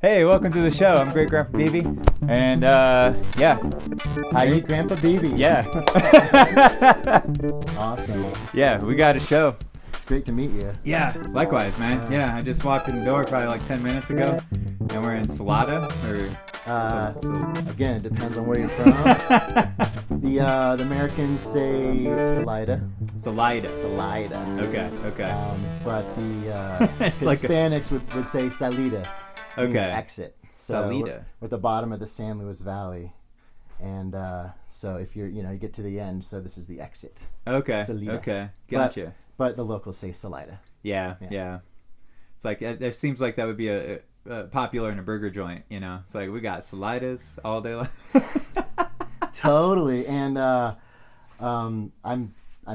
Hey, welcome to the show. I'm Great Grandpa Beebe, and yeah. How you, Grandpa Beebe? Yeah. Awesome. Yeah, we got a show. It's great to meet you. Yeah, likewise, man. Yeah, I just walked in the door probably like 10 minutes ago, and we're in Salida, or... Again, it depends on where you're from. The Americans say Salida. Salida. Salida. Okay. But the It's like Hispanics would say Salida. Means Okay. exit. So Salida. we're at the bottom of the San Luis Valley, and so if you get to the end, so this is the exit. Okay. Salida. Okay. Gotcha. But the locals say Salida. Yeah. It's like, there seems like that would be a popular in a burger joint, you know? It's like, we got Salidas all day long. Totally. And I'm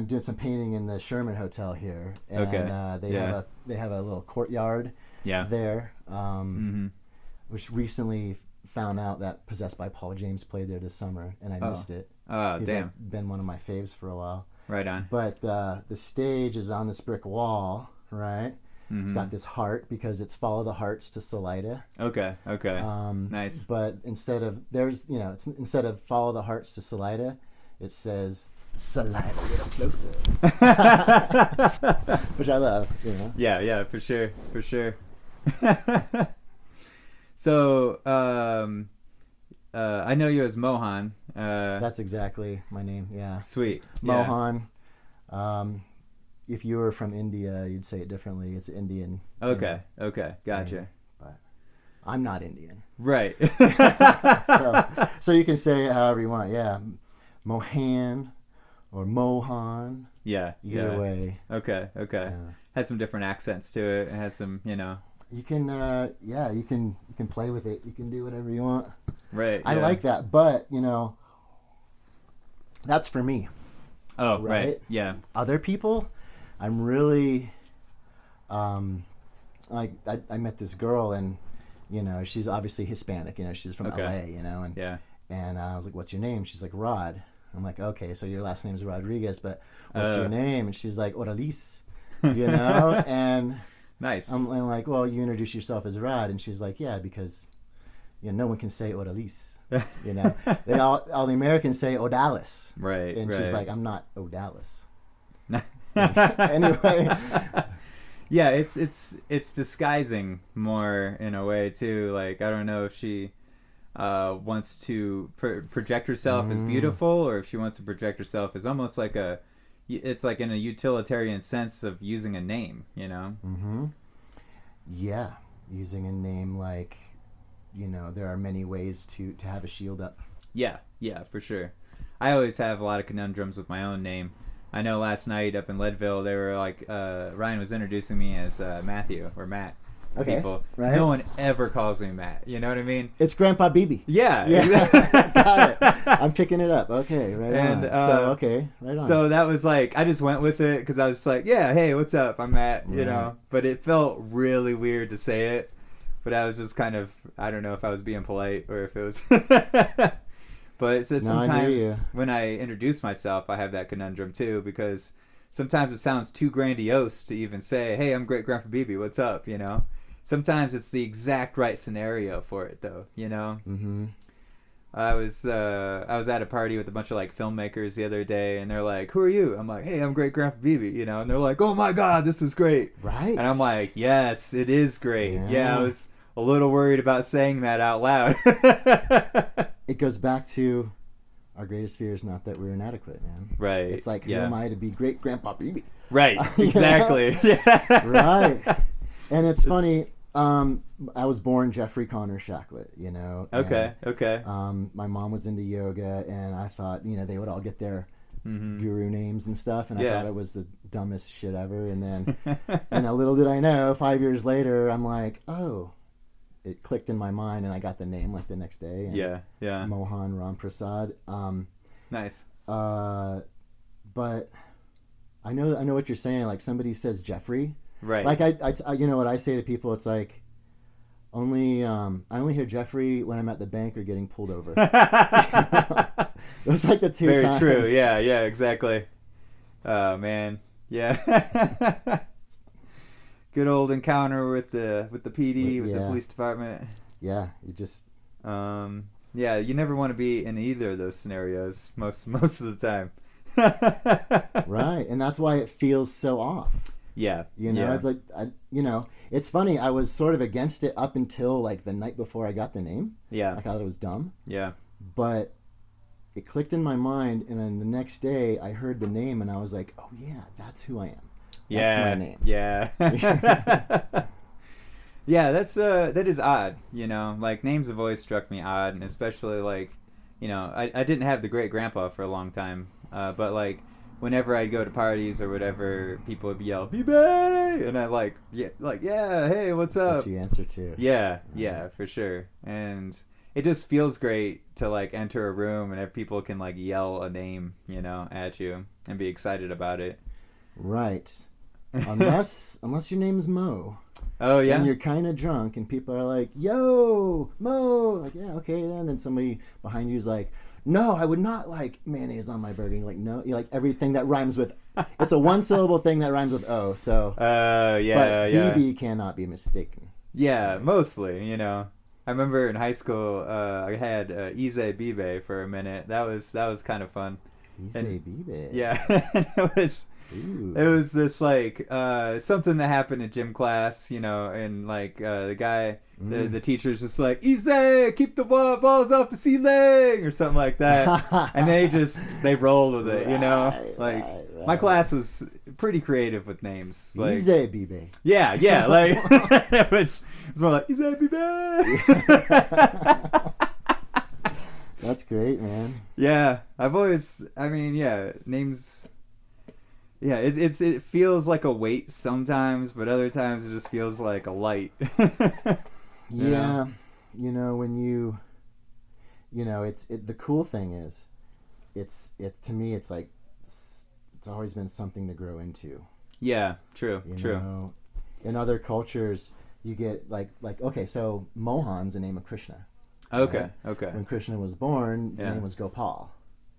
doing some painting in the Sherman Hotel here, and they have a little courtyard there, which recently found out that Possessed by Paul James played there this summer, and I missed it. Oh, He's damn. been one of my faves for a while. Right on. But the stage is on this brick wall, right? It's got this heart because it's Follow the Hearts to Salida. Okay. Nice. But instead of instead of Follow the Hearts to Salida, it says Salida a little closer, which I love. You know. Yeah, for sure. So, I know you as Mohan. That's exactly my name. Yeah. Sweet. Mohan. If you were from India, you'd say it differently. It's Indian. Okay. Gotcha. Name, but I'm not Indian. Right. so you can say it however you want. Yeah. Mohan or Mohan. Yeah. Either way. Okay. Has some different accents to it. It has some, You can, you can play with it. You can do whatever you want. Right. I like that, but that's for me. Oh, right. Yeah. Other people, I'm really, I met this girl, and she's obviously Hispanic. She's from LA. And I was like, "What's your name?" She's like, "Rod." I'm like, "Okay, so your last name is Rodriguez, but what's your name?" And she's like, "Oraliz." And Nice. I'm like, "Well, you introduce yourself as Rod," and she's like, "Yeah, because no one can say Oraliz." They all the Americans say Odalis. Right. And she's like, "I'm not Odalis." Anyway. Yeah, it's disguising more in a way too. Like, I don't know if she wants to project herself as beautiful, or if she wants to project herself as almost like it's like in a utilitarian sense of using a name, Yeah, using a name, like, there are many ways to have a shield up. Yeah, for sure. I always have a lot of conundrums with my own name. I know last night up in Leadville, they were like, Ryan was introducing me as Matthew or Matt. Okay, people. right. No one ever calls me Matt. You know what I mean? It's Grandpa Beebe. Yeah. Got it. I'm picking it up. Okay, right on. Right on. So that was like, I just went with it because I was just like, yeah, hey, what's up? I'm Matt, But it felt really weird to say it. But I was just kind of, I don't know if I was being polite or if it was... But it says sometimes when I introduce myself, I have that conundrum too, because sometimes it sounds too grandiose to even say, hey, I'm Great Grandpa Beebe, what's up, Sometimes it's the exact right scenario for it, though, Mm-hmm. I was at a party with a bunch of like filmmakers the other day, and they're like, "Who are you?" I'm like, "Hey, I'm Great Grandpa Beebe," and they're like, "Oh my God, this is great!" Right? And I'm like, "Yes, it is great." Yeah, I was a little worried about saying that out loud. It goes back to our greatest fear is not that we're inadequate, man. Right. It's like, who am I to be Great Grandpa Beebe? Right. Exactly. Yeah. Right. And it's funny. I was born Jeffrey Connor Shacklet, Okay. My mom was into yoga, and I thought, they would all get their guru names and stuff, and I thought it was the dumbest shit ever. And then, little did I know, 5 years later, I'm like, oh, it clicked in my mind, and I got the name like the next day. And yeah. Mohan Ramprasad. Nice. But I know what you're saying. Like, somebody says Jeffrey. Right. Like I what I say to people, it's like, I only hear Jeffrey when I'm at the bank or getting pulled over. Those like the two times. Very true. Yeah, exactly. Oh man. Yeah. Good old encounter with the PD, with the police department. Yeah, you just yeah, you never want to be in either of those scenarios most of the time. Right, and that's why it feels so off. Yeah, you know, it's like it's funny. I was sort of against it up until like the night before I got the name. Yeah, I thought it was dumb. Yeah, but it clicked in my mind, and then the next day I heard the name, and I was like, oh yeah, that's who I am. That's my name. Yeah. Yeah, that is odd, you know. Like, names have always struck me odd, and especially like, you know, I didn't have the great grandpa for a long time, but like whenever I go to parties or whatever, people would yell Beebe, and I yeah, hey, what's up? That's what you answer to. Yeah, for sure. And it just feels great to like enter a room and have people can like yell a name, you know, at you and be excited about it. Right. Unless your name's Mo. Oh yeah. And you're kind of drunk, and people are like, "Yo, Mo!" Like, yeah, okay. And then somebody behind you is like, "No, I would not like mayonnaise on my burger." And you're like, "No," you like everything that rhymes with. It's a one-syllable thing that rhymes with O. So. Yeah. But BB cannot be mistaken. Yeah, mostly. You know, I remember in high school, I had Ize Bibe for a minute. That was kind of fun. Ize Bibe. Yeah, it was this like something that happened in gym class, you know, and like the guy, the teacher's just like, Ize, keep the balls off the ceiling or something like that, and they rolled with it, you know, like my class was pretty creative with names, like Ize Bibe. Yeah, like it's more like Ize Bibe. That's great, man. Yeah, names. Yeah, it feels like a weight sometimes, but other times it just feels like a light. Yeah, you know, when you know, the cool thing is, it's to me, it's like it's always been something to grow into. Yeah, true. Know, in other cultures, you get like okay, so Mohan's the name of Krishna. Okay. When Krishna was born, the name was Gopal.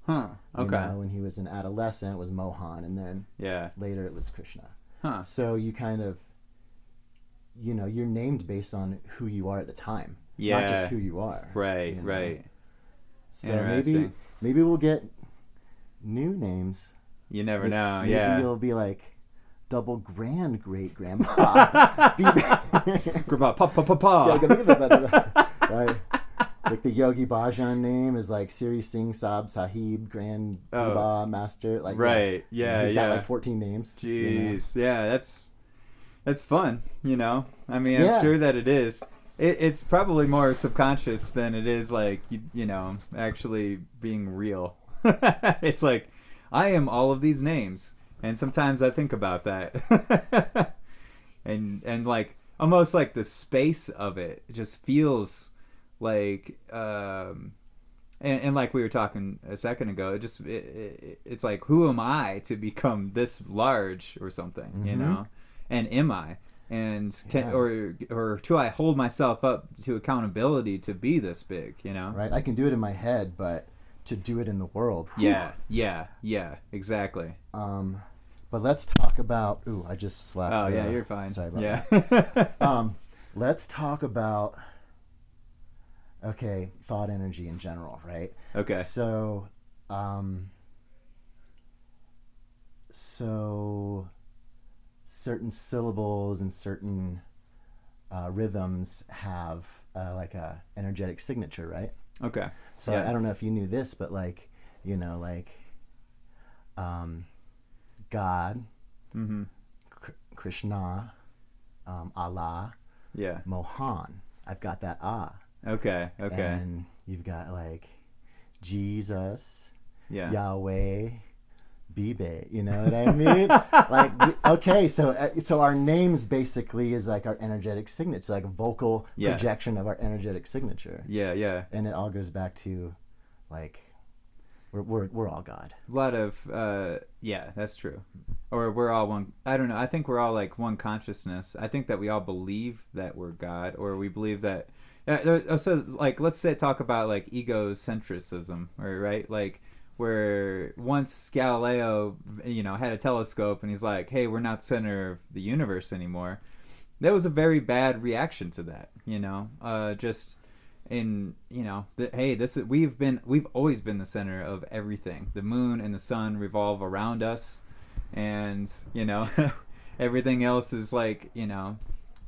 Huh. Okay. You know, when he was an adolescent, it was Mohan, and then later it was Krishna. Huh. So you kind of, you know, you're named based on who you are at the time, not just who you are. Right. You know? Right. So maybe we'll get new names. You never know. Maybe you'll be like double grand great grandpa. Grandpa, papa. Right. Like the Yogi Bhajan name is like Siri Singh Sab Sahib Grand Baba Master. Like right, yeah, he's got like 14 names. Jeez, you know? Yeah, that's fun. You know, I mean, I'm sure that it is. It's probably more subconscious than it is like you know actually being real. It's like I am all of these names, and sometimes I think about that, and like almost like the space of it just feels. Like and like we were talking a second ago, it's like, who am I to become this large or something, you know, and am I, and or do I hold myself up to accountability to be this big, you know? Right. I can do it in my head, but to do it in the world. Yeah, exactly. But let's talk about. Ooh, I just slapped. Oh yeah, you're fine. Sorry about that. Let's talk about. Okay, thought energy in general, right? Okay. So certain syllables and certain rhythms have like a energetic signature, right? Okay. So I don't know if you knew this, but like, you know, like God, Krishna, Allah, Mohan. I've got that Okay. And you've got like Jesus, Yahweh, Bibe. You know what I mean? Like, okay, so our names basically is like our energetic signature, it's like a vocal projection of our energetic signature. Yeah. And it all goes back to like we're all God. A lot of that's true. Or we're all one. I don't know. I think we're all like one consciousness. I think that we all believe that we're God, or we believe that. So like let's talk about like egocentrism, right? Like where once Galileo, you know, had a telescope and he's like, hey, we're not the center of the universe anymore. That was a very bad reaction to that, you know, just in, you know, we've always been the center of everything. The moon and the sun revolve around us, and, you know, everything else is like, you know,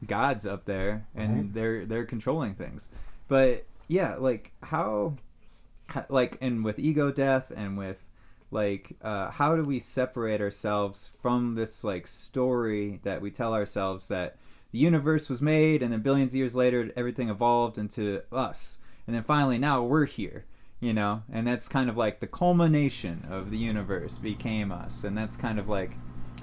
God's up there, and they're controlling things. But yeah, like and with ego death, and with like how do we separate ourselves from this like story that we tell ourselves, that the universe was made and then billions of years later everything evolved into us, and then finally now we're here, you know, and that's kind of like the culmination of the universe became us, and that's kind of like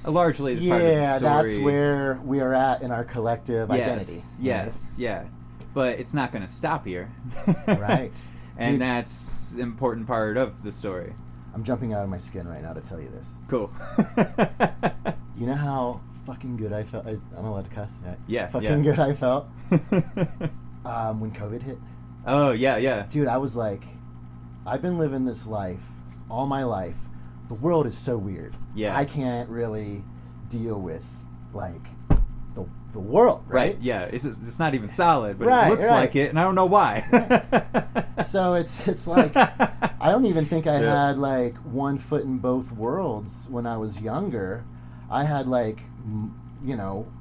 largely the part of the story. That's where we are at in our collective identity. Yes, yeah. But it's not going to stop here. Right. And Dude, that's the important part of the story. I'm jumping out of my skin right now to tell you this. Cool. You know how fucking good I felt? I'm allowed to cuss? Yeah. Fucking good I felt when COVID hit. Oh, yeah. Dude, I was like, I've been living this life all my life. The world is so weird. Yeah. I can't really deal with, like, the world, right? Yeah. It's not even solid, but it looks like it, and I don't know why. Right. So it's like, I don't even think I had, like, one foot in both worlds when I was younger. I had, like, you know,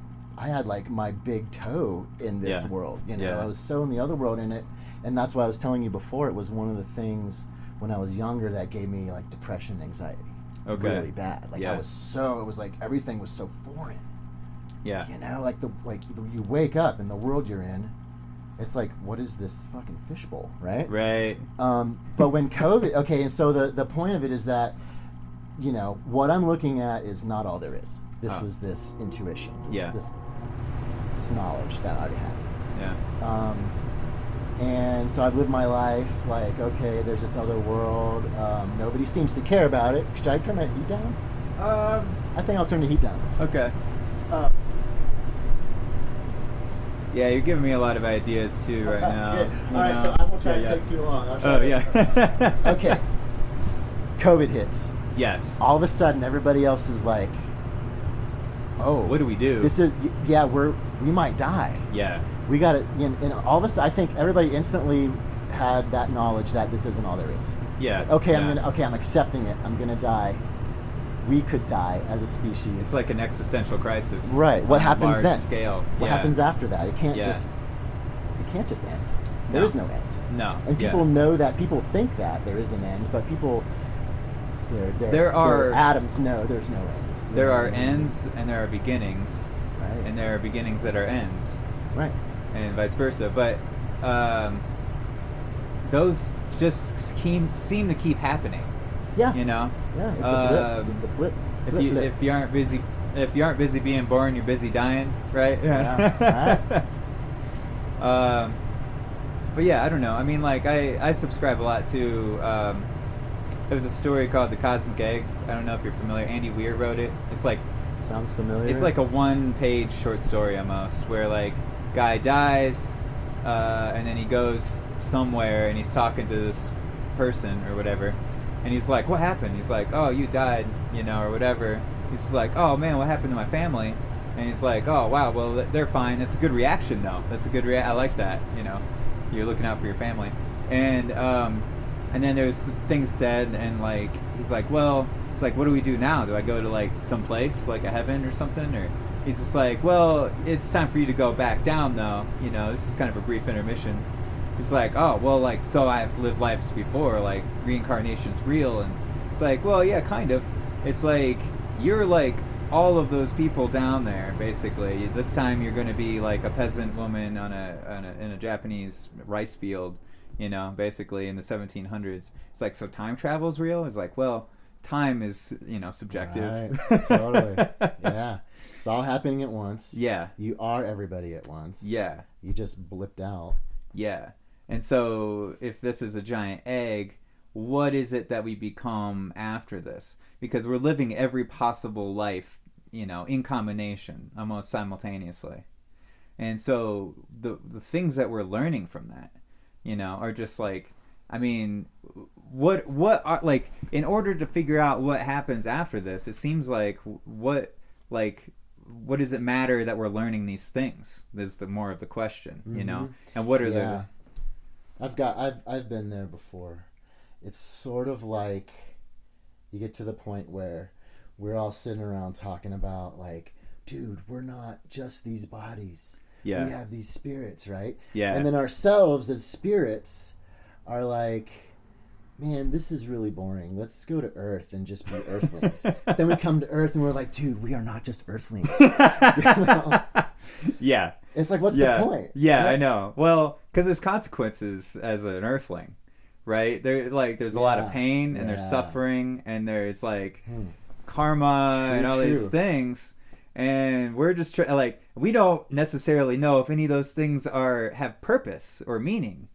my big toe in this world. You know, I was so in the other world in it. And that's why I was telling you before, it was one of the things when I was younger that gave me like depression, anxiety. Okay. Really bad. Like it was like everything was so foreign. Yeah. You know, like you wake up in the world you're in, it's like, what is this fucking fishbowl, right? Right. But when COVID, and so the point of it is that, you know, what I'm looking at is not all there is. This was this intuition. This knowledge that I already had. Yeah. And so I've lived my life like, okay, there's this other world. Nobody seems to care about it. Should I turn my heat down? I think I'll turn the heat down. Okay. Yeah, you're giving me a lot of ideas too right now. All right, so I won't try to take too long. Okay. COVID hits. Yes. All of a sudden, everybody else is like, "Oh, what do we do? This is we might die." Yeah. We got it, and all of us. I think everybody instantly had that knowledge that this isn't all there is. Yeah. Like, okay, I'm accepting it. I'm gonna die. We could die as a species. It's like an existential crisis. Right. What happens then? Scale. What happens after that? It can't just end. There is no end. No. And people know that. People think that there is an end, but people, their atoms know there's no end. There are ends and there are beginnings. Right. And there are beginnings that are ends. Right. And vice versa. But those just seem to keep happening. Yeah. You know? Yeah, it's a flip. If you aren't busy being born, you're busy dying, right? Yeah. But yeah, I don't know. I mean, like, I subscribe a lot to there was a story called The Cosmic Egg. I don't know if you're familiar. Andy Weir wrote it. It's like, sounds familiar. It's like a one-page short story almost, where like guy dies, and then he goes somewhere and he's talking to this person or whatever, and he's like, "What happened?" He's like, "Oh, you died, you know, or whatever." He's like, "Oh man, what happened to my family?" And he's like, "Oh wow, well they're fine. That's a good reaction though. That's a good I like that. You know, you're looking out for your family." And then there's things said, and like he's like, "Well, it's like, what do we do now? Do I go to like some place like a heaven or something?" Or he's just like, "Well, it's time for you to go back down though. You know, this is kind of a brief intermission." He's like, "Oh, well, like, so I've lived lives before, like reincarnation's real." And it's like, "Well, yeah, kind of. It's like you're like all of those people down there, basically. This time you're going to be like a peasant woman in a Japanese rice field, you know, basically in the 1700s. It's like, so time travel's real?" It's like, well, time is, you know, subjective. Right. Totally. Yeah. It's all happening at once. Yeah. You are everybody at once. Yeah. You just blipped out. Yeah. And so if this is a giant egg, what is it that we become after this? Because we're living every possible life, you know, in combination, almost simultaneously. And so the things that we're learning from that, you know, are just like, I mean, what are, like, in order to figure out what happens after this, it seems like what does it matter that we're learning these things? Is the more of the question, you know? And what are the... I've been there before. It's sort of like you get to the point where we're all sitting around talking about like, dude, we're not just these bodies. Yeah. We have these spirits, right? Yeah. And then ourselves as spirits are like, man, this is really boring. Let's go to Earth and just be Earthlings. Then we come to Earth and we're like, dude, we are not just Earthlings. You know? Yeah. It's like, what's the point? Yeah, right? I know. Well, because there's consequences as an Earthling, right? There's a lot of pain and there's suffering and there's like karma and all these things. And we're just we don't necessarily know if any of those things have purpose or meaning.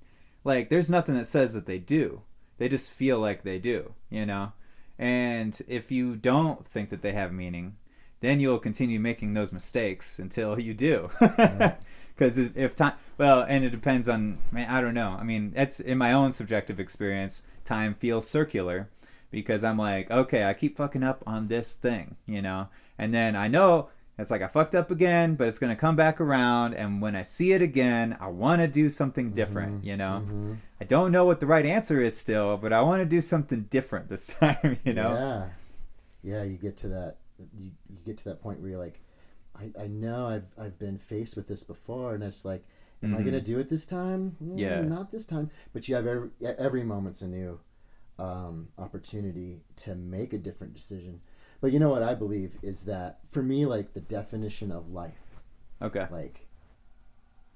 Like, there's nothing that says that they do. They just feel like they do, you know? And if you don't think that they have meaning, then you'll continue making those mistakes until you do. Because if time... Well, and it depends on... I don't know. I mean, that's in my own subjective experience, time feels circular. Because I'm like, okay, I keep fucking up on this thing, you know? And then I know it's like I fucked up again, but it's going to come back around. And when I see it again, I want to do something different, you know? I don't know what the right answer is still, but I want to do something different this time, you know? Yeah, you get to that. You get to that point where you're like, I know I've been faced with this before, and it's like, am I going to do it this time? Not this time. But you have every moment's a new opportunity to make a different decision. But you know what I believe is that for me, like the definition of life, like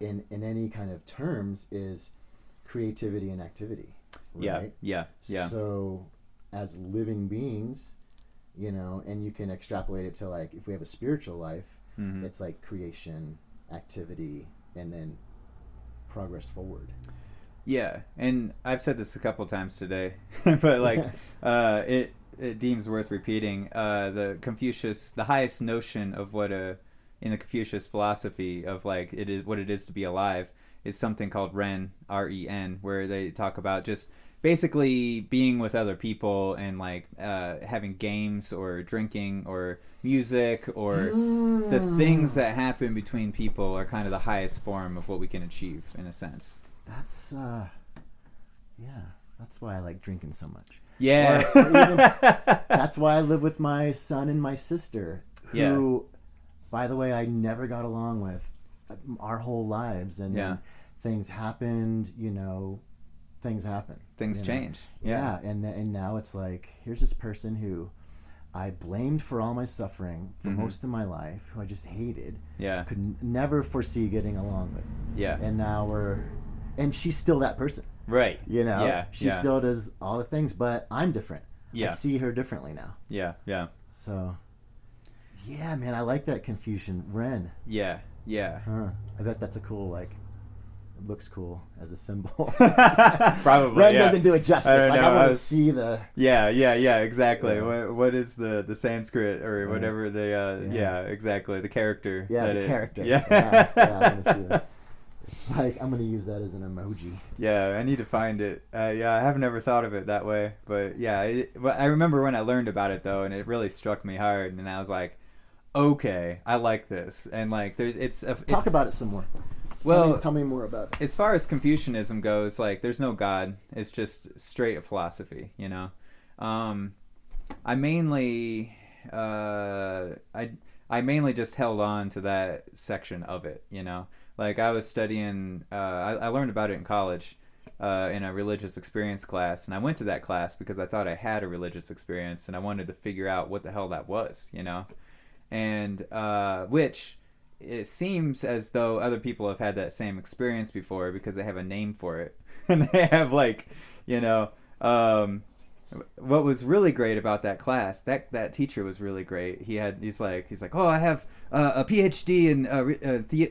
in any kind of terms, is creativity and activity. Right? Yeah. So as living beings, you know, and you can extrapolate it to like if we have a spiritual life, it's like creation, activity, and then progress forward. Yeah, and I've said this a couple times today, but like it deems worth repeating. The highest notion of in the Confucius philosophy of like what it is to be alive is something called Ren, R-E-N, where they talk about just basically being with other people and like having games or drinking or music or the things that happen between people are kind of the highest form of what we can achieve in a sense. That's that's why I like drinking so much. Yeah. Or even, that's why I live with my son and my sister, who, by the way, I never got along with our whole lives. And then things happened, you know, things happen. Things change. Yeah. And now it's like, here's this person who I blamed for all my suffering for most of my life, who I just hated. Yeah. Could never foresee getting along with. Yeah. And now and she's still that person. Right. You know? Yeah. She still does all the things, but I'm different. Yeah. I see her differently now. Yeah. Yeah. So, yeah, man, I like that Confucian Ren. Yeah. Yeah. I bet that's a cool, like, it looks cool as a symbol. Probably. Ren doesn't do it justice. I want to see the... Yeah, exactly. Yeah. What is the Sanskrit or whatever exactly. The character. Yeah, the character. Yeah. I want to see that. It's like, I'm going to use that as an emoji. Yeah, I need to find it. I have never thought of it that way. But yeah, I remember when I learned about it, though, and it really struck me hard. And I was like, okay, I like this. And like, talk about it some more. Well, tell me more about it. As far as Confucianism goes, like, there's no God. It's just straight philosophy, you know? I mainly just held on to that section of it, you know? Like, I was studying, I learned about it in college in a religious experience class, and I went to that class because I thought I had a religious experience, and I wanted to figure out what the hell that was, you know? And, which, it seems as though other people have had that same experience before because they have a name for it. And they have, like, you know, what was really great about that class, that teacher was really great. He's like, oh, I have a PhD in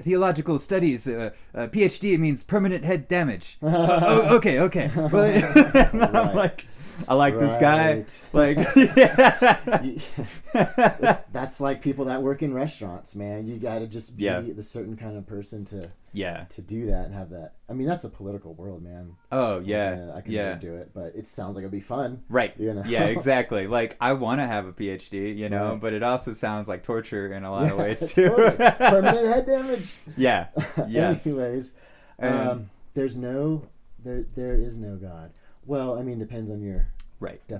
theological studies. PhD means permanent head damage. Okay. But I'm like, I like this guy. Like, that's like people that work in restaurants, man. You got to just be the certain kind of person to do that and have that. I mean, that's a political world, man. Oh yeah, I can never do it, but it sounds like it'd be fun, right? You know? Yeah, exactly. Like, I want to have a PhD, you know, but it also sounds like torture in a lot of ways too. Totally. Permanent head damage. Yeah. Yes. Anyways, there is no God. Well, I mean, depends on your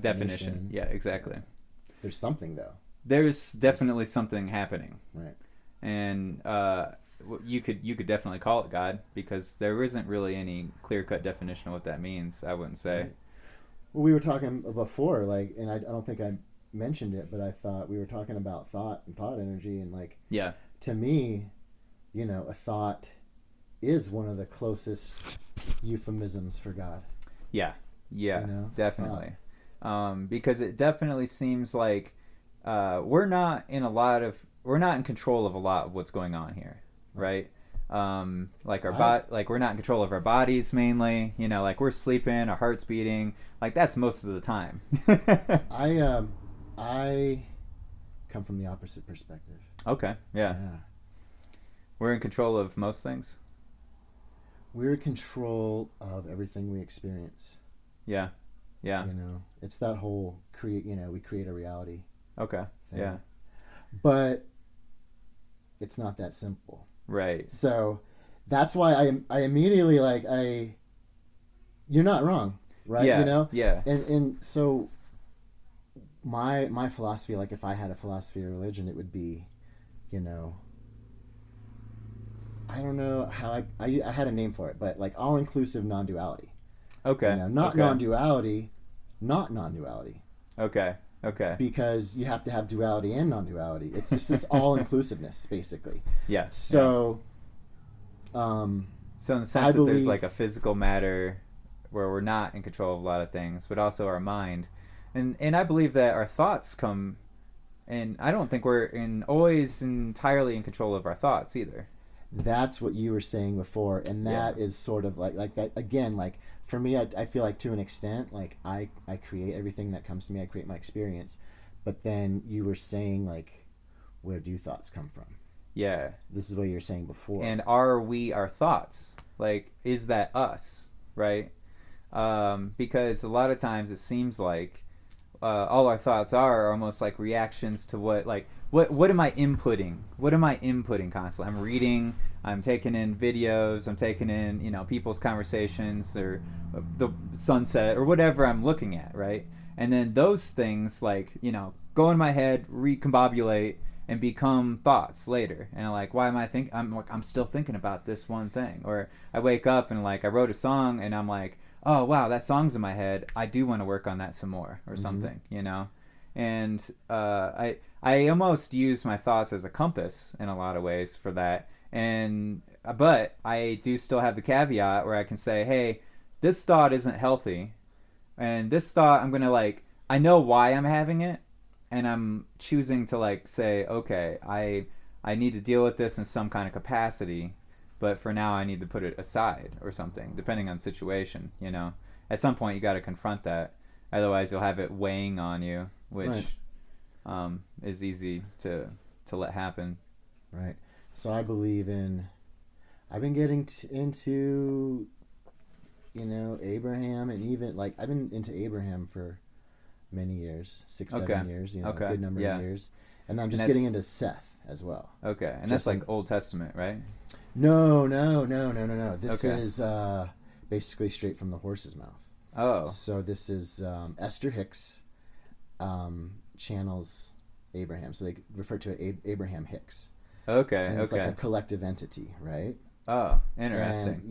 definition. Yeah, exactly. There's something though. There's definitely something happening. Right. And you could definitely call it God, because there isn't really any clear-cut definition of what that means, I wouldn't say. Right. Well, we were talking before, like, and I don't think I mentioned it, but I thought we were talking about thought and thought energy, and like, to me, you know, a thought is one of the closest euphemisms for God. Yeah, you know, definitely. Because it definitely seems like we're not in control of a lot of what's going on here, right? Like like we're not in control of our bodies mainly, you know, like we're sleeping, our heart's beating, like that's most of the time. I come from the opposite perspective. Okay, yeah. We're in control of most things. We're in control of everything we experience. Yeah. You know, it's that whole we create a reality. Okay. Thing. Yeah. But it's not that simple. Right. So that's why I immediately you're not wrong, right? Yeah. You know? Yeah. And so my philosophy, like if I had a philosophy of religion, it would be, you know, I don't know how I had a name for it, but like all-inclusive non-duality. Okay. You know, not non-duality, not non-duality. Okay. Because you have to have duality and non-duality. It's just this all-inclusiveness, basically. Yeah. So, so in the sense that there's like a physical matter where we're not in control of a lot of things, but also our mind, and I believe that our thoughts come, and I don't think we're always entirely in control of our thoughts either. That's what you were saying before, and that is sort of like that again. Like for me, I feel like to an extent, like I create everything that comes to me. I create my experience, but then you were saying like, where do thoughts come from? Yeah, this is what you were saying before. And are we our thoughts? Like, is that us? Right? Because a lot of times it seems like all our thoughts are almost like reactions to what am I inputting? What am I inputting constantly? I'm reading, I'm taking in videos, I'm taking in, you know, people's conversations or the sunset or whatever I'm looking at, right? And then those things, like, you know, go in my head, recombobulate, and become thoughts later. And I'm like, why am I thinking? I'm still thinking about this one thing. Or I wake up and like I wrote a song and I'm like, oh wow, that song's in my head. I do want to work on that some more or something, you know. And I almost use my thoughts as a compass in a lot of ways for that. But I do still have the caveat where I can say, hey, this thought isn't healthy, and this thought I'm gonna I know why I'm having it, and I'm choosing to say, okay, I need to deal with this in some kind of capacity. But for now, I need to put it aside or something, depending on the situation, you know. At some point, you got to confront that. Otherwise, you'll have it weighing on you, which is easy to let happen. Right. So I believe I've been getting into, you know, Abraham, and even, I've been into Abraham for many years, 6-7 years, you know, a good number of years. And I'm just getting into Seth as well. Okay. And that's Old Testament, right? No. This is basically straight from the horse's mouth. Oh. So this is Esther Hicks channels Abraham. So they refer to it Abraham Hicks. Okay. And it's like a collective entity, right? Oh, interesting.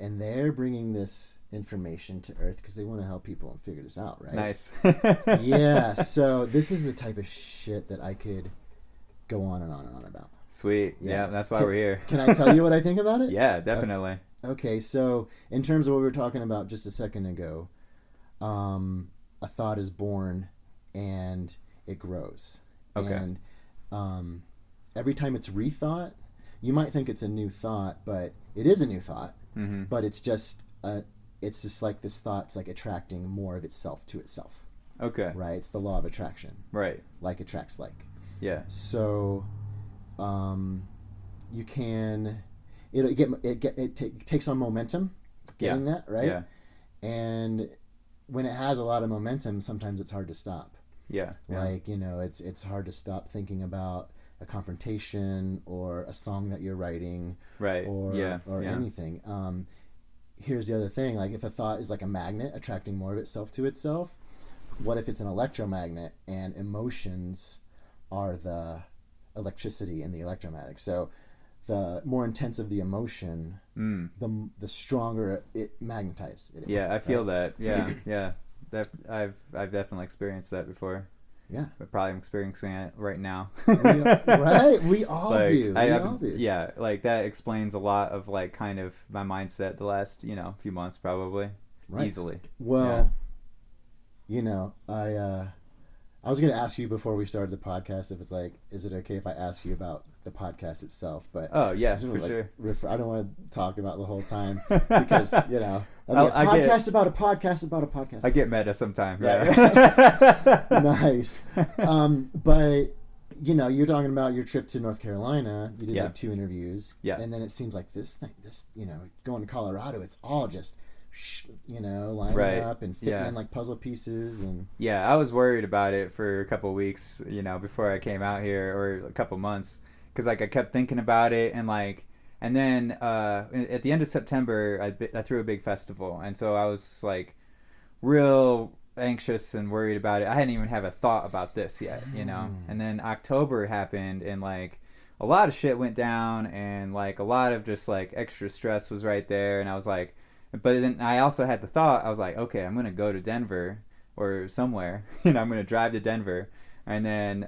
And they're bringing this information to Earth because they want to help people figure this out, right? Nice. Yeah. So this is the type of shit that I could go on and on and on about. Sweet. Yeah, that's why we're here. Can I tell you what I think about it? Yeah, definitely. Okay, so in terms of what we were talking about just a second ago, a thought is born and it grows. Okay. And every time it's rethought, you might think it's a new thought, but it is a new thought. Mm-hmm. But it's just it's just like this thought's like attracting more of itself to itself. Okay. Right? It's the law of attraction. Right. Like attracts like. Yeah. So, you can, it takes on momentum, getting that, right? Yeah. And when it has a lot of momentum, sometimes it's hard to stop. Yeah. Like, it's hard to stop thinking about a confrontation or a song that you're writing. Right. Or anything. Here's the other thing. Like, if a thought is like a magnet attracting more of itself to itself, what if it's an electromagnet and emotions are the electricity in the electromagnetic? So the more intense of the emotion, the stronger it magnetizes. It is, yeah, I feel that. Yeah, yeah. I've definitely experienced that before. Yeah, but probably I'm experiencing it right now. Right, we all like, do. Yeah, like that explains a lot of like kind of my mindset the last few months probably, easily. Well, I was going to ask you before we started the podcast if it's like, is it okay if I ask you about the podcast itself? But oh yeah, for sure. I don't want to talk about the whole time because a podcast about a podcast about a podcast. I get meta sometimes. Right? Nice. But you're talking about your trip to North Carolina. You did like 2 interviews. Yeah. And then it seems like this going to Colorado, it's all just lining up and fitting in like puzzle pieces. And I was worried about it for a couple of weeks, before I came out here, or a couple months, because like I kept thinking about it, and then at the end of September I threw a big festival, and so I was like real anxious and worried about it. I hadn't even have a thought about this yet, and then October happened, and like a lot of shit went down, and like a lot of just like extra stress was right there, and I was like, but then I also had the thought, I was like, okay, I'm going to go to Denver or somewhere, I'm going to drive to Denver. And then,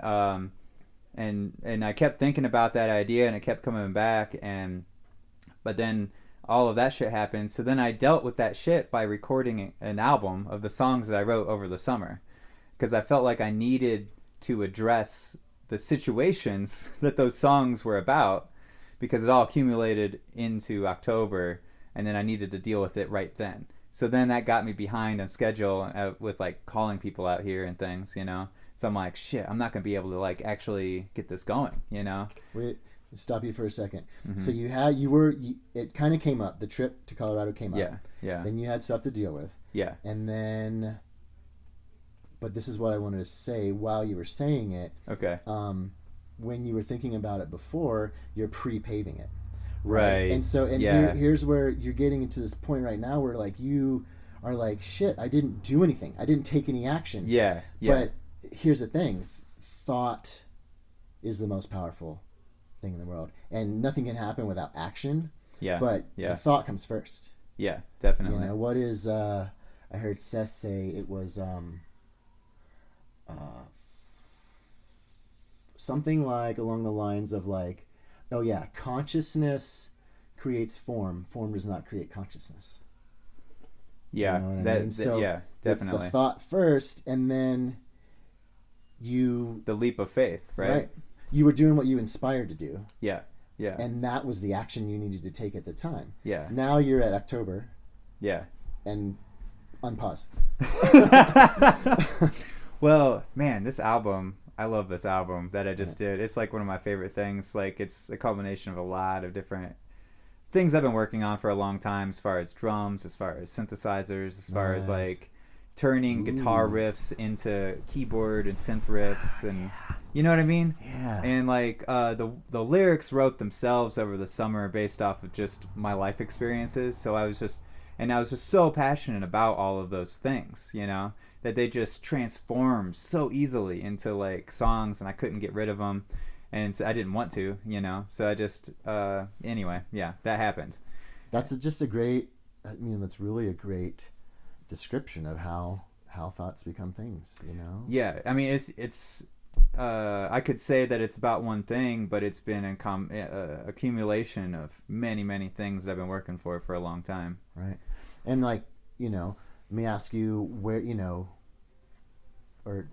and I kept thinking about that idea, and it kept coming back. But then all of that shit happened. So then I dealt with that shit by recording an album of the songs that I wrote over the summer, because I felt like I needed to address the situations that those songs were about, because it all accumulated into October. And then I needed to deal with it right then. So then that got me behind on schedule with like calling people out here and things, So I'm like, shit, I'm not going to be able to like actually get this going, Wait, stop you for a second. Mm-hmm. So it kind of came up. The trip to Colorado came up. Yeah. Then you had stuff to deal with. Yeah. And then, but this is what I wanted to say while you were saying it. Okay. When you were thinking about it before, you're pre-paving it. Right. And so, here's where you're getting into this point right now where like you are like, shit, I didn't do anything. I didn't take any action. Yeah. But here's the thing. Thought is the most powerful thing in the world. And nothing can happen without action. Yeah. But the thought comes first. Yeah, definitely. What is, I heard Seth say it was something like along the lines of like, oh yeah, consciousness creates form. Form does not create consciousness. Yeah, So definitely. It's the thought first, and then the leap of faith, right? You were doing what you inspired to do. Yeah. And that was the action you needed to take at the time. Yeah. Now you're at October. Yeah. And unpause. Well, man, this album. I love this album that I just did. It's like one of my favorite things. Like it's a culmination of a lot of different things I've been working on for a long time, as far as drums, as far as synthesizers, as far as like turning guitar riffs into keyboard and synth riffs, and you know what I mean? Yeah. And like the lyrics wrote themselves over the summer based off of just my life experiences. So I was just so passionate about all of those things, that they just transformed so easily into like songs, and I couldn't get rid of them, and so I didn't want to, so I just anyway, that happened. That's that's really a great description of how thoughts become things, Yeah, I mean it's I could say that it's about one thing, but it's been a accumulation of many things that I've been working for a long time. Right. And like, let me ask you where, or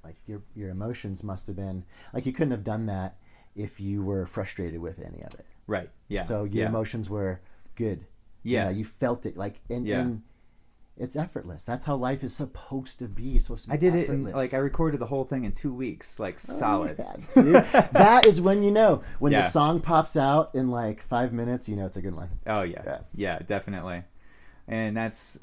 like your emotions must have been, like you couldn't have done that if you were frustrated with any of it. Right. Yeah. So your emotions were good. Yeah. You felt it like, and it's effortless. That's how life is supposed to be. It's supposed to be I did effortless. it in, like, I recorded the whole thing in 2 weeks, like, solid. Yeah, dude. That is when you know. When the song pops out in like 5 minutes, you know it's a good one. Oh, yeah. Yeah, definitely. And that's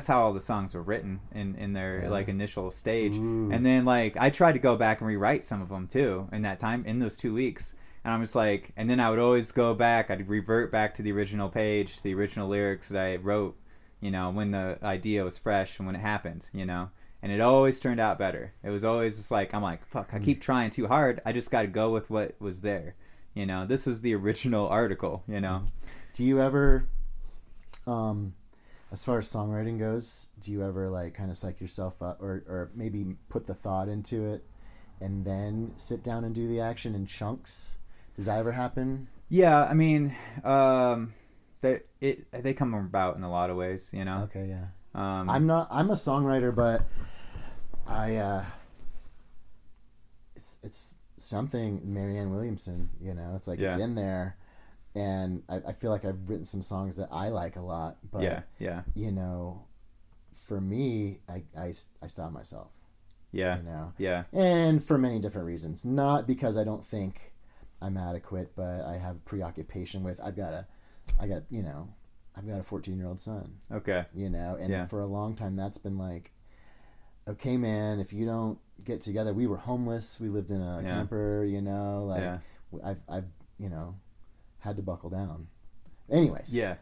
how all the songs were written in their like initial stage. Ooh. And then like I tried to go back and rewrite some of them too in that time, in those 2 weeks. And I'm just like, and then I would always go back, I'd revert back to the original page, the original lyrics that I wrote, you know, when the idea was fresh and when it happened, you know. And it always turned out better. It was always just like, I'm like, fuck, I keep trying too hard. I just got to go with what was there. You know, this was the original article, you know. Do you ever, as far as songwriting goes, do you ever like kind of psych yourself up or maybe put the thought into it and then sit down and do the action in chunks? Does that ever happen? Yeah, I mean, they come about in a lot of ways, you know. Okay, yeah. I'm a songwriter, but it's something Marianne Williamson, you know. It's like it's in there, and I feel like I've written some songs that I like a lot, but you know, for me, I stop myself. Yeah. You know. Yeah. And for many different reasons, not because I don't think I'm adequate, but I have preoccupation with I've got a 14-year-old son. Okay. You know, and for a long time that's been like, okay, man, if you don't get together, we were homeless, we lived in a camper, you know, like I've you know, had to buckle down. Anyways. Yeah,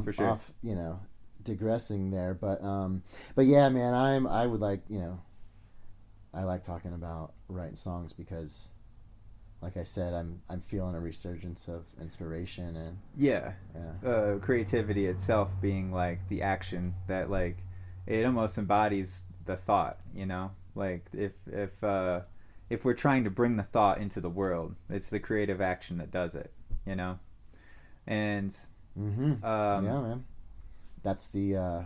for sure. Off, you know, digressing there, but yeah, man, I would like, you know, I like talking about writing songs because, like I said, I'm feeling a resurgence of inspiration and creativity itself being like the action that like it almost embodies the thought, you know, like if we're trying to bring the thought into the world, it's the creative action that does it, you know, and yeah, man, that's the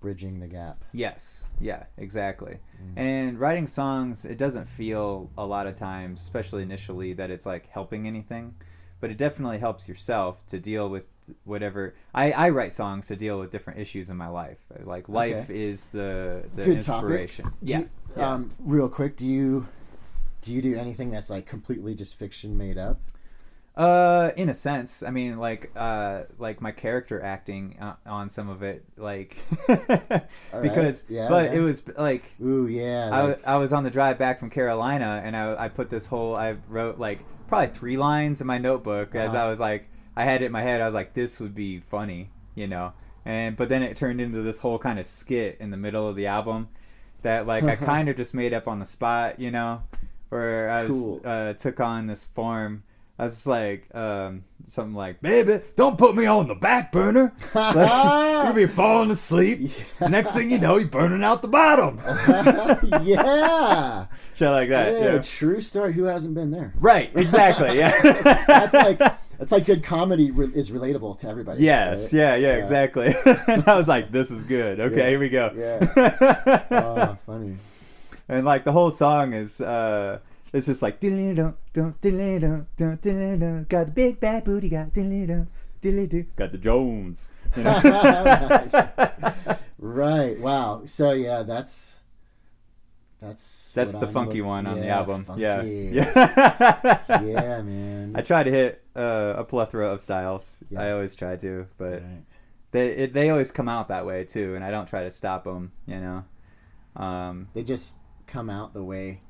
bridging the gap. Yes, yeah, exactly. And writing songs, it doesn't feel a lot of times, especially initially, that it's like helping anything, but it definitely helps yourself to deal with whatever. I write songs to deal with different issues in my life. Like life is the good inspiration. Topic. Real quick, do you do anything that's like completely just fiction made up? In a sense, I mean, like my character acting on some of it, like, because, it was like, ooh, yeah, I was on the drive back from Carolina, and I put this whole, I wrote like probably 3 lines in my notebook as I was like, I had it in my head, I was like, this would be funny, you know, but then it turned into this whole kind of skit in the middle of the album that like I kind of just made up on the spot, you know, where I was, took on this form. I was just like, something like, baby, don't put me on the back burner. Like, you'll be falling asleep. Next thing you know, you're burning out the bottom. Yeah. Shit like that. Yeah, true story. Who hasn't been there? Right, exactly, yeah. That's like good comedy is relatable to everybody. Yes, right? yeah, exactly. And I was like, this is good. Okay, here we go. Yeah. Oh, funny. And like the whole song is... it's just like got the big bad booty, got the Jones, you know? Right. Wow. So yeah, that's the funky one on the album. Funky. Yeah. Yeah, man. I try to hit a plethora of styles. Yeah. I always try to, but they always come out that way too, and I don't try to stop them. You know. They just come out the way.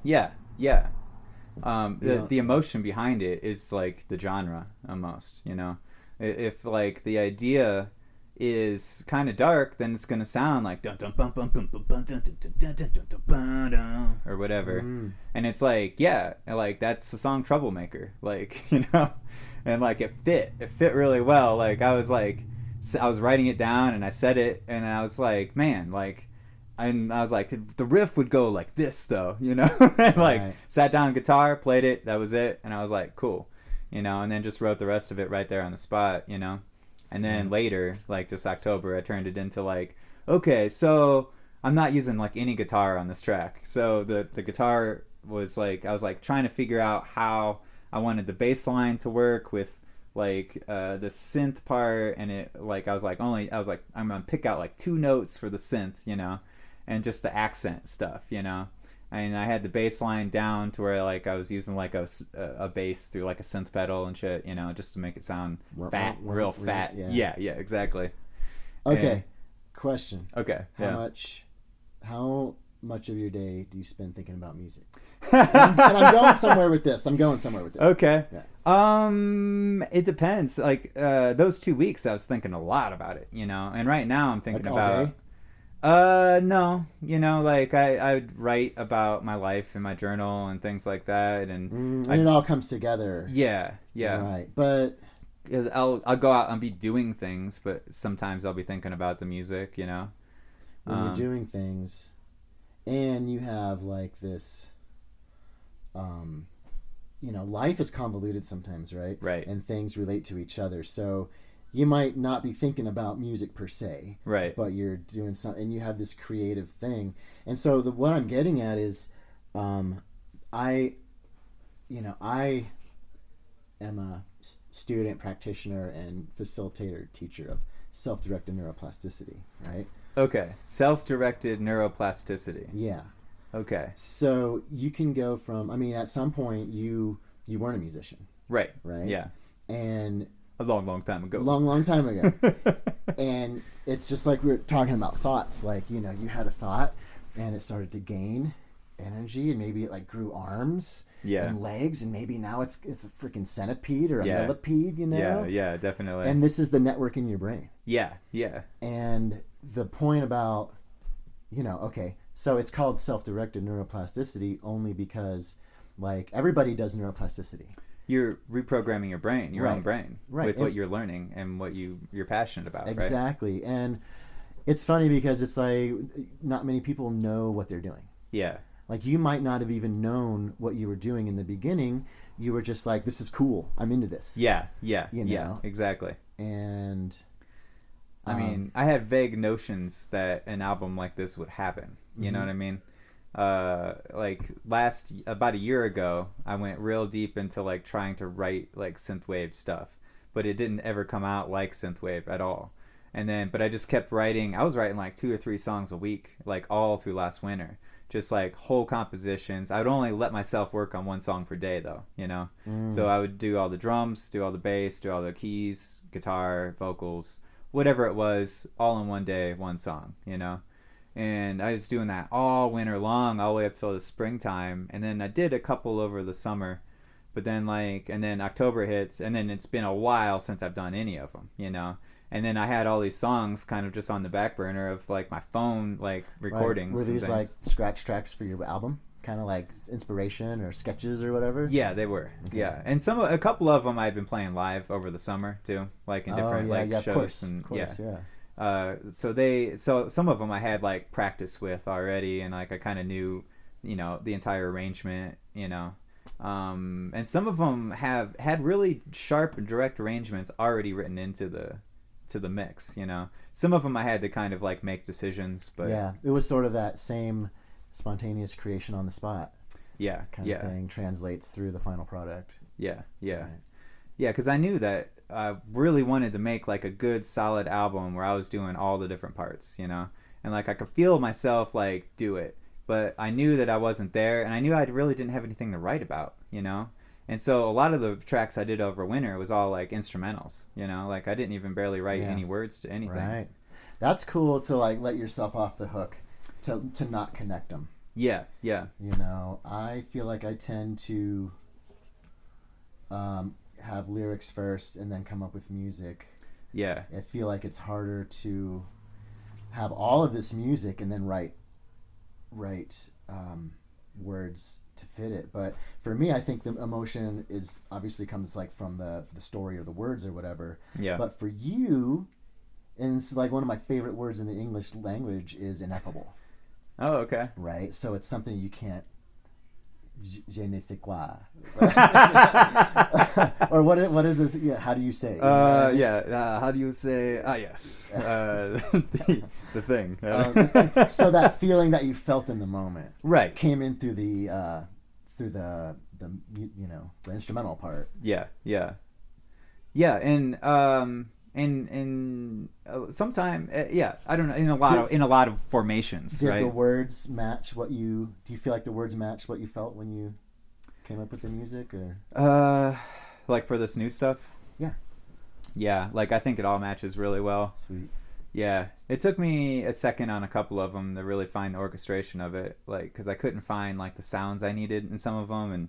Yeah. The emotion behind it is like the genre almost, you know. If like the idea is kind of dark, then it's gonna sound like dun dun bum bum bum bum bum dun dun dun dun dun dun dun dun or whatever, and it's like like that's the song Troublemaker, like, you know, and like it fit really well. Like I was writing it down and I said it and I was like, man, like. And I was like, the riff would go like this, though, you know? And like, sat down guitar, played it, that was it. And I was like, cool, you know? And then just wrote the rest of it right there on the spot, you know? And then later, like just October, I turned it into like, okay, so I'm not using like any guitar on this track. So the guitar was like, I was like trying to figure out how I wanted the bass line to work with like the synth part, and it like I was like I'm gonna pick out like 2 notes for the synth, you know, and just the accent stuff, you know. And I had the bass line down to where like I was using like a bass through like a synth pedal and shit, you know, just to make it sound fat, real fat. Yeah, exactly. Okay, and, question. Okay, how much of your day do you spend thinking about music? And I'm going somewhere with this. Okay. Yeah. It depends. Like those 2 weeks, I was thinking a lot about it, you know. And right now, I'm thinking about. No, you know, like I'd write about my life in my journal and things like that, and it all comes together. Yeah. Right, but because I'll go out and be doing things, but sometimes I'll be thinking about the music, you know. When you're doing things, and you have like this, you know, life is convoluted sometimes, right? Right. And things relate to each other, so you might not be thinking about music per se, right? But you're doing something, and you have this creative thing. And so what I'm getting at is, I am a student, practitioner, and facilitator, teacher of self-directed neuroplasticity, right? Okay, self-directed neuroplasticity. Yeah. Okay. So you can go from, I mean, at some point you weren't a musician. Right. Right? Yeah. And a long time ago. Long time ago. And it's just like we were talking about thoughts. Like, you know, you had a thought and it started to gain energy, and maybe it like grew arms and legs, and maybe now it's a freaking centipede or a millipede, you know? Yeah, definitely. And this is the network in your brain. Yeah. And the point about, you know, okay, so it's called self-directed neuroplasticity only because like everybody does neuroplasticity. You're reprogramming your brain, your own brain, right, with what you're learning and what you're passionate about. Exactly. Right? And it's funny because it's like not many people know what they're doing. Yeah. Like you might not have even known what you were doing in the beginning. You were just like, this is cool. I'm into this. Yeah. You know? Yeah, exactly. And I mean, I had vague notions that an album like this would happen. You know what I mean? Like about a year ago, I went real deep into like trying to write like synthwave stuff, but it didn't ever come out like synthwave at all. And then, but I just kept writing. I was writing like 2 or 3 songs a week, like all through last winter, just like whole compositions. I would only let myself work on 1 song per day though, you know? So I would do all the drums, do all the bass, do all the keys, guitar, vocals, whatever it was, all in one day, 1 song, you know? And I was doing that all winter long, all the way up till the springtime. And then I did a couple over the summer. But then and then October hits, and then it's been a while since I've done any of them, you know? And then I had all these songs kind of just on the back burner of like my phone, like recordings. Right. Were these like scratch tracks for your album? Kind of like inspiration or sketches or whatever? Yeah, they were. Okay. Yeah. And a couple of them I'd been playing live over the summer too, like in different shows. Of course, so some of them I had like practice with already, and like I kind of knew, you know, the entire arrangement, you know, and some of them had really sharp and direct arrangements already written into the mix, you know. Some of them I had to kind of like make decisions, but yeah, it was sort of that same spontaneous creation on the spot kind of thing translates through the final product. Because I knew that I really wanted to make like a good solid album where I was doing all the different parts, you know, and like I could feel myself like do it, but I knew that I wasn't there, and I knew I really didn't have anything to write about, you know. And so a lot of the tracks I did over winter was all like instrumentals, you know, like I didn't even barely write any words to anything. Right. That's cool to like let yourself off the hook, to not connect them. Yeah. You know, I feel like I tend to have lyrics first and then come up with music. Yeah. I feel like it's harder to have all of this music and then write words to fit it. But for me, I think the emotion is obviously comes like from the story or the words or whatever. Yeah. But for you, and it's like one of my favorite words in the English language is ineffable. Oh, okay. Right? So it's something you can't je ne sais quoi. Or what is this? Yeah, how do you say? How do you say? Yes. The thing. So that feeling that you felt in the moment, right, came in through the you know, the instrumental part. Yeah. Yeah, and sometime I don't know, in a lot of formations. Did right? the words match what you? Do you feel like the words matched what you felt when you came up with the music, or? Like for this new stuff. Yeah. Yeah, like I think it all matches really well. Sweet. Yeah, it took me a second on a couple of them to really find the orchestration of it, like because I couldn't find like the sounds I needed in some of them, and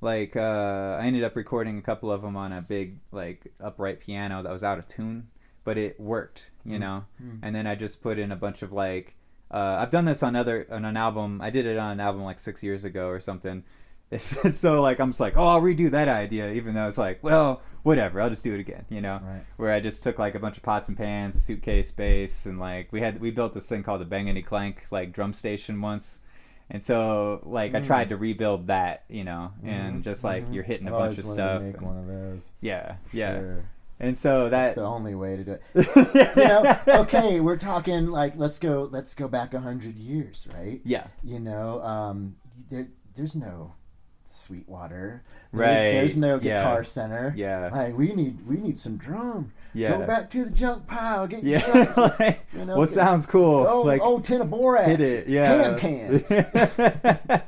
like I ended up recording a couple of them on a big like upright piano that was out of tune, but it worked, you know. And then I just put in a bunch of like I've done this on an album. I did it on an album like 6 years ago or something. So like I'm just like, oh, I'll redo that idea, even though it's like, well, whatever, I'll just do it again, you know. Right. Where I just took like a bunch of pots and pans, a suitcase bass, and like we built this thing called the Bangity Clank like drum station once, and so like I tried to rebuild that, you know, and just like you're hitting a bunch of stuff. Make one of those. Yeah, yeah. Sure. And so that's the only way to do it. You know, okay, we're talking like let's go back 100 years, right? Yeah. You know, there's no Sweetwater. Right. There's no Guitar Center. Yeah. Like we need some drum. Yeah. Go back to the junk pile. Get your like, you know, what sounds cool? Old tin of borax. Hit it. Yeah. Hand can.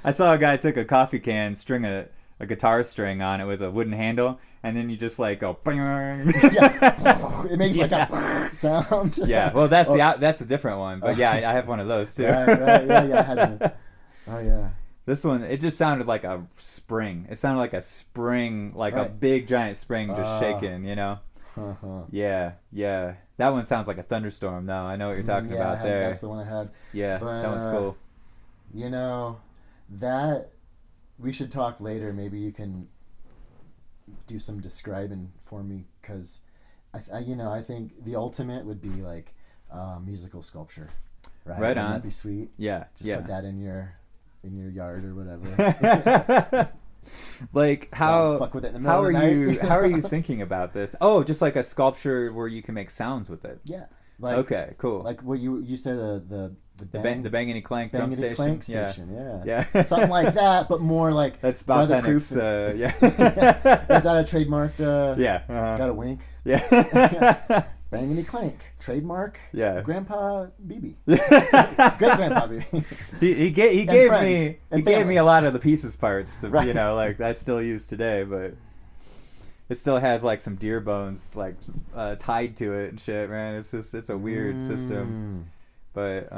I saw a guy took a coffee can, string a guitar string on it with a wooden handle, and then you just like go. Yeah. It makes like a sound. Yeah. Well, that's a different one, but yeah, I have one of those too. Right. Yeah. Oh yeah. This one, it just sounded like a spring. It sounded like a spring, like a big giant spring just shaking, you know? Yeah. That one sounds like a thunderstorm, though. I know what you're talking about there. That's the one I had. Yeah, but, that one's cool. You know, that, we should talk later. Maybe you can do some describing for me, because, I think the ultimate would be like musical sculpture, right? Right on. That'd be sweet. Yeah, Just put that in your yard or whatever. Like how are you thinking about this? Oh, just like a sculpture where you can make sounds with it. Yeah. Like, okay, cool. Like what you said, the Bangity Clank drum station. Clank station. Yeah. Something like that, but more like that's Bob Pennick's. Yeah. Is that a trademarked? Yeah. Got a wink. Yeah. Bangity Clank, trademark. Yeah. Grandpa Beebe. Great Grandpa Beebe. He gave me a lot of the pieces parts to like I still use today, but it still has like some deer bones like tied to it and shit, man. It's a weird system. But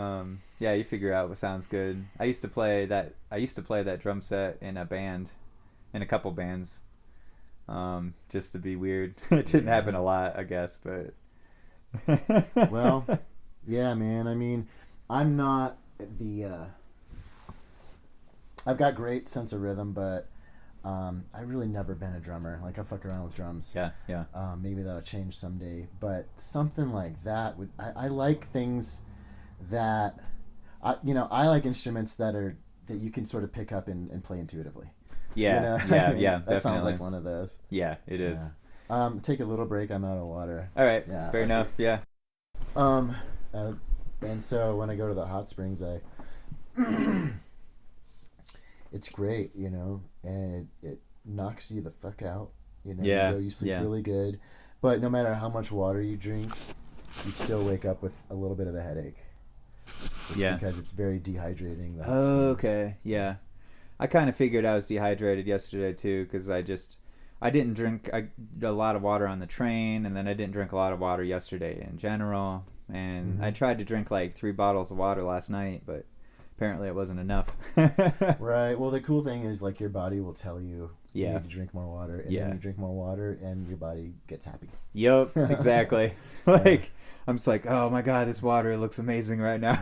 you figure out what sounds good. I used to play that drum set in a couple bands. Just to be weird. It didn't happen a lot, I guess, but well, yeah, man. I mean, I'm not I've got great sense of rhythm, but I've really never been a drummer. Like, I fuck around with drums. Yeah. Maybe that'll change someday. But something like that I like things that I like instruments that you can sort of pick up and play intuitively. Yeah, yeah, that definitely. Sounds like one of those. Yeah, it is. Take a little break. I'm out of water. All right. Yeah. Fair enough. Yeah. And so when I go to the hot springs, it's great, and it knocks you the fuck out. Yeah. You sleep really good, but no matter how much water you drink, you still wake up with a little bit of a headache. Because it's very dehydrating. The hot springs. Okay. Yeah. I kind of figured I was dehydrated yesterday too, because I didn't drink a lot of water on the train, and then I didn't drink a lot of water yesterday in general, and I tried to drink like 3 bottles of water last night, but apparently it wasn't enough. Right. Well, the cool thing is like your body will tell you you need to drink more water, and then you drink more water, and your body gets happy. Yep. Exactly. I'm just like, oh my god, this water looks amazing right now.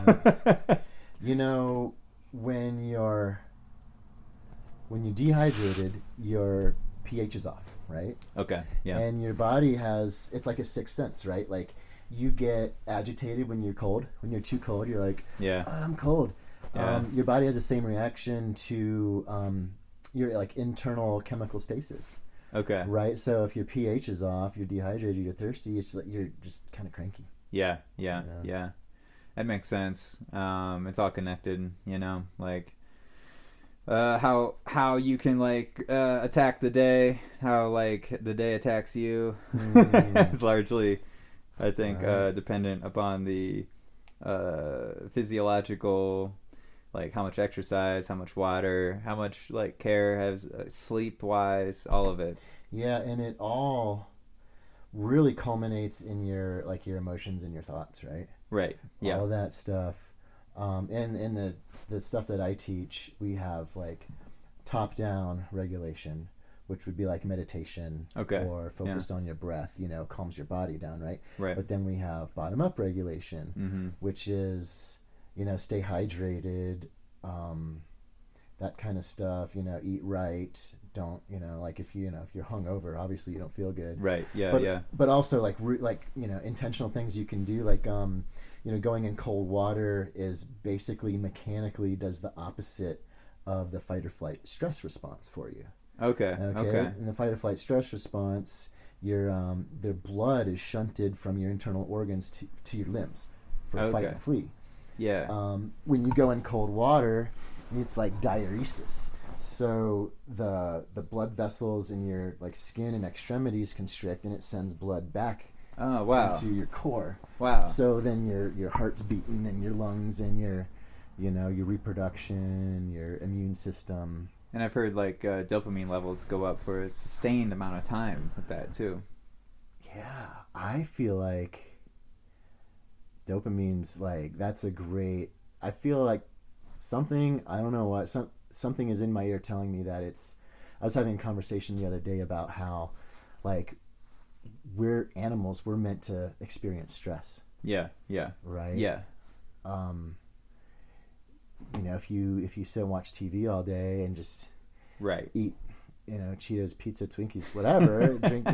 When you're dehydrated, your pH is off, right? Okay, yeah. And your body it's like a sixth sense, right? Like, you get agitated when you're cold. When you're too cold, you're like, I'm cold. Yeah. Your body has the same reaction to your like internal chemical stasis. Okay. Right? So if your pH is off, you're dehydrated, you're thirsty, it's like you're just kind of cranky. Yeah. That makes sense. It's all connected, like... How you can like attack the day, how like the day attacks you. It's largely, I think, dependent upon the physiological, like how much exercise, how much water, how much like care has sleep wise, all of it. Yeah, and it all really culminates in your like your emotions and your thoughts, right? Right. Yeah. All of that stuff. And the stuff that I teach, we have like top-down regulation, which would be like meditation, or focused on your breath, calms your body down, right? Right. But then we have bottom-up regulation, which is, stay hydrated, that kind of stuff, eat right, don't, like if you're hungover, obviously you don't feel good. Right. Yeah. But also like intentional things you can do, like going in cold water is basically mechanically does the opposite of the fight or flight stress response for you. Okay. In the fight or flight stress response, their blood is shunted from your internal organs to your limbs for fight and flee. Yeah. When you go in cold water, it's like diuresis. So the blood vessels in your like skin and extremities constrict, and it sends blood back into your core. Wow. So then your heart's beating, and your lungs, and your reproduction, your immune system. And I've heard like dopamine levels go up for a sustained amount of time with that too. Yeah, I feel like dopamine's like that's a great. I feel like something, I don't know what, something is in my ear telling me that it's. I was having a conversation the other day about how, like, we're animals. We're meant to experience stress. Yeah. Right. Yeah. If you sit and watch TV all day and just eat, Cheetos, pizza, Twinkies, whatever, drink,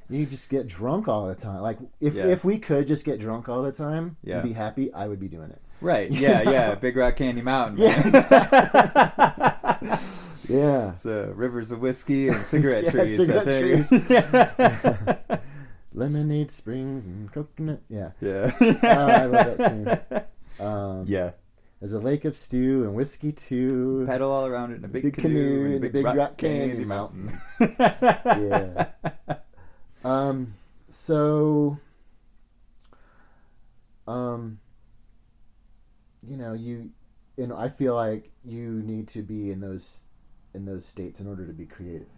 you just get drunk all the time. Like if we could just get drunk all the time and be happy, I would be doing it. Right. Yeah. Big Rock Candy Mountain. Man. Yeah. Exactly. Yeah. It's rivers of whiskey and cigarette trees. Trees. Lemonade Springs and coconut. Yeah. Yeah. I love that tune. Yeah. There's a lake of stew and whiskey too. Pedal all around it in a big canoe in the big rock candy mountains. Yeah. So, I feel like you need to be in those states in order to be creative.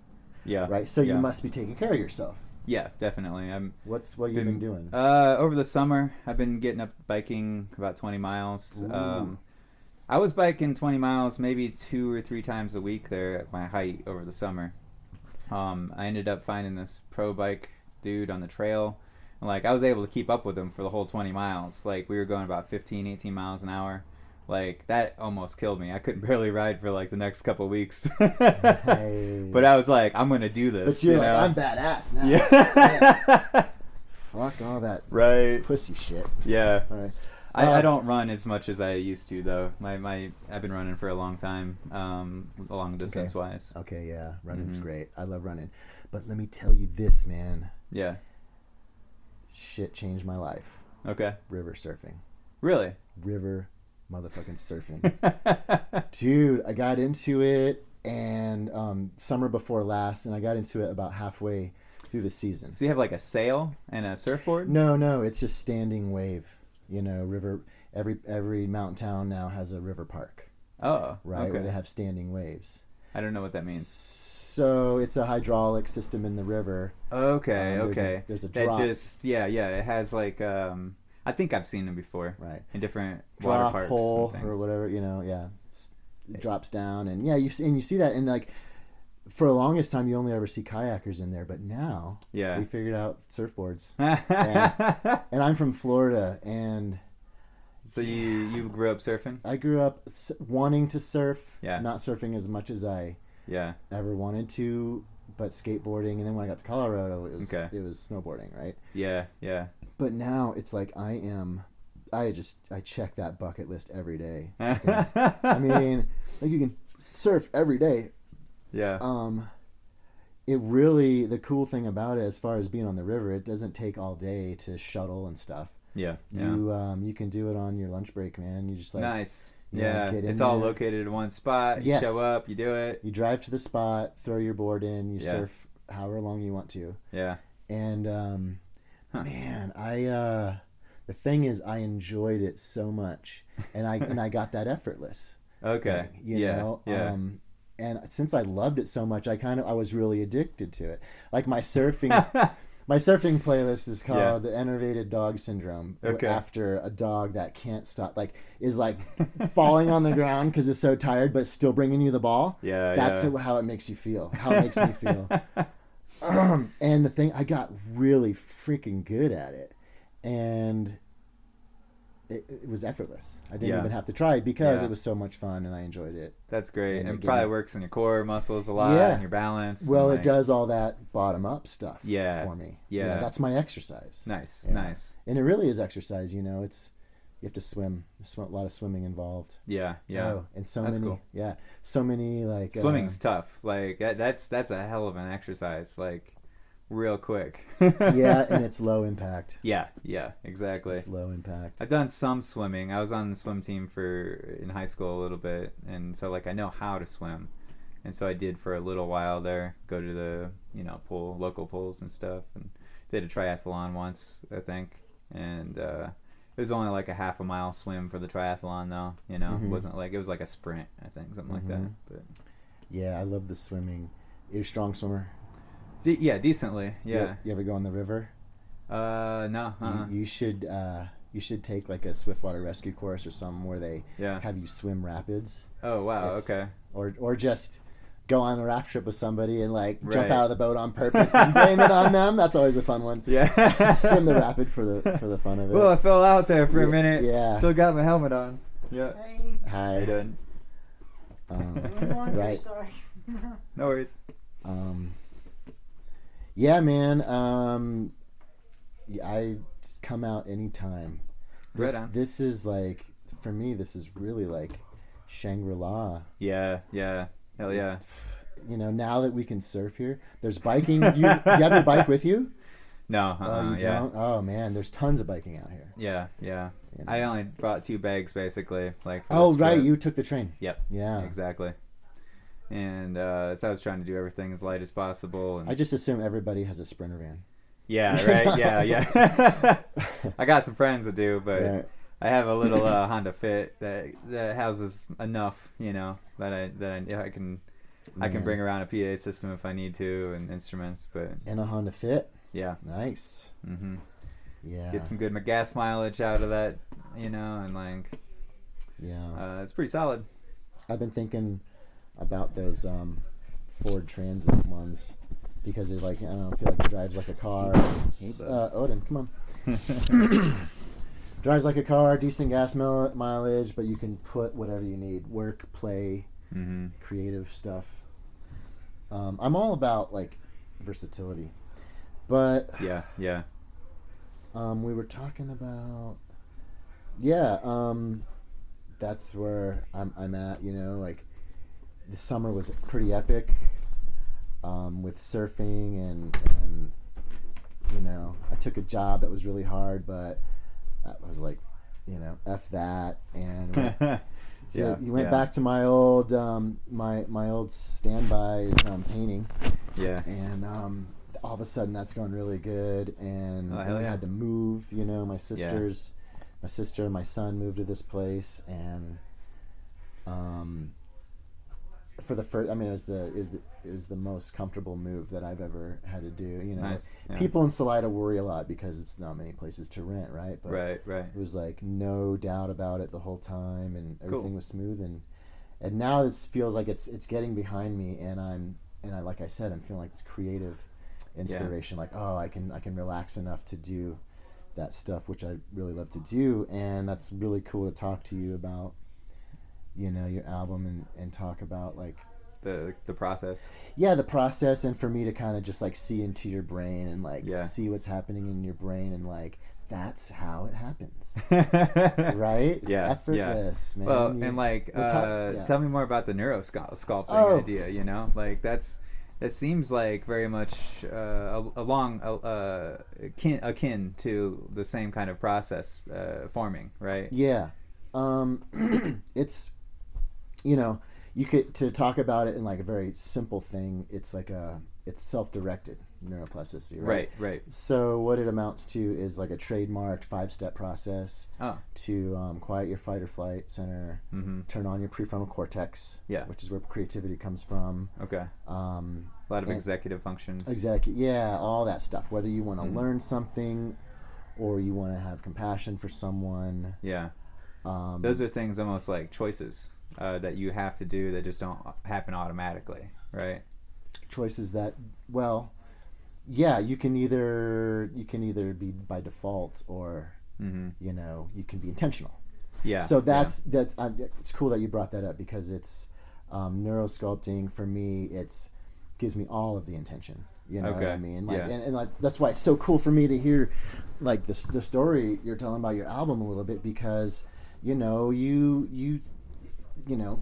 Yeah. Right. So you must be taking care of yourself. Yeah, definitely. What you've been doing? Over the summer, I've been getting up biking about 20 miles. I was biking 20 miles maybe 2 or 3 times a week there at my height over the summer. I ended up finding this pro bike dude on the trail. And, like, I was able to keep up with him for the whole 20 miles. Like, we were going about 15, 18 miles an hour. Like, that almost killed me. I couldn't barely ride for, like, the next couple of weeks. Nice. But I was like, I'm going to do this. But you're like, I'm badass now. Yeah. Fuck all that pussy shit. Yeah. All right. I don't run as much as I used to, though. I've been running for a long time, long distance wise. Okay, yeah. Running's great. I love running. But let me tell you this, man. Yeah. Shit changed my life. Okay. River surfing. Really? River motherfucking surfing. Dude, I got into it and summer before last, and I got into it about halfway through the season. So you have like a sail and a surfboard? No, it's just standing wave. River. Every mountain town now has a river park. Oh, right, okay. where they have standing waves. I don't know what that means. So it's a hydraulic system in the river. Okay. There's a drop. That just it has like I think I've seen them before. Right. In different drop water parks hole and things. or whatever, it drops down and you see that, and like for the longest time you only ever see kayakers in there, but now they figured out surfboards. and I'm from Florida, and so you grew up surfing? I grew up wanting to surf, not surfing as much as I ever wanted to, but skateboarding, and then when I got to Colorado it was snowboarding, right? Yeah. But now it's like I check that bucket list every day. I mean, like you can surf every day. Yeah. It really, the cool thing about it, as far as being on the river, it doesn't take all day to shuttle and stuff. Yeah. You can do it on your lunch break, man. You just like nice. Yeah, it's all located in one spot. You show up, you do it. You drive to the spot, throw your board in, you surf however long you want to. Yeah. And man, the thing is, I enjoyed it so much, and I got that effortless. Okay. Thing, you know. And since I loved it so much, I was really addicted to it. Like my surfing. My surfing playlist is called The Enervated Dog Syndrome. Okay. After a dog that can't stop, is falling on the ground because it's so tired, but still bringing you the ball. Yeah, That's how it makes you feel. How it makes me feel. And the thing, I got really freaking good at it, and it was effortless. I didn't even have to try because it was so much fun and I enjoyed it. That's great. And it probably works in your core muscles a lot and your balance. Well, it does all that bottom up stuff for me. Yeah. You know, that's my exercise. Nice. And it really is exercise, you know. You have to swim. There's a lot of swimming involved. Yeah. Oh, and that's many. Cool. Yeah. So many swimming's tough. That's a hell of an exercise. Real quick. Yeah, and it's low impact. Yeah, exactly. It's low impact. I've done some swimming. I was on the swim team in high school a little bit, and so I know how to swim, and so I did for a little while there. Go to the local pools and stuff, and did a triathlon once, I think, and it was only a half a mile swim for the triathlon though. It wasn't it was a sprint, I think, something like that. But yeah, I love the swimming. You're a strong swimmer. Yeah, decently. Yeah. You ever go in the river? No. You should take a swiftwater rescue course or something where they have you swim rapids. Oh wow. Okay. Or just go on a raft trip with somebody and jump out of the boat on purpose and blame it on them. That's always a fun one. Yeah. Swim the rapid for the fun of it. Well, I fell out there for a minute. Yeah. Still got my helmet on. Yeah. Hey. Hi. How you doing? Right. Sorry. No worries. Yeah, man. I just come out anytime. This is for me. This is really Shangri-La. Yeah. Hell yeah. Now that we can surf here, there's biking. You have your bike with you? No. You don't? Oh man, there's tons of biking out here. Yeah. I only brought 2 bags basically. For oh this right, trip. you took the train. Yep. Yeah. Exactly. And so I was trying to do everything as light as possible. And I just assume everybody has a Sprinter van. Yeah, right. Yeah. I got some friends that do, but right. I have a little Honda Fit that houses enough, that I can bring around a PA system if I need to and instruments. But and a Honda Fit. Yeah. Nice. Mhm. Yeah. Get some good gas mileage out of that, and yeah. it's pretty solid. I've been thinking about those Ford Transit ones because they I don't know, feel like it drives like a car. Odin, come on. Drives like a car, decent gas mileage, but you can put whatever you need: work, play, creative stuff. I'm all about versatility, but yeah. we were talking about that's where I'm at. The summer was pretty epic with surfing and I took a job that was really hard, but that was F that, and you went back to my old my old standbys painting, and all of a sudden that's going really good, and I had to move. My sister and my son moved to this place, and for the first, it was the most comfortable move that I've ever had to do. Nice. Yeah. People in Salida worry a lot because it's not many places to rent, right? But right. It was no doubt about it the whole time, and everything was smooth, and now it feels like it's getting behind me, and like I said, I'm feeling it's creative inspiration. I can relax enough to do that stuff, which I really love to do, and that's really cool to talk to you about. Your album and talk about the process. Yeah, the process, and for me to kind of just see into your brain and see what's happening in your brain, and that's how it happens. Right? It's effortless, man. Well, and tell me more about the neurosculpting idea, that's It seems like very much akin to the same kind of process forming, right? Yeah. It's, you could, to talk about it in like a very simple thing, it's like it's self-directed neuroplasticity, right? Right. So what it amounts to is like a trademarked 5-step process to quiet your fight or flight center, turn on your prefrontal cortex, which is where creativity comes from. Okay. A lot of executive functions. Exactly. Yeah, all that stuff. Whether you want to learn something or you want to have compassion for someone. Yeah. Those are things almost like choices that you have to do that just don't happen automatically, right? Choices that, well, yeah, you can either be by default or you can be intentional. Yeah. So that's it's cool that you brought that up, because it's neurosculpting for me. It's gives me all of the intention. You know what I mean? Like, and like that's why it's so cool for me to hear like the story you're telling about your album a little bit, because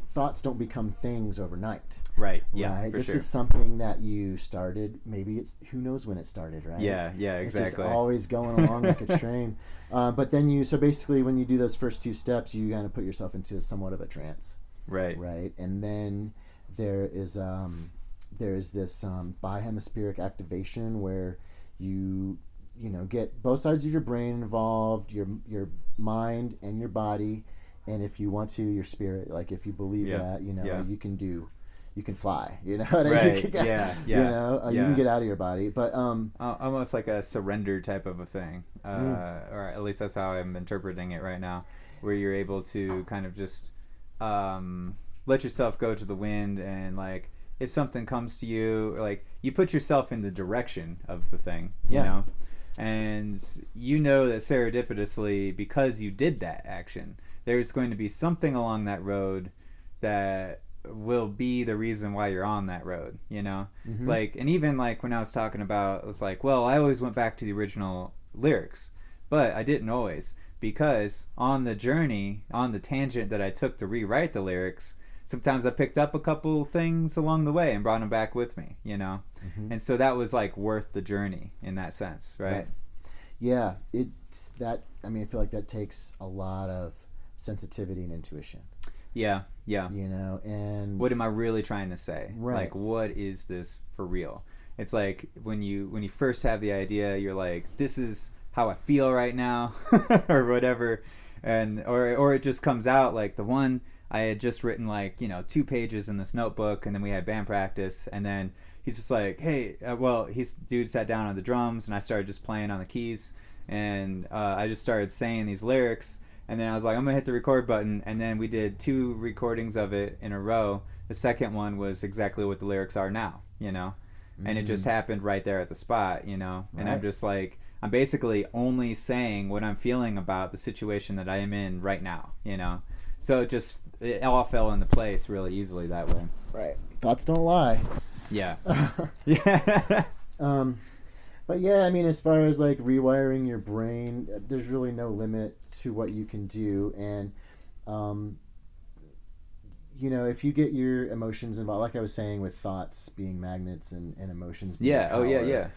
thoughts don't become things overnight. Right. Yeah. Right. For this sure. is something that you started. Maybe it's, who knows when it started, right? Yeah. Exactly. It's just always going along like a train. But then so basically when you do those first 2 steps, you kind of put yourself into somewhat of a trance. Right. Right. And then there is this bihemispheric activation where you get both sides of your brain involved, your mind and your body, and if you want to, your spirit. Like if you believe that, you can fly. You know what I mean? Right. You can get out of your body, but almost like a surrender type of a thing, or at least that's how I'm interpreting it right now, where you're able to kind of just let yourself go to the wind, and like if something comes to you, like you put yourself in the direction of the thing, you know, and that serendipitously, because you did that action, there's going to be something along that road that will be the reason why you're on that road, like, and even like when I was talking about, it was like, well, I always went back to the original lyrics, but I didn't always, because on the journey, on the tangent that I took to rewrite the lyrics, sometimes I picked up a couple things along the way and brought them back with me, and so that was like worth the journey in that sense, right? Yeah, it's that. I mean, I feel like that takes a lot of sensitivity and intuition. Yeah. And what am I really trying to say? Right. Like, what is this for real? It's like when you first have the idea, you're like, this is how I feel right now, or whatever, and or it just comes out. Like the one I had just written, like 2 pages in this notebook, and then we had band practice, and then he's just like, hey, dude sat down on the drums, and I started just playing on the keys, and I just started saying these lyrics. And then I was like, I'm going to hit the record button. And then we did 2 recordings of it in a row. The second one was exactly what the lyrics are now, And it just happened right there at the spot, And I'm just like, I'm basically only saying what I'm feeling about the situation that I am in right now, So it all fell into place really easily that way. Right. Thoughts don't lie. Yeah. Yeah. But yeah, I mean, as far as like rewiring your brain, there's really no limit to what you can do. And, if you get your emotions involved, like I was saying with thoughts being magnets and emotions being power,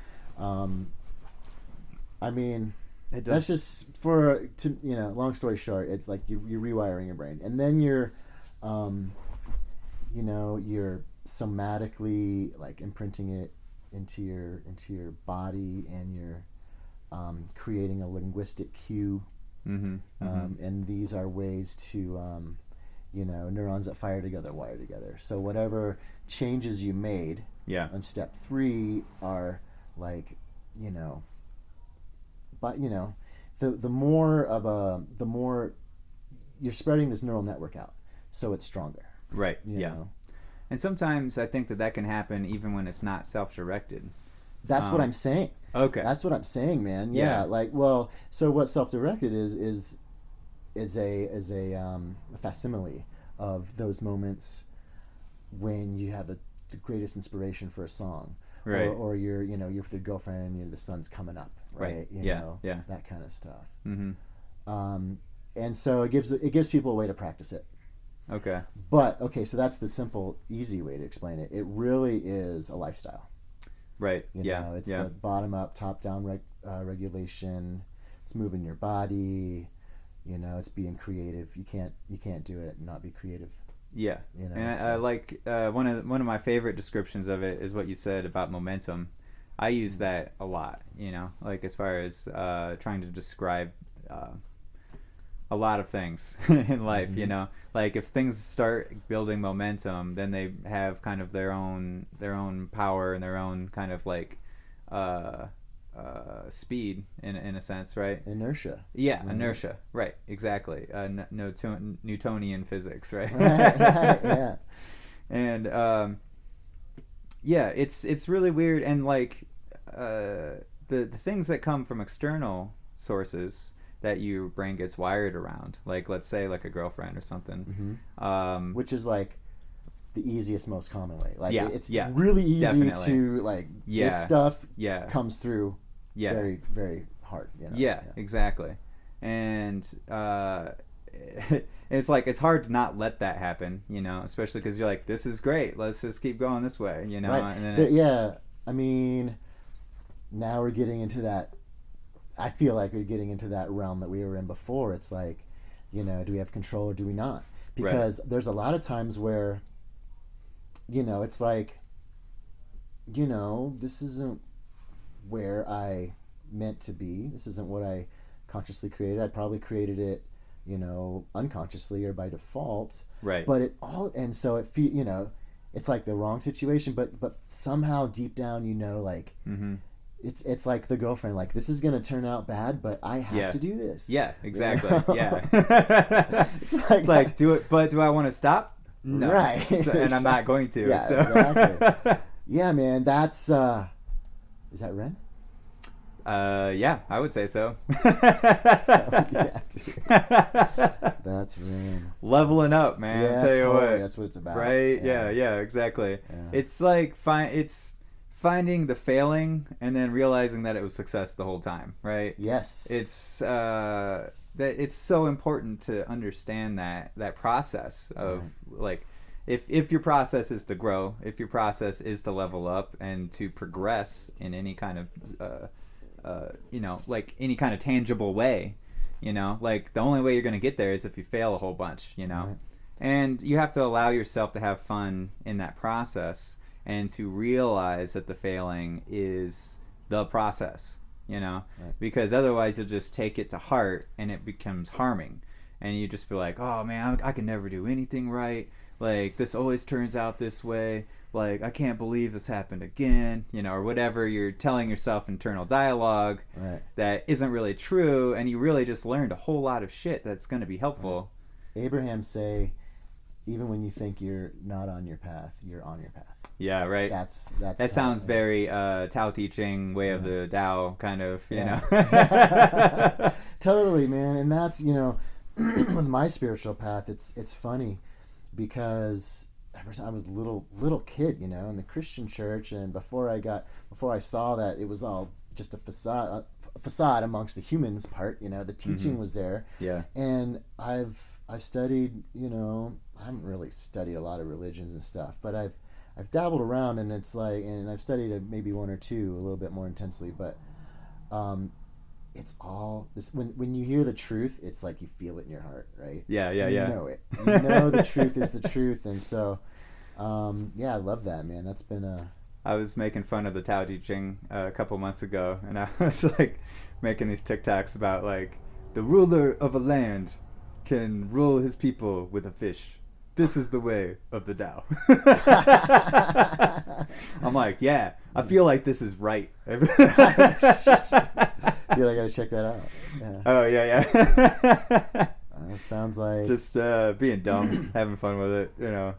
I mean, that's just long story short, it's like you're rewiring your brain. And then you're somatically like imprinting it into your body, and you're creating a linguistic cue, and these are ways to neurons that fire together wire together. So whatever changes you made on step 3 are like but the more you're spreading this neural network out, so it's stronger, right? And sometimes I think that can happen even when it's not self-directed. That's what I'm saying. Okay. That's what I'm saying, man. Yeah. Like, well, so what self-directed is a facsimile of those moments when you have the greatest inspiration for a song, right? Or you're with your girlfriend and the sun's coming up, right? That kind of stuff. Mm-hmm. And so it gives people a way to practice it. Okay. But okay, so that's the simple, easy way to explain it. It really is a lifestyle. Right. You know, it's the bottom up, top down regulation. It's moving your body. You know, it's being creative. You can't do it and not be creative. Yeah. You know, and I like one of my favorite descriptions of it is what you said about momentum. I use that a lot, you know, like as far as trying to describe a lot of things in life, you know, like if things start building momentum, then they have kind of their own power and their own kind of like speed in a sense, right? Inertia. Yeah, inertia. Right, exactly. Newtonian physics, right? Right, yeah. And yeah, it's really weird, and like the things that come from external sources that your brain gets wired around, like let's say like a girlfriend or something, which is like the easiest, most common way. Like it's yeah, really easy definitely. to like this stuff comes through very, very hard. You know? Yeah, exactly. And it's like it's hard to not let that happen, you know, especially because you're like, this is great, let's just keep going this way, you know. Right. And then I mean, now we're getting into that. I feel like we're getting into that realm that we were in before. It's like, you know, do we have control or do we not? Because there's a lot of times where, you know, it's like, you know, this isn't where I meant to be. This isn't what I consciously created. I probably created it, you know, unconsciously or by default. Right. But it all, and so it you know, it's like the wrong situation, but somehow deep down, you know, like it's like the girlfriend, like this is gonna turn out bad, but I have to do this. Yeah, exactly. You know? Yeah. it's like do it, but do I want to stop? No. Right. So, and I'm not going to. Yeah, so. exactly. Yeah, man, that's is that Ren? Yeah, I would say so. Yeah, dude. That's Ren. Leveling up, man. Yeah, I'll tell you what. That's what it's about. Right? Yeah, exactly. Yeah. It's like it's finding the failing and then realizing that it was success the whole time, right? Yes. It's that it's so important to understand that process of like if your process is to grow, if your process is to level up and to progress in any kind of you know, like any kind of tangible way, you know, like the only way you're going to get there is if you fail a whole bunch, you know. And you have to allow yourself to have fun in that process and to realize that the failing is the process, you know, because otherwise you'll just take it to heart and it becomes harming, and you just be like, oh man, I can never do anything right, like this always turns out this way, like I can't believe this happened again, you know, or whatever you're telling yourself internal dialogue that isn't really true, and you really just learned a whole lot of shit that's going to be helpful. Abraham say, even when you think you're not on your path, you're on your path. Yeah, right. That sounds very Tao teaching, way of the Tao kind of, you know. Totally, man. And that's, you know, with my spiritual path, it's funny because ever since I was a little kid, you know, in the Christian church, and before I saw that it was all just a facade amongst the humans part, you know, the teaching was there. Yeah. And I've studied, you know, I haven't really studied a lot of religions and stuff, but I've dabbled around, and it's like, and I've studied maybe one or two a little bit more intensely, but it's all this, when you hear the truth, it's like you feel it in your heart, right? Yeah. You know it. You know the truth is the truth, and so I love that, man. That's been I was making fun of the Tao Te Ching a couple months ago, and I was like making these TikToks about like the ruler of a land can rule his people with a fish. This is the way of the Tao. I'm like, yeah, I feel like this is right. Dude, I gotta check that out. Yeah. Oh, yeah. It sounds like... Just being dumb, having fun with it, you know.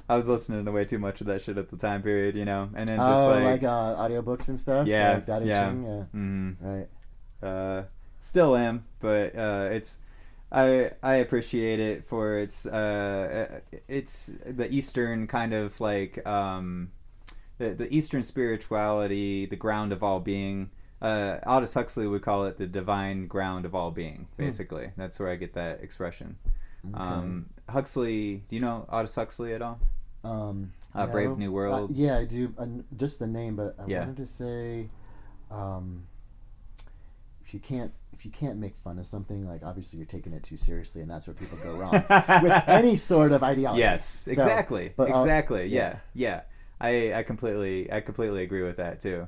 I was listening to way too much of that shit at the time period, you know. And then just like audiobooks and stuff? Yeah. Like Tao Te Ching? Yeah. Mm-hmm. Right. Still am, but it's... I appreciate it for it's the Eastern kind of like the Eastern spirituality, the ground of all being. Aldous Huxley would call it the divine ground of all being. Basically, that's where I get that expression. Okay. Huxley, do you know Aldous Huxley at all? No. Brave New World. Yeah, I do. Just the name, but I Yeah. wanted to say, if you can't make fun of something, like obviously you're taking it too seriously, and that's where people go wrong with any sort of ideology. Yes, exactly, but, exactly. Yeah. I completely agree with that too.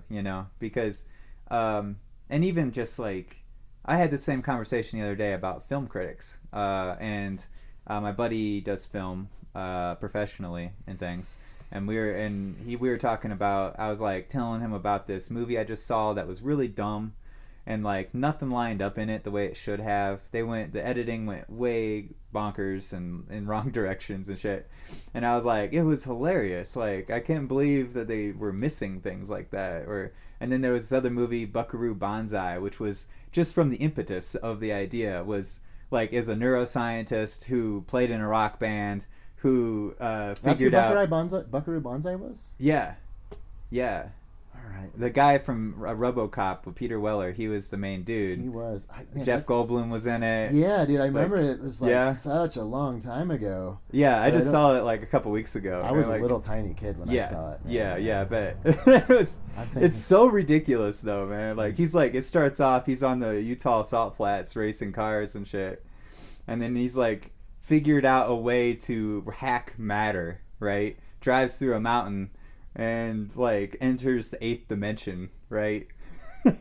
Because, and even just like, I had the same conversation the other day about film critics, and my buddy does film professionally and things, and we were talking about. I was like telling him about this movie I just saw that was really dumb, and like nothing lined up in it the way it should have. The editing went way bonkers and in wrong directions and shit. And I was like, it was hilarious. Like, I can't believe that they were missing things like that. And then there was this other movie, Buckaroo Banzai, which was just from the impetus of the idea, was like, is a neuroscientist who played in a rock band who figured out. That's who Buckaroo Banzai was? Yeah. Right. The guy from RoboCop with Peter Weller, he was the main dude. He was. Jeff Goldblum was in it. Yeah, dude, I remember it was like such a long time ago. Yeah, I just saw it like a couple weeks ago. I was a little tiny kid when I saw it. Yeah, I bet. It's so ridiculous though, man. Like it starts off, he's on the Utah Salt Flats racing cars and shit. And then he's like figured out a way to hack matter, right? Drives through a mountain and like enters the 8th dimension, right?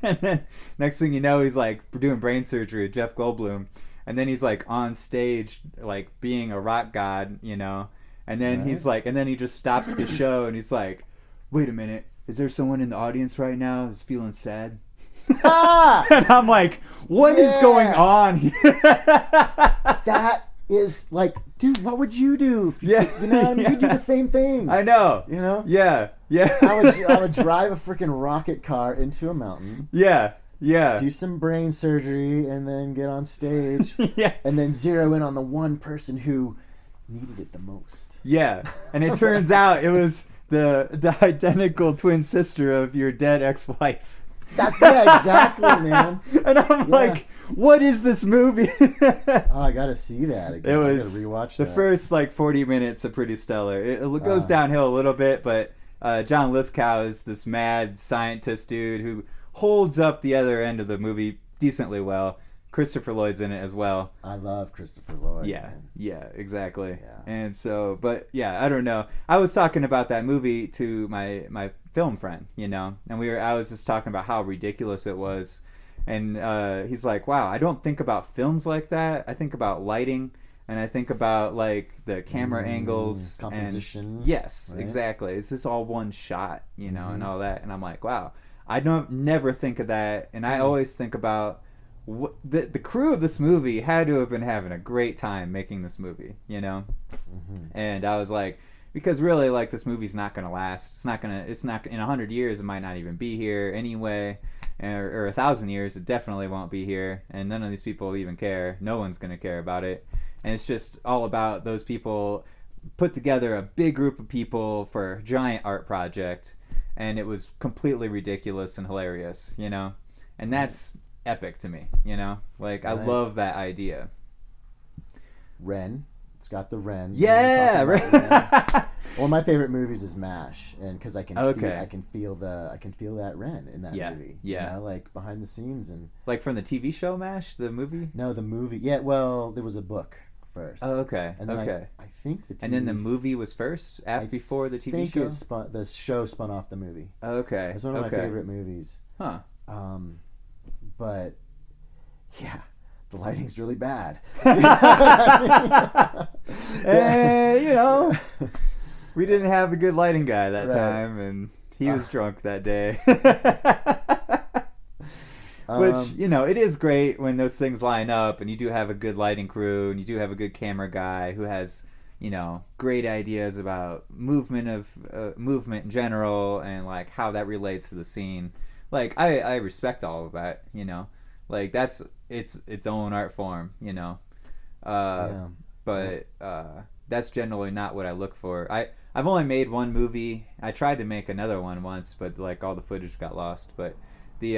And then next thing you know, he's like doing brain surgery with Jeff Goldblum, and then he's like on stage like being a rock god, and then he's like, and then he just stops the show and he's like, wait a minute, is there someone in the audience right now who's feeling sad? And I'm like, what is going on here? That is like, dude, what would you do? You do the same thing. I know. Yeah. I would drive a freaking rocket car into a mountain. Yeah. Do some brain surgery and then get on stage. Yeah. And then zero in on the one person who needed it the most. Yeah. And it turns out it was the identical twin sister of your dead ex-wife. Exactly, man. And I'm like, what is this movie? I gotta see that again. It was, I gotta rewatch the that. first like 40 minutes are pretty stellar. It goes downhill a little bit, but John Lithgow is this mad scientist dude who holds up the other end of the movie decently well. Christopher Lloyd's in it as well. I love Christopher Lloyd. Yeah, exactly. Yeah. And so, but yeah, I don't know. I was talking about that movie to my film friend, and I was just talking about how ridiculous it was, and he's like, wow, I don't think about films like that. I think about lighting, and I think about like the camera angles, composition. And, yes, right? Exactly. It's just all one shot, and all that. And I'm like, wow, I don't never think of that, and I always think about the crew of this movie had to have been having a great time making this movie, And I was like, because really, like, this movie's not gonna last. It's not in 100 years. It might not even be here anyway, or 1,000 years. It definitely won't be here, and none of these people even care. No one's gonna care about it, and it's just all about those people put together a big group of people for a giant art project, and it was completely ridiculous and hilarious, and that's epic to me, like I love that idea. Ren, it's got the Ren. Yeah, Ren. One of my favorite movies is MASH, and because I can feel that Ren in that movie. Yeah, like behind the scenes and like from the TV show MASH, the movie. No, the movie. Yeah, well, there was a book first. Oh, okay. And then I think the TV, and then the movie was first before the TV show. The show spun off the movie. Okay, it's one of my favorite movies. Huh. But yeah, the lighting's really bad. We didn't have a good lighting guy that time, and he was drunk that day. Which, it is great when those things line up and you do have a good lighting crew and you do have a good camera guy who has, great ideas about movement in general and like how that relates to the scene. Like, I respect all of that, like that's its own art form, but that's generally not what I look for. I've only made one movie. I tried to make another one once, but like all the footage got lost. But the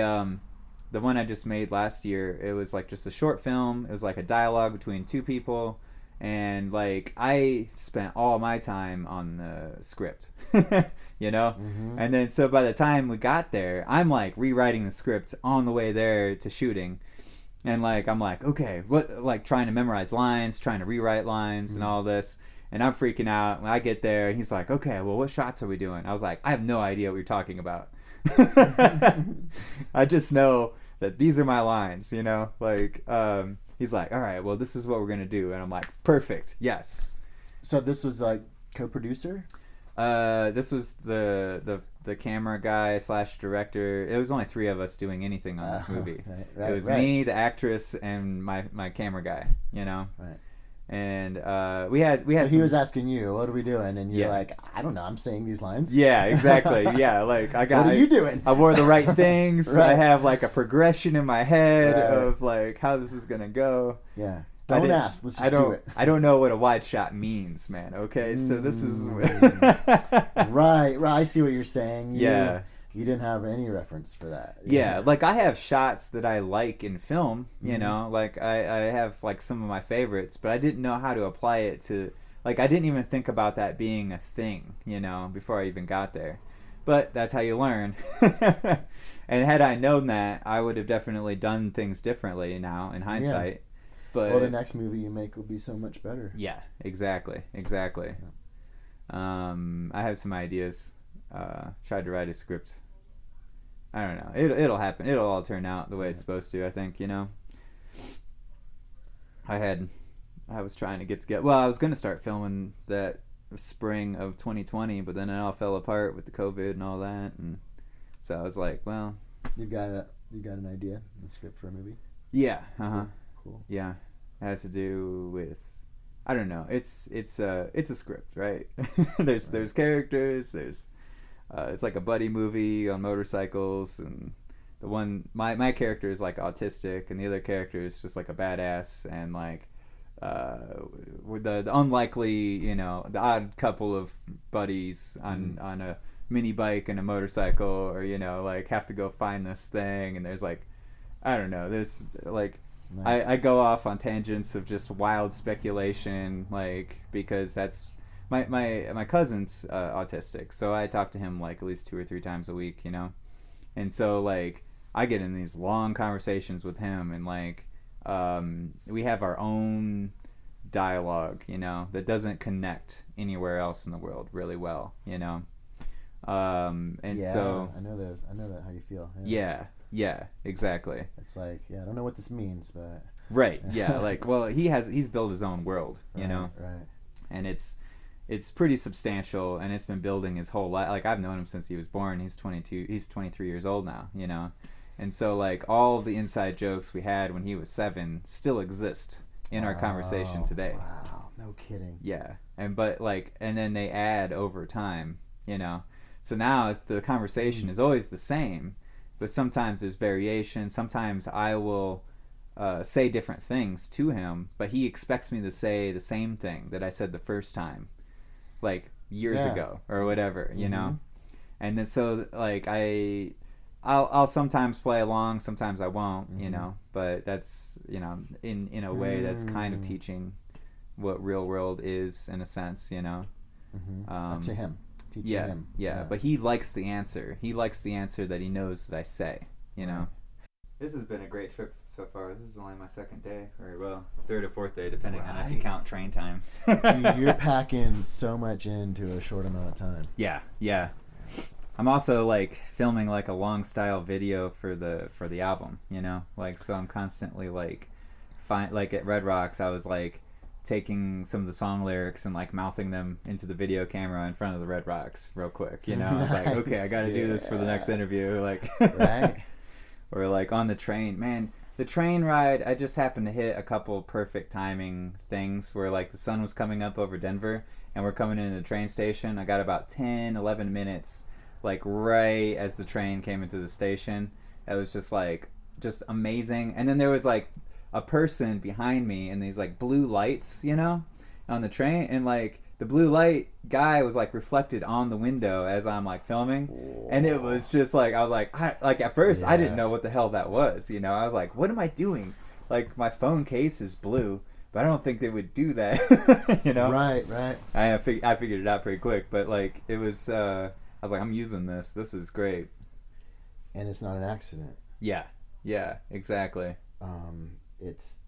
one I just made last year, it was like just a short film. It was like a dialogue between two people, And like I spent all my time on the script, you know. And then so by the time we got there, I'm like rewriting the script on the way there to shooting. And like I'm like, okay, what, like trying to memorize lines, trying to rewrite lines and all this. And I'm freaking out. When I get there, and he's like, okay, well, what shots are we doing? I was like, I have no idea what you're talking about. I just know that these are my lines, you know? Like, he's like, all right, well, this is what we're going to do. And I'm like, perfect, yes. So this was like co-producer? This was the camera guy / director. It was only 3 of us doing anything on this movie. It was me, the actress, and my camera guy, you know? Right. And we had. So he was asking you, "What are we doing?" And you're like, "I don't know. I'm saying these lines." Yeah, exactly. Yeah, like I got. What are you doing? I wore the right things. Right. I have like a progression in my head of like how this is gonna go. Yeah. Don't ask. Let's just do it. I don't know what a wide shot means, man. Okay, so this is. Right. I see what you're saying. You didn't have any reference for that. Yeah, like I have shots that I like in film, you know, like I have like some of my favorites, but I didn't know how to apply it to, like I didn't even think about that being a thing, you know, before I even got there. But that's how you learn. And had I known that, I would have definitely done things differently now in hindsight. Yeah. But well, the next movie you make will be so much better. Yeah, exactly. Yeah. I have some ideas. Tried to write a script. I don't know. It'll happen. It'll all turn out the way it's supposed to, I think, you know. I was trying to get together. Well, I was going to start filming that spring of 2020, but then it all fell apart with the COVID and all that, and so I was like, well, you got an idea, the script for a movie? Yeah. Cool. Yeah. It has to do with, I don't know. It's a script, right? There's characters, there's it's like a buddy movie on motorcycles, and the one my character is like autistic, and the other character is just like a badass, and like with the unlikely, you know, the odd couple of buddies on a mini bike and a motorcycle, or you know, like have to go find this thing, and there's like, I don't know, there's like nice. I go off on tangents of just wild speculation, like because that's my cousin's autistic, so I talk to him like at least 2 or 3 times a week, you know, and so like I get in these long conversations with him, and like we have our own dialogue, you know, that doesn't connect anywhere else in the world really well, you know, and yeah, so I know that how you feel. Yeah, exactly. It's like, I don't know what this means, but right, yeah, like, well, he's built his own world, you know, right, and it's pretty substantial, and it's been building his whole life. Like I've known him since he was born. He's 23 years old now, you know, and so like all the inside jokes we had when he was 7 still exist in our conversation today. Wow, no kidding. Yeah, and then they add over time, you know, so now the conversation is always the same, but sometimes there's variation. Sometimes I will say different things to him, but he expects me to say the same thing that I said the first time, like years ago or whatever, you know. And then so like I'll sometimes play along, sometimes I won't, you know, but that's, you know, in a way that's kind of teaching what real world is in a sense, you know. To him. Teaching him. Yeah, but he likes the answer. He likes the answer that he knows that I say, you know. This has been a great trip so far. This is only my 2nd day, or well, 3rd or 4th day, depending on if you count train time. Dude, you're packing so much into a short amount of time. Yeah. I'm also like filming like a long style video for the album, you know, like, so I'm constantly like like at Red Rocks, I was like taking some of the song lyrics and like mouthing them into the video camera in front of the Red Rocks real quick, you know. I was like, okay, I got to do this for the next interview, like, right. Or like on the train, man. The train ride, I just happened to hit a couple perfect timing things where like the sun was coming up over Denver, and we're coming into the train station. I got about 10-11 minutes, like right as the train came into the station. It was just amazing. And then there was like a person behind me and these like blue lights, you know, on the train, and like the blue light guy was like reflected on the window as I'm like filming. Whoa. And it was just like, I was like at first I didn't know what the hell that was, you know. I was like, what am I doing? Like my phone case is blue, but I don't think they would do that. You know? Right. I figured it out pretty quick, but like it was. I was like, I'm using this. This is great. And it's not an accident. Yeah. Exactly. It's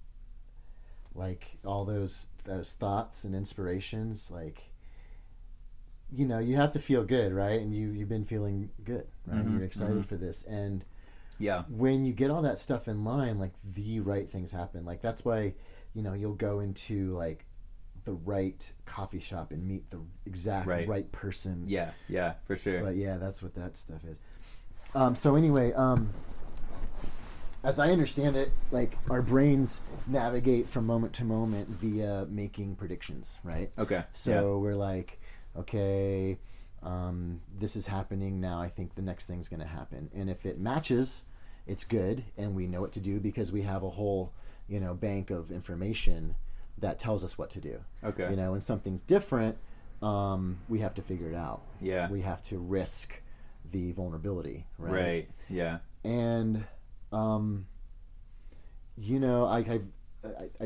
like all those thoughts and inspirations, like, you know, you have to feel good, right? And you've been feeling good, right? Mm-hmm, You're excited for this, and when you get all that stuff in line, like the right things happen. Like that's why, you know, you'll go into like the right coffee shop and meet the exact right person. Yeah, for sure. But yeah, that's what that stuff is. So anyway, as I understand it, like our brains navigate from moment to moment via making predictions, right? Okay. So we're like, okay, this is happening now. I think the next thing's going to happen. And if it matches, it's good. And we know what to do because we have a whole, you know, bank of information that tells us what to do. Okay. You know, when something's different, we have to figure it out. Yeah. We have to risk the vulnerability, right? Right. Yeah. And, you know, I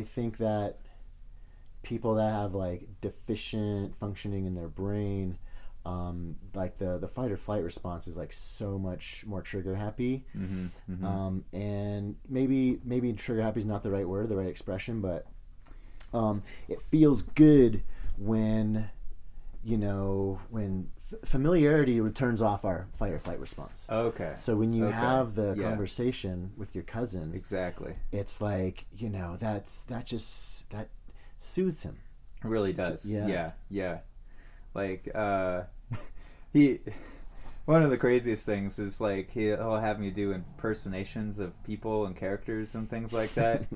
think that people that have like deficient functioning in their brain, like the fight or flight response is like so much more trigger happy. And maybe trigger happy is not the right word, the right expression, but it feels good when, you know, when familiarity turns off our fight or flight response. Okay. So when you have the conversation with your cousin, exactly, it's like, you know, that soothes him. It really does. Yeah. Like one of the craziest things is like he'll have me do impersonations of people and characters and things like that.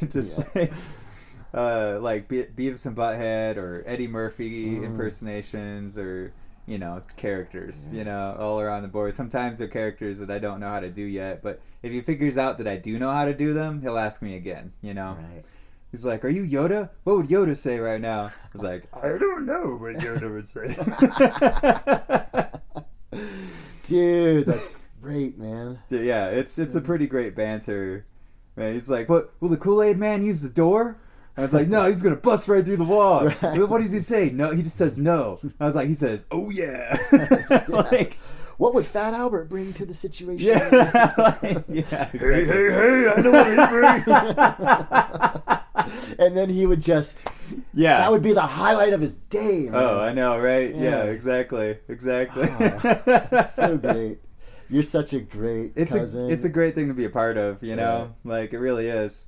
Just like Beavis and Butthead or Eddie Murphy impersonations or, you know, characters, you know, all around the board. Sometimes they're characters that I don't know how to do yet, but if he figures out that I do know how to do them, he'll ask me again, you know. Right. He's like, "Are you Yoda? What would Yoda say right now?" I was like, "I don't know what Yoda would say." Dude, that's great, man. Dude, yeah, it's a pretty great banter. Man, he's like, "What? Will the Kool-Aid Man use the door?" I was like, "No, he's gonna bust right through the wall." Right. What does he say? No, he just says no. I was like, he says, "Oh yeah." Like, what would Fat Albert bring to the situation? Yeah, like, yeah. Exactly. Hey, I know what he brings. And then he would just, that would be the highlight of his day, man. Oh, I know, right? Yeah, exactly. Oh, so great. You're such a great cousin. It's a great thing to be a part of, you know? Like, it really is.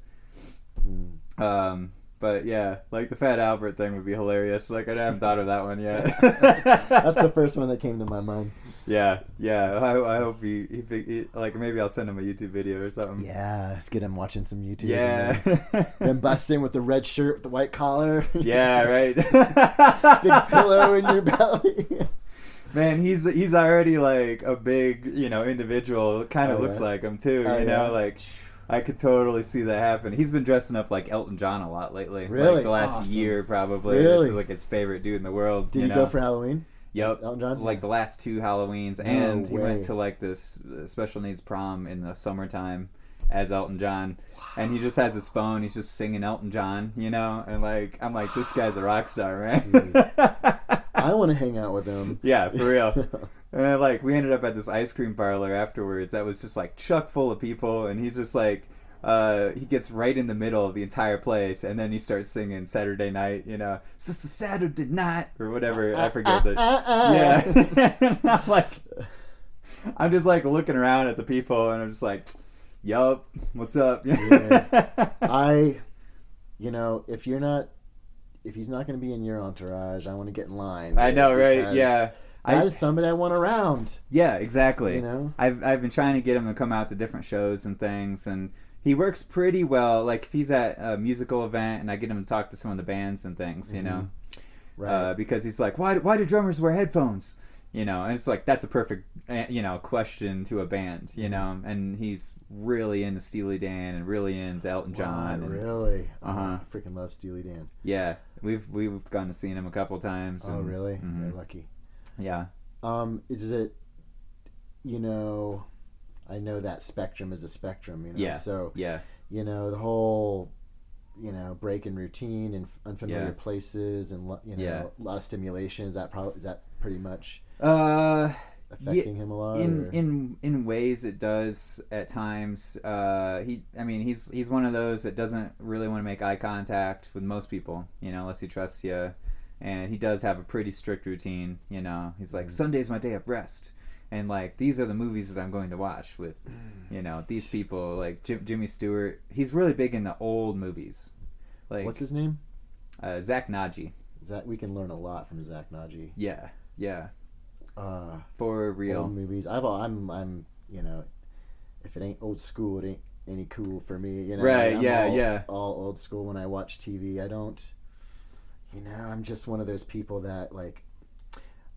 But yeah, like the Fat Albert thing would be hilarious. Like, I haven't thought of that one yet. That's the first one that came to my mind. Yeah. I hope he like, maybe I'll send him a YouTube video or something. Yeah, get him watching some YouTube. Yeah. Then bust in with the red shirt with the white collar. Yeah, right. Big pillow in your belly. Man, he's already like a big, you know, individual. Kind of looks like him too. You know, like. I could totally see that happen. He's been dressing up like Elton John a lot lately. Really? Like the last year, probably. Really? It's like his favorite dude in the world. Did he go for Halloween? Yep. Elton John? Like the last 2 Halloweens. No and he way. went to like this special needs prom in the summertime as Elton John. Wow. And he just has his phone. He's just singing Elton John, you know? And like, I'm like, this guy's a rock star, man. I want to hang out with him. Yeah, for real. And like, we ended up at this ice cream parlor afterwards that was just like chock full of people. And he's just like, he gets right in the middle of the entire place, and then he starts singing Saturday Night, you know, it's just a Saturday night, or whatever, I forget that. Yeah. And I'm just like looking around at the people, and I'm just like, yup, what's up? Yeah. You know, if he's not going to be in your entourage, I want to get in line. I know, right? Yeah. That is somebody I want around. Yeah, exactly. You know? I've been trying to get him to come out to different shows and things, and he works pretty well. Like, if he's at a musical event and I get him to talk to some of the bands and things, you know? Right. Because he's like, why do drummers wear headphones? You know, and it's like, that's a perfect, you know, question to a band, you know? And he's really into Steely Dan and really into Elton John. Wow, really? Uh-huh. I freaking love Steely Dan. Yeah. We've gone to see him a couple times. Oh, really? Mm-hmm. You're lucky. Yeah. Is it, you know... I know that spectrum is a spectrum, you know. Yeah. So, yeah. You know, the whole break in routine and unfamiliar places and a lot of stimulation. Is that pretty much affecting him a lot? In ways it does at times. He's one of those that doesn't really want to make eye contact with most people, unless he trusts you. And he does have a pretty strict routine, He's like, Sunday's my day of rest. And, like, these are the movies that I'm going to watch with, these people. Like, Jimmy Stewart. He's really big in the old movies. Like, what's his name? Zach Nagy. We can learn a lot from Zach Nagy. Yeah. For real. Old movies. I'm if it ain't old school, it ain't any cool for me. Right, I'm all old school when I watch TV. I don't... I'm just one of those people that, like,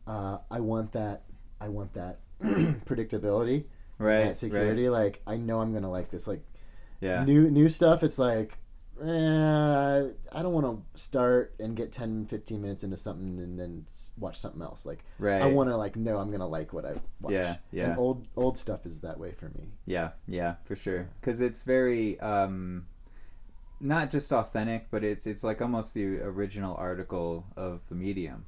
I want that predictability, right? That security. Right. Like, I know I'm gonna like this. Like, yeah, new stuff. It's like, I don't want to start and get 10-15 minutes into something and then watch something else. Like, right. I want to, like, know I'm gonna like what I watch. Yeah. And old stuff is that way for me. Yeah, for sure. Because it's very not just authentic, but it's like almost the original article of the medium,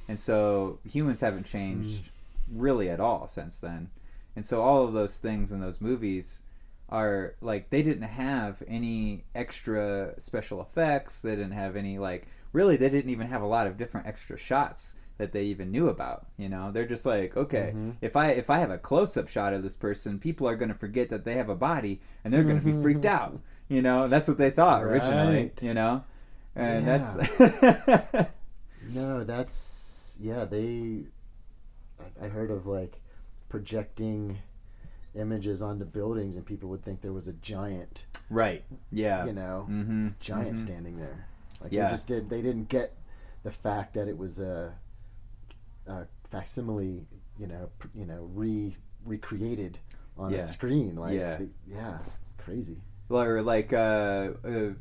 And so humans haven't changed really at all since then. And so all of those things in those movies are like, they didn't have any extra special effects. They didn't have any, like, really, they didn't even have a lot of different extra shots that they even knew about. They're just like, okay, if I have a close-up shot of this person, people are going to forget that they have a body and they're going to be freaked out. That's what they thought originally, and that's no, that's I heard of, like, projecting images onto buildings and people would think there was a giant, right? Yeah, giant standing there. Like, they didn't get the fact that it was a facsimile, recreated on a screen. Like, crazy. Or like the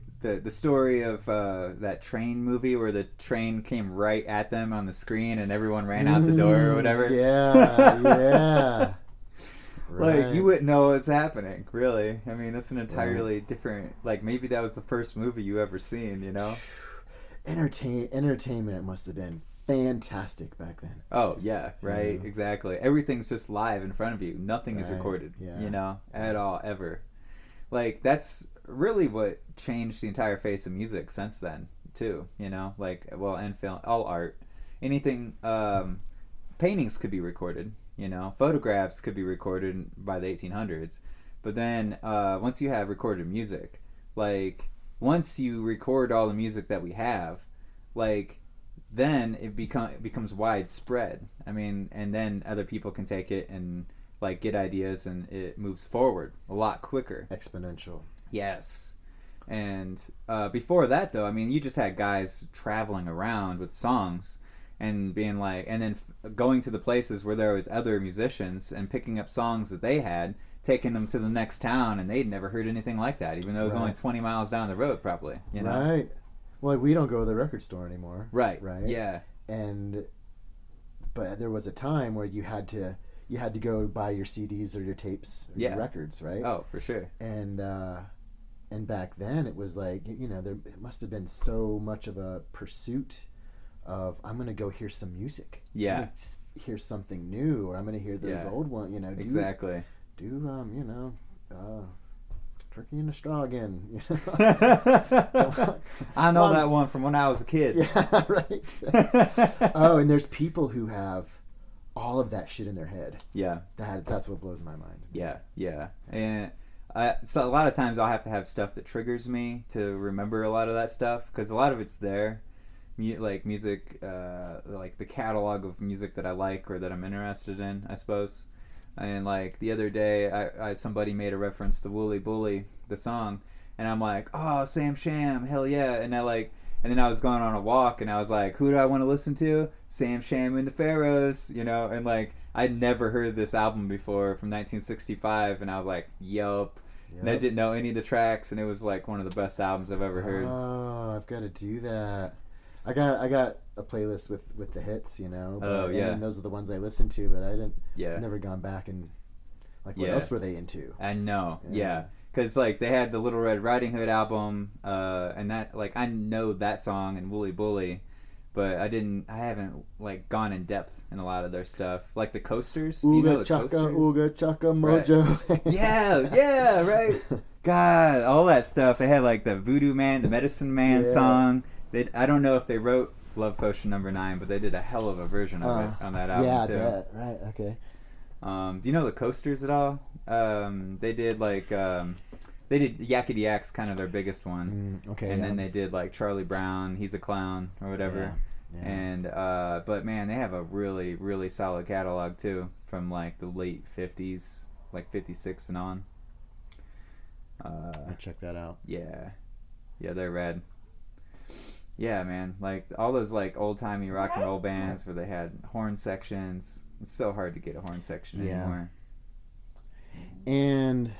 story of that train movie where the train came right at them on the screen and everyone ran out the door or whatever. Yeah. Right. Like, you wouldn't know what's happening, really. I mean, that's an entirely different... Like, maybe that was the first movie you ever seen, Entertainment must have been fantastic back then. Oh, yeah, right, exactly. Everything's just live in front of you. Nothing is recorded, at all, ever. Like, that's really what changed the entire face of music since then, too, Like, well, and film, all art. Anything, paintings could be recorded, Photographs could be recorded by the 1800s. But then, once you have recorded music, like, once you record all the music that we have, like, then it becomes widespread. I mean, and then other people can take it and, like, get ideas, and it moves forward a lot quicker. Exponential. Yes. And before that, though, I mean, you just had guys traveling around with songs and being like, and then going to the places where there was other musicians and picking up songs that they had, taking them to the next town, and they'd never heard anything like that, even though it was only 20 miles down the road, probably. Right. Well, like, we don't go to the record store anymore. Right. Yeah. But there was a time where you had to go buy your CDs or your tapes or your records, right? Oh, for sure. And back then it was like, it must have been so much of a pursuit of, I'm going to go hear some music. Yeah. I'm gonna hear something new, or I'm going to hear those old ones, Exactly. Turkey in the Straw again. I know that one from when I was a kid. Yeah, right. Oh, and there's people who have all of that shit in their head. Yeah. That's what blows my mind. Yeah. And so a lot of times I'll have to have stuff that triggers me to remember a lot of that stuff, because a lot of it's there. Like music, like the catalog of music that I like or that I'm interested in, I suppose. And, like, the other day, I somebody made a reference to Wooly Bully, the song, and I'm like, oh, Sam Sham, hell yeah. And then I was going on a walk, and I was like, who do I want to listen to? Sam Sham and the Pharaohs, and, like, I'd never heard this album before from 1965, and I was like, yup. And I didn't know any of the tracks, and it was, like, one of the best albums I've ever heard. Oh, I've got to do that. I got a playlist with the hits, And those are the ones I listen to, but I didn't. Yeah. Never gone back and, like, what else were they into? I know. Yeah. because like they had the Little Red Riding Hood album, and that like I know that song and Wooly Bully, but I haven't like gone in depth in a lot of their stuff. Like the Coasters. Do you know the Coasters? Ooga Chaka Mojo. Right. yeah, right. God, all that stuff. They had like the Voodoo Man, the Medicine Man song. I don't know if they wrote Love Potion No. 9, but they did a hell of a version of it on that album too. Yeah, right, okay. Do you know the Coasters at all? They did like they did Yakety Yak's kind of their biggest one. Okay. And then they did like Charlie Brown, He's a Clown or whatever. Yeah. And but man, they have a really, really solid catalog too from like the late 50s, like 56 and on. I'll check that out. Yeah, they're rad. Yeah, man, like all those like old timey rock and roll bands where they had horn sections. It's so hard to get a horn section anymore. And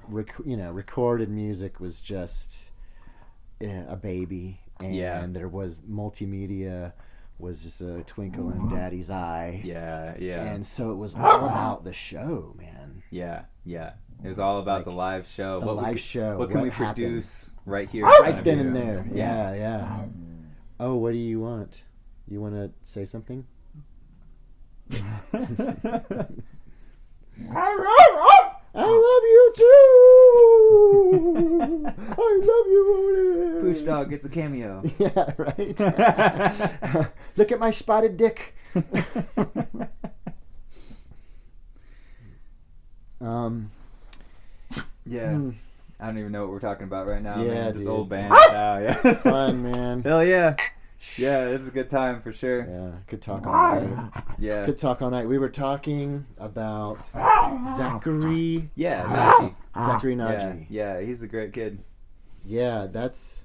recorded music was just a baby, and there was multimedia. Was just a twinkle in Daddy's eye. Yeah. And so it was all about the show, man. Yeah. It was all about the live show. What can we produce right here? Right then and there. Yeah. Oh, what do you want? You want to say something? I love you too. I love you, Odin. Pooch Dog gets a cameo. Yeah, right. Look at my spotted dick. Yeah. I don't even know what we're talking about right now. Yeah, man. Just dude. old bands now. Yeah. Fun, man. Hell yeah. Yeah, this is a good time for sure. Yeah, could talk all night. Yeah. Could talk all night. We were talking about Zachary. Yeah, Najee. Zachary Najee. Yeah, he's a great kid. Yeah, that's,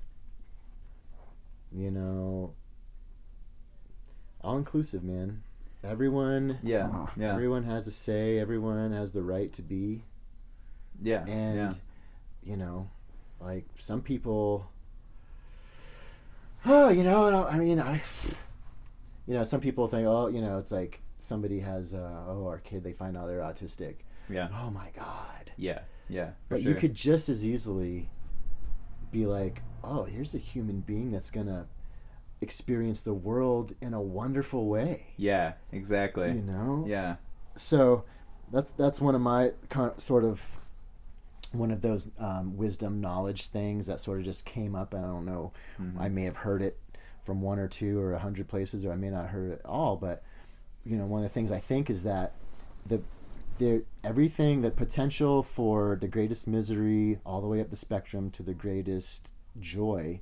all inclusive, man. Everyone. Yeah. Everyone has a say. Everyone has the right to be. Yeah. And, like some people. Oh, some people think, it's like somebody has, our kid, they find out they're autistic. Yeah. Oh my God. Yeah. But you could just as easily be like, oh, here's a human being that's going to experience the world in a wonderful way. Yeah, exactly. Yeah. So that's one of my sort of, one of those wisdom knowledge things that sort of just came up, and I don't know, I may have heard it from 1 or 2 or 100 places, or I may not have heard it all, but one of the things I think is that everything, the potential for the greatest misery all the way up the spectrum to the greatest joy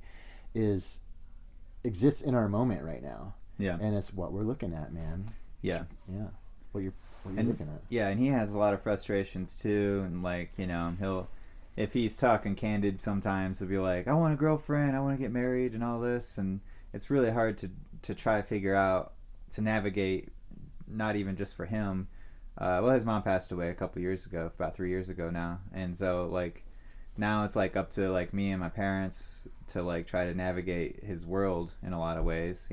exists in our moment right now. Yeah. And it's what we're looking at, man. Yeah. What you're looking at. Yeah, and he has a lot of frustrations too, and like, he'll, if he's talking candid sometimes, he'll be like, I want a girlfriend, I want to get married and all this, and it's really hard to try to figure out, to navigate, not even just for him. His mom passed away a couple years ago, about 3 years ago now, and so like now it's like up to like me and my parents to like try to navigate his world in a lot of ways.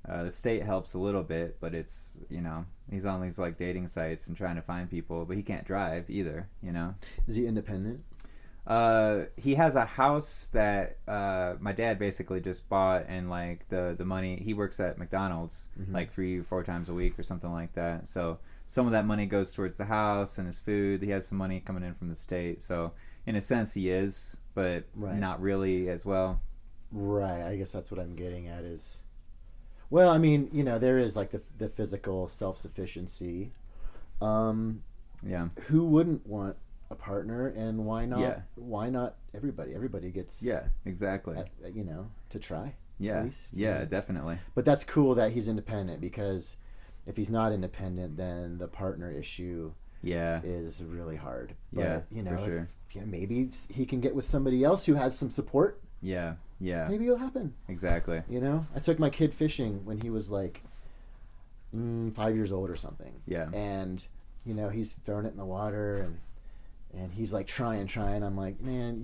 The state helps a little bit, but it's, he's on these like dating sites and trying to find people, but he can't drive either, Is he independent? He has a house that my dad basically just bought, and like the money, he works at McDonald's like 3 or 4 times a week or something like that. So some of that money goes towards the house and his food. He has some money coming in from the state. So in a sense he is, but not really as well. Right. I guess that's what I'm getting at is, well, I mean, there is like the physical self-sufficiency. Who wouldn't want a partner, and why not? Yeah. Why not everybody? Everybody gets. Yeah, exactly. To try. Yeah. At least, Definitely. But that's cool that he's independent, because if he's not independent, then the partner issue. Is really hard. But, for sure. Maybe he can get with somebody else who has some support. Yeah. Maybe it'll happen. Exactly. I took my kid fishing when he was like 5 years old or something. Yeah. And, he's throwing it in the water and he's like trying. I'm like, man,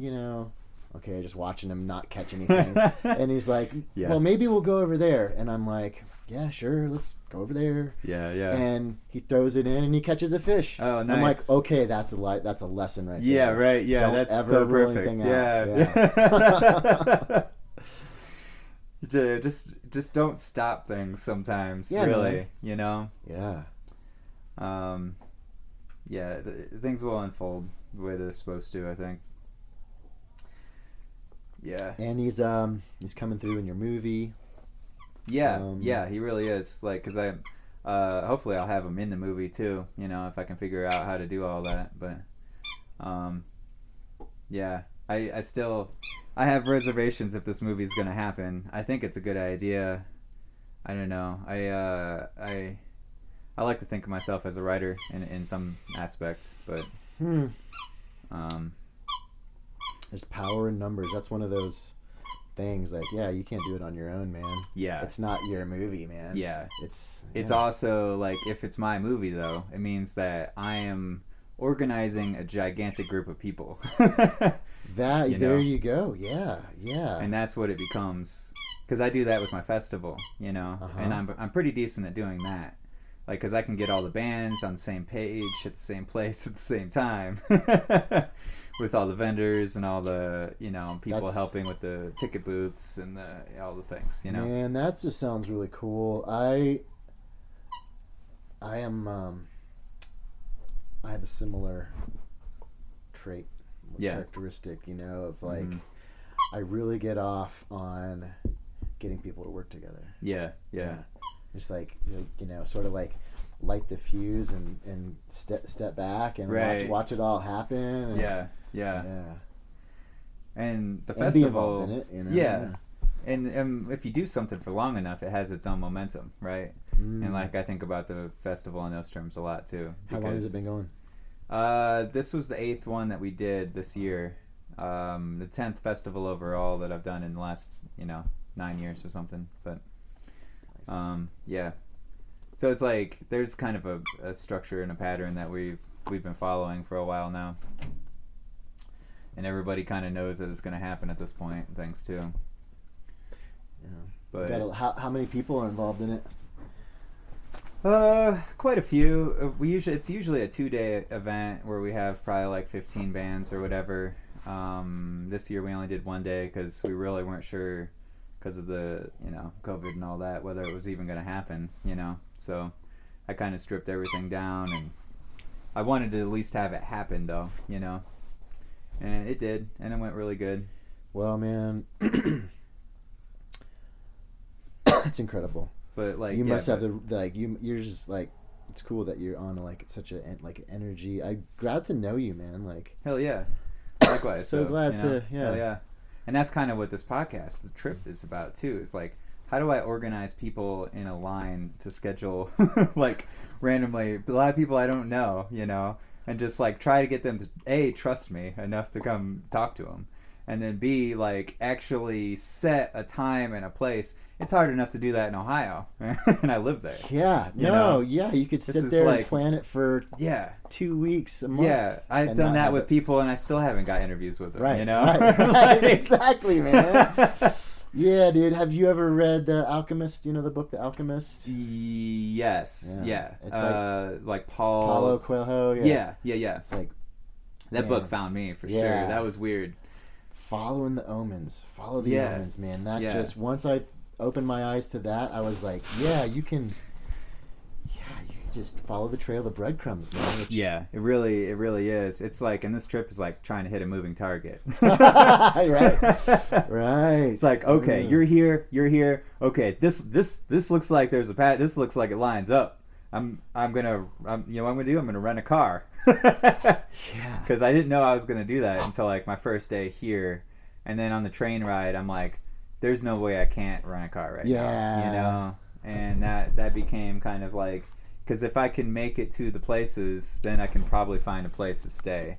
Okay, just watching him not catch anything. And he's like, well, maybe we'll go over there. And I'm like, yeah, sure, let's go over there. Yeah. And he throws it in and he catches a fish. Oh, nice. I'm like, okay, that's a lesson right there. Yeah, right. Yeah, Don't that's ever so rule perfect. anything Yeah. Just don't stop things sometimes. Yeah, really, man. You know. Yeah. Yeah, things will unfold the way they're supposed to, I think. Yeah. And he's coming through in your movie. Yeah, yeah, he really is. Like, cause hopefully I'll have him in the movie too. You know, if I can figure out how to do all that. But, yeah, I have reservations if this movie's gonna happen. I think it's a good idea. I don't know. I like to think of myself as a writer in some aspect, but there's power in numbers. That's one of those things. Like, yeah, you can't do it on your own, man. Yeah, it's not your movie, man. Yeah, it's also like, if it's my movie though, it means that I am organizing a gigantic group of people. You go. Yeah. And that's what it becomes, because I do that with my festival, you know, and I'm pretty decent at doing that. Like, because I can get all the bands on the same page at the same place at the same time. With all the vendors and all the, you know, people helping with the ticket booths and all the things, you know. Man, that just sounds really cool. I have a similar trait, characteristic, you know, of like, I really get off on getting people to work together. Yeah. Just like, you know, sort of like light the fuse and step back and watch it all happen. And, yeah. And the festival, be involved in it, you know? Yeah. And if you do something for long enough, it has its own momentum, right? And like, I think about the festival in those terms a lot too. How long has it been going? This was the 8th one that we did this year. The 10th festival overall that I've done in the last, 9 years or something. But yeah. So it's like there's kind of a structure and a pattern that we've been following for a while now. And everybody kind of knows that it's going to happen at this point, thanks to. Yeah. But how many people are involved in it? Quite a few. It's usually a 2-day event where we have probably like 15 bands or whatever. This year we only did 1 day because we really weren't sure, because of the COVID and all that, whether it was even going to happen. So I kind of stripped everything down, and I wanted to at least have it happen though. And it did, and it went really good. Well, man, it's incredible. But like, you must have you're just like, it's cool that you're on like such a energy. I'm glad to know you, man. Like, hell yeah, likewise. so glad to hell yeah. And that's kind of what this podcast, the trip, is about too. It's like, how do I organize people in a line to schedule like randomly? A lot of people I don't know, and just like try to get them to A, trust me enough to come talk to them, and then B, like actually set a time and a place. It's hard enough to do that in Ohio, and I live there. Yeah, you could sit there and plan it for 2 weeks, a month. Yeah, I've done that with people, and I still haven't got interviews with them. Right, right, exactly, man. Yeah, dude. Have you ever read The Alchemist? The book The Alchemist? Yes. Yeah. It's like Paul... Paulo Coelho. Yeah. It's like... That book found me, for sure. That was weird. Following the omens. Follow the omens, man. That just... Once I opened my eyes to that, I was like, you can just follow the trail of the breadcrumbs, man. It really is. It's like, and this trip is like trying to hit a moving target. Right. It's like, okay, you're here. Okay, this looks like there's a path. This looks like it lines up. I'm gonna rent a car. Because I didn't know I was gonna do that until like my first day here, and then on the train ride, I'm like, there's no way I can't rent a car right now. And that became kind of like, because if I can make it to the places, then I can probably find a place to stay.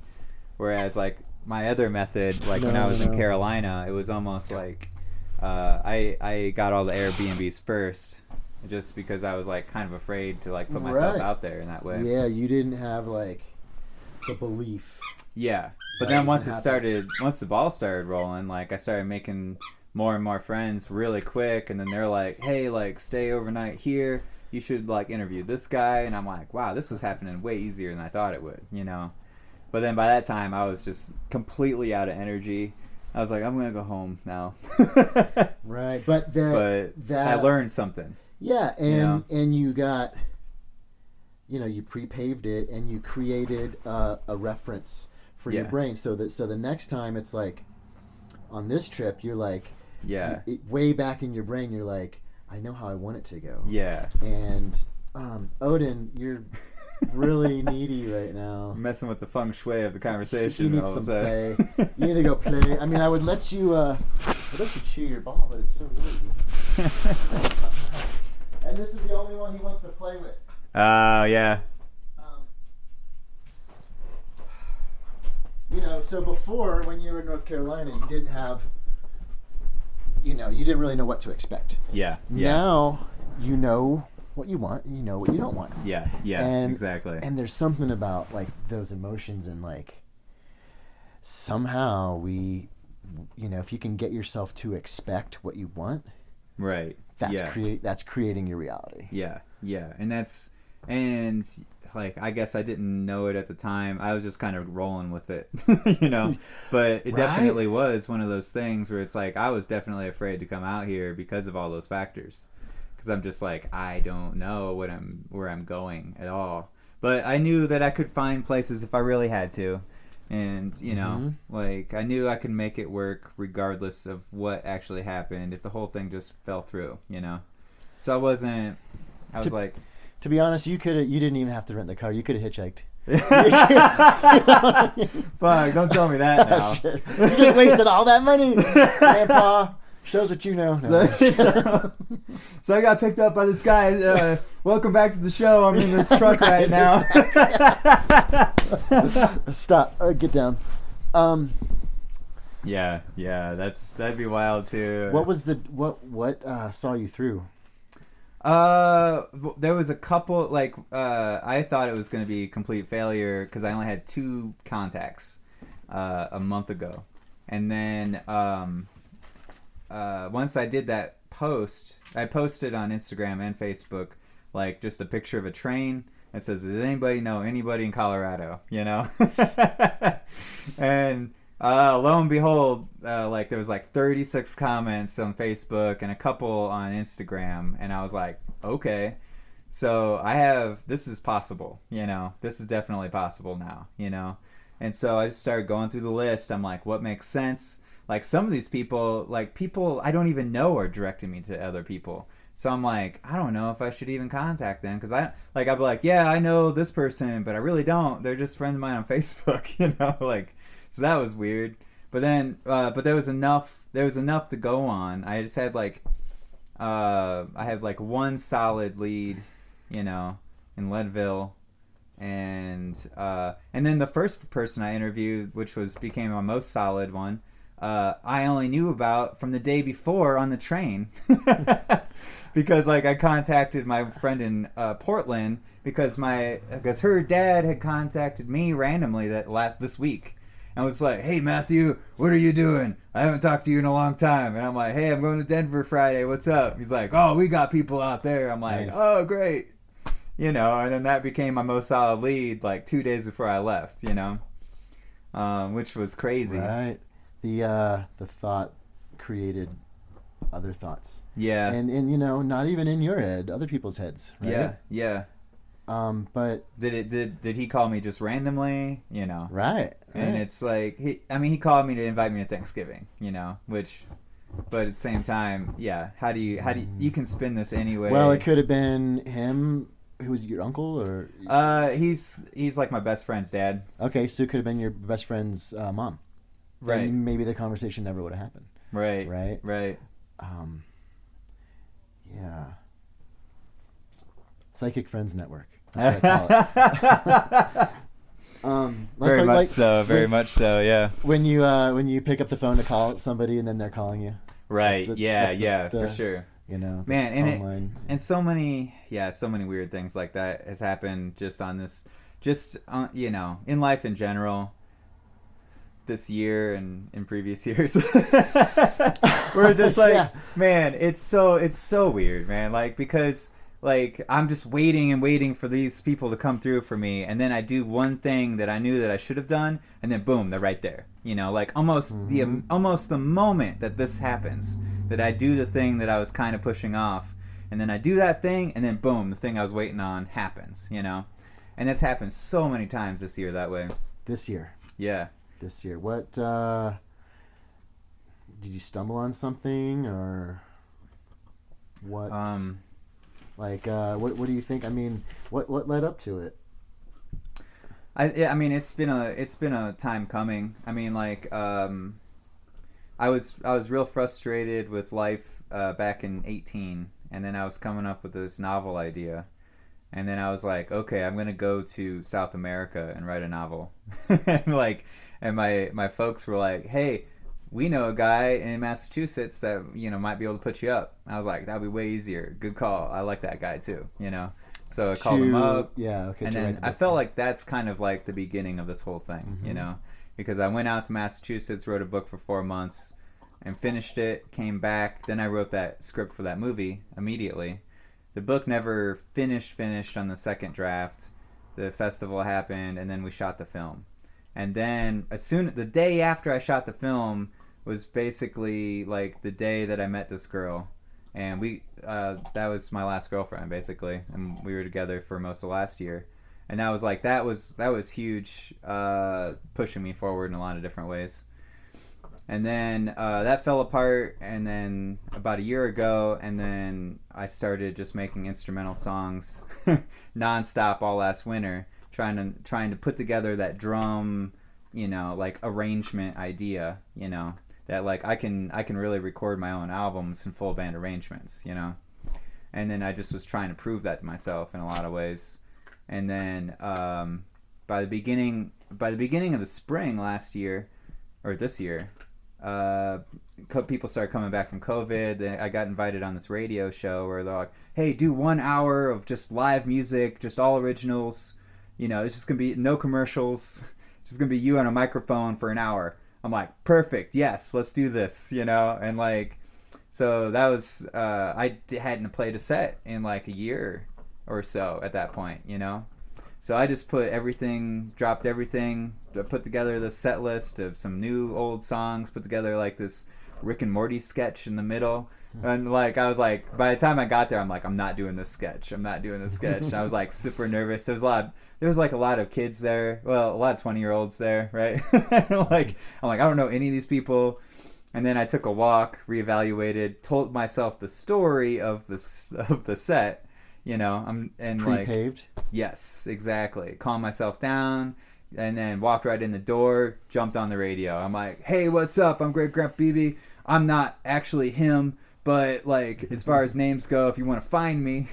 Whereas like my other method, like when I was in Carolina, it was almost like I got all the Airbnbs first, just because I was like kind of afraid to like put myself out there in that way. Yeah, you didn't have like the belief. Yeah. But then once the ball started rolling, like I started making more and more friends really quick, and then they're like, hey, like stay overnight here. You should like interview this guy, and I'm like, wow, this is happening way easier than I thought it would, you know. But then by that time, I was just completely out of energy. I was like, I'm gonna go home now. Right, but I learned something. Yeah, and you got, you pre-paved it, and you created a reference for your brain, so the next time it's like, on this trip, you're like, way back in your brain, you're like, I know how I want it to go. Yeah. And Odin, you're really needy right now. I'm messing with the feng shui of the conversation. You need some play. You need to go play. I mean, I would let you chew your ball, but it's so noisy. And this is the only one he wants to play with. Yeah. So before, when you were in North Carolina, you didn't have, you didn't really know what to expect. Yeah. Now, you know what you want, and you know what you don't want. Yeah, exactly. And there's something about, like, those emotions, and, like, somehow we, if you can get yourself to expect what you want, right, that's creating your reality. Yeah, and like, I guess I didn't know it at the time. I was just kind of rolling with it, but it definitely was one of those things where it's like, I was definitely afraid to come out here because of all those factors. Because I'm just like, I don't know where I'm going at all. But I knew that I could find places if I really had to. And, like, I knew I could make it work regardless of what actually happened, if the whole thing just fell through, So I was like... To be honest, you didn't even have to rent the car. You could have hitchhiked. Fuck, don't tell me that now. You just wasted all that money, Grandpa. Shows what you know. So I got picked up by this guy. Welcome back to the show. I'm in this truck right now. Stop. Get down. Yeah. That'd be wild too. What was what saw you through? There was a couple, like, I thought it was going to be a complete failure because I only had 2 contacts a month ago. And then once I did that post, I posted on Instagram and Facebook, like, just a picture of a train that says, does anybody know anybody in Colorado, And lo and behold, like, there was like 36 comments on Facebook and a couple on Instagram, and I was like, okay, so this is possible, this is definitely possible now, and so I just started going through the list. I'm like, what makes sense? Like, some of these people, like, people I don't even know are directing me to other people. So I'm like, I don't know if I should even contact them, because I'd be like, yeah, I know this person, but I really don't. They're just friends of mine on Facebook, like, so that was weird. But then, but there was enough to go on. I just had like, I had like one solid lead, in Leadville. And then the first person I interviewed, which became my most solid one, I only knew about from the day before on the train. Because, like, I contacted my friend in Portland because her dad had contacted me randomly this week. And was like, hey, Matthew, what are you doing? I haven't talked to you in a long time. And I'm like, hey, I'm going to Denver Friday. What's up? He's like, oh, we got people out there. I'm like, nice. Oh, great. And then that became my most solid lead, like, 2 days before I left, which was crazy. Right. The thought created other thoughts. Yeah. And not even in your head, other people's heads, right? Yeah. But did he call me just randomly? Right. And it's like he called me to invite me to Thanksgiving. But at the same time, yeah. How do you can spin this anyway? Well, it could have been him. Who was your uncle or? He's like my best friend's dad. Okay, so it could have been your best friend's mom. Right. And maybe the conversation never would have happened. Right. Yeah. Psychic Friends Network. That's what I call it. Very much so, yeah. When you pick up the phone to call somebody and then they're calling you. Right. For sure. Man, and so many weird things like that has happened just in life in general. this year and in previous years. We're just like, man, it's so weird, man. Like, because like I'm just waiting and waiting for these people to come through for me, and then I do one thing that I knew that I should have done, and then boom, they're right there. You know, like almost the moment that this happens, that I do the thing that I was kind of pushing off, and then I do that thing, and then boom, the thing I was waiting on happens. You know, and that's happened so many times this year that way. This year. Yeah. This year. What did you stumble on something, or what? What do you think? I mean, what led up to it? I mean, it's been a time coming. I mean, like, I was real frustrated with life back in 2018, and then I was coming up with this novel idea, and then I was like, okay, I'm gonna go to South America and write a novel, and my folks were like, hey, we know a guy in Massachusetts that, you know, might be able to put you up. I was like, that'd be way easier. Good call. I like that guy too, you know. So I called him up. Yeah, okay. And then I felt like that's kind of like the beginning of this whole thing, you know, because I went out to Massachusetts, wrote a book for 4 months, and finished it. Came back. Then I wrote that script for that movie immediately. The book never finished on the second draft. The festival happened, and then we shot the film. And then the day after I shot the film was basically like the day that I met this girl, and that was my last girlfriend basically, and we were together for most of last year, and that was huge, pushing me forward in a lot of different ways. And then that fell apart, and then about a year ago, and then I started just making instrumental songs nonstop all last winter, trying to put together that drum, you know, like arrangement idea, you know, that like I can really record my own albums in full band arrangements, you know. And then I just was trying to prove that to myself in a lot of ways. And then by the beginning of the spring last year, or this year, people started coming back from COVID. I got invited on this radio show where they're like, hey, do 1 hour of just live music, just all originals. You know, it's just going to be no commercials. It's just going to be you on a microphone for an hour. I'm like, perfect. Yes, let's do this, you know? And like, so that was, I hadn't played a set in like a year or so at that point, you know? So I just dropped everything, put together the set list of some new old songs, put together like this Rick and Morty sketch in the middle. And like, I was like, by the time I got there, I'm like, I'm not doing this sketch. And I was like super nervous. There was like a lot of kids there. Well, a lot of 20-year-olds there, right? I'm like, I don't know any of these people. And then I took a walk, reevaluated, told myself the story of the set, you know. Pre-paved? Like, yes, exactly. Calmed myself down, and then walked right in the door, jumped on the radio. I'm like, hey, what's up? I'm Grandpa Beebe. I'm not actually him. But, like, as far as names go, if you want to find me,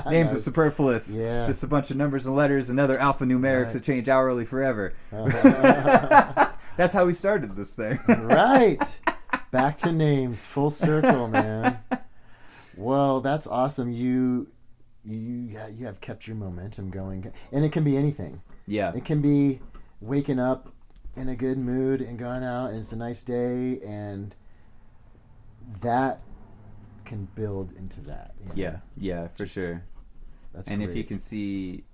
names are superfluous. Yeah. Just a bunch of numbers and letters and other alphanumerics that change hourly forever. That's how we started this thing. Right. Back to names. Full circle, man. Well, that's awesome. You have kept your momentum going. And it can be anything. Yeah. It can be waking up in a good mood and going out, and it's a nice day, and that can build into that. You know? Yeah, for sure. That's great. If you can see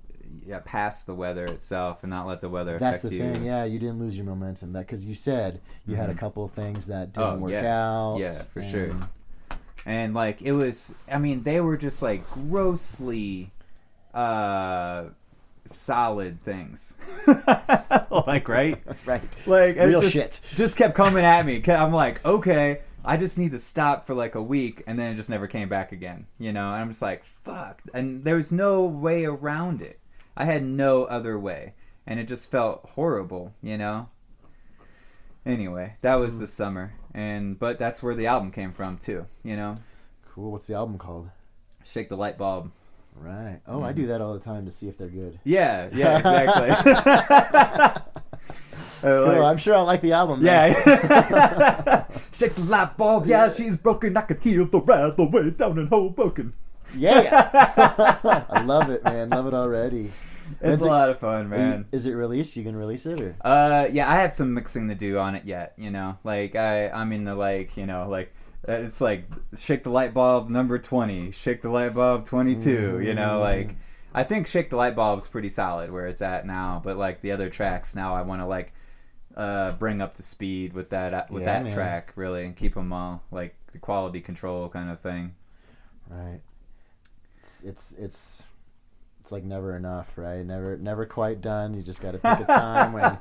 past the weather itself and not let the weather affect you. That's the thing. Yeah, you didn't lose your momentum. That because you said you had a couple of things that didn't work out. Yeah, for sure. And like it was, I mean, they were just like grossly solid things. Like, right? Right. Like real shit. Just kept coming at me. I'm like, okay, I just need to stop for like a week, and then it just never came back again, you know? And I'm just like, fuck. And there was no way around it. I had no other way. And it just felt horrible, you know? Anyway, that was the summer. But that's where the album came from too, you know? Cool. What's the album called? Shake the Light Bulb. Right. Oh, I do that all the time to see if they're good. Yeah, exactly. Cool, I'm sure I like the album. Yeah. Shake the light bulb, yeah, she's broken. I can hear the rattle way down in Hoboken. Yeah. I love it, man. Love it already. It's a lot of fun, man. Is it released? You can release it, or? Yeah, I have some mixing to do on it yet. Like I'm in the it's like Shake the Light Bulb number 20, Shake the Light Bulb 22. Like I think Shake the Light Bulb's pretty solid where it's at now, but like the other tracks now, I want to like bring up to speed with that track really, and keep them all like the quality control kind of thing. Right. It's like never enough, right? Never quite done. You just got to pick a time when.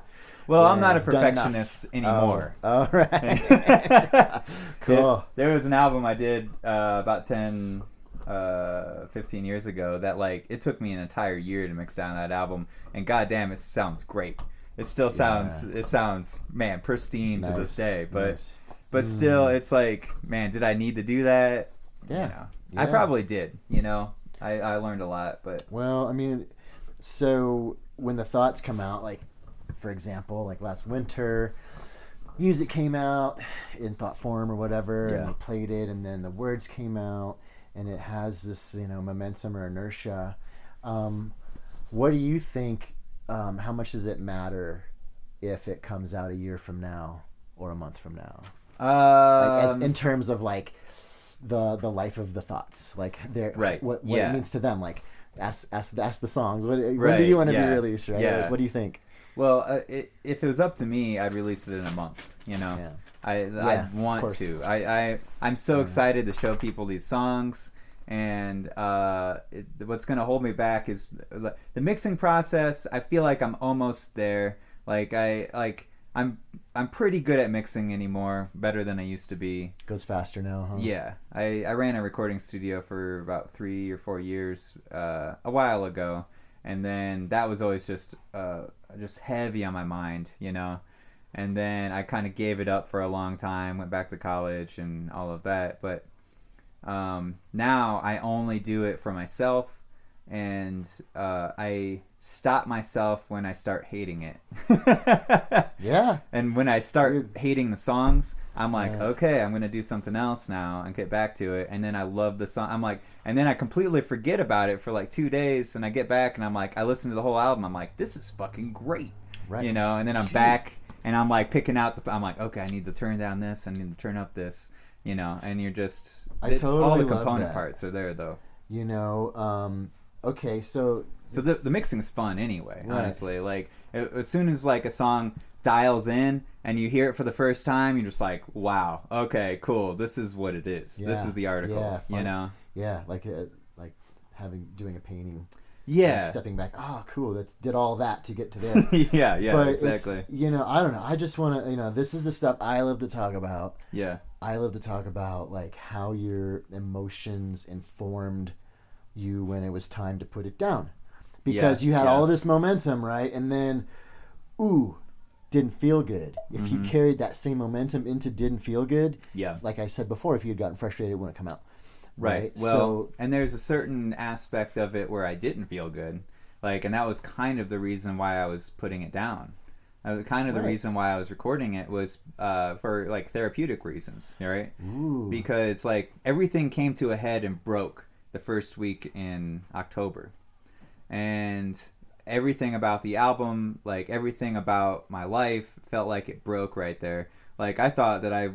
Well, I'm not a perfectionist anymore. Oh, right. Cool. There was an album I did about 10, 15 years ago that like it took me an entire year to mix down that album, and goddamn, it sounds great. It still sounds man pristine to this day, but still, it's like, man, did I need to do that? Yeah. I probably did. I learned a lot, but well, I mean, so when the thoughts come out, like for example, like last winter, music came out in thought form or whatever, and I played it, and then the words came out, and it has this momentum or inertia. What do you think? How much does it matter if it comes out a year from now or a month from now? In terms of like the life of the thoughts, like what it means to them, like ask the songs. When do you want to be released? Right? Yeah. Like, what do you think? Well, if it was up to me, I'd release it in a month. I want to. I'm so excited to show people these songs, and what's going to hold me back is the mixing process. I feel like I'm almost there. I'm pretty good at mixing anymore, better than I used to be. Goes faster now, huh? Yeah, I ran a recording studio for about 3 or 4 years a while ago, and then that was always just heavy on my mind, and then I kind of gave it up for a long time, went back to college and all of that, but now I only do it for myself, and I stop myself when I start hating it. Yeah. And when I start hating the songs, I'm like, okay, I'm going to do something else now and get back to it. And then I love the song. I'm like, and then I completely forget about it for like 2 days, and I get back and I'm like, I listen to the whole album. I'm like, this is fucking great. Right. And then I'm back and I'm like picking out I'm like, okay, I need to turn down this. I need to turn up this, and you're just, all the component parts are there though. Okay, so the mixing is fun anyway, honestly. Like as soon as like a song dials in and you hear it for the first time, you're just like, wow, okay, cool, this is what it is. This is the article. Like doing a painting, stepping back, cool, did all that to get to there. But exactly. I don't know, I just want to, this is the stuff I love to talk about. I love to talk about like how your emotions informed you when it was time to put it down, because you had all this momentum, right? And then didn't feel good. If you carried that same momentum into didn't feel good, like I said before, if you had gotten frustrated, it wouldn't come out, right? Well, and there's a certain aspect of it where I didn't feel good, like, and that was kind of the reason why I was putting it down. The reason why I was recording it was for like therapeutic reasons, right? Because like everything came to a head and broke the first week in October, and everything about the album, like everything about my life, felt like it broke right there. Like I thought that I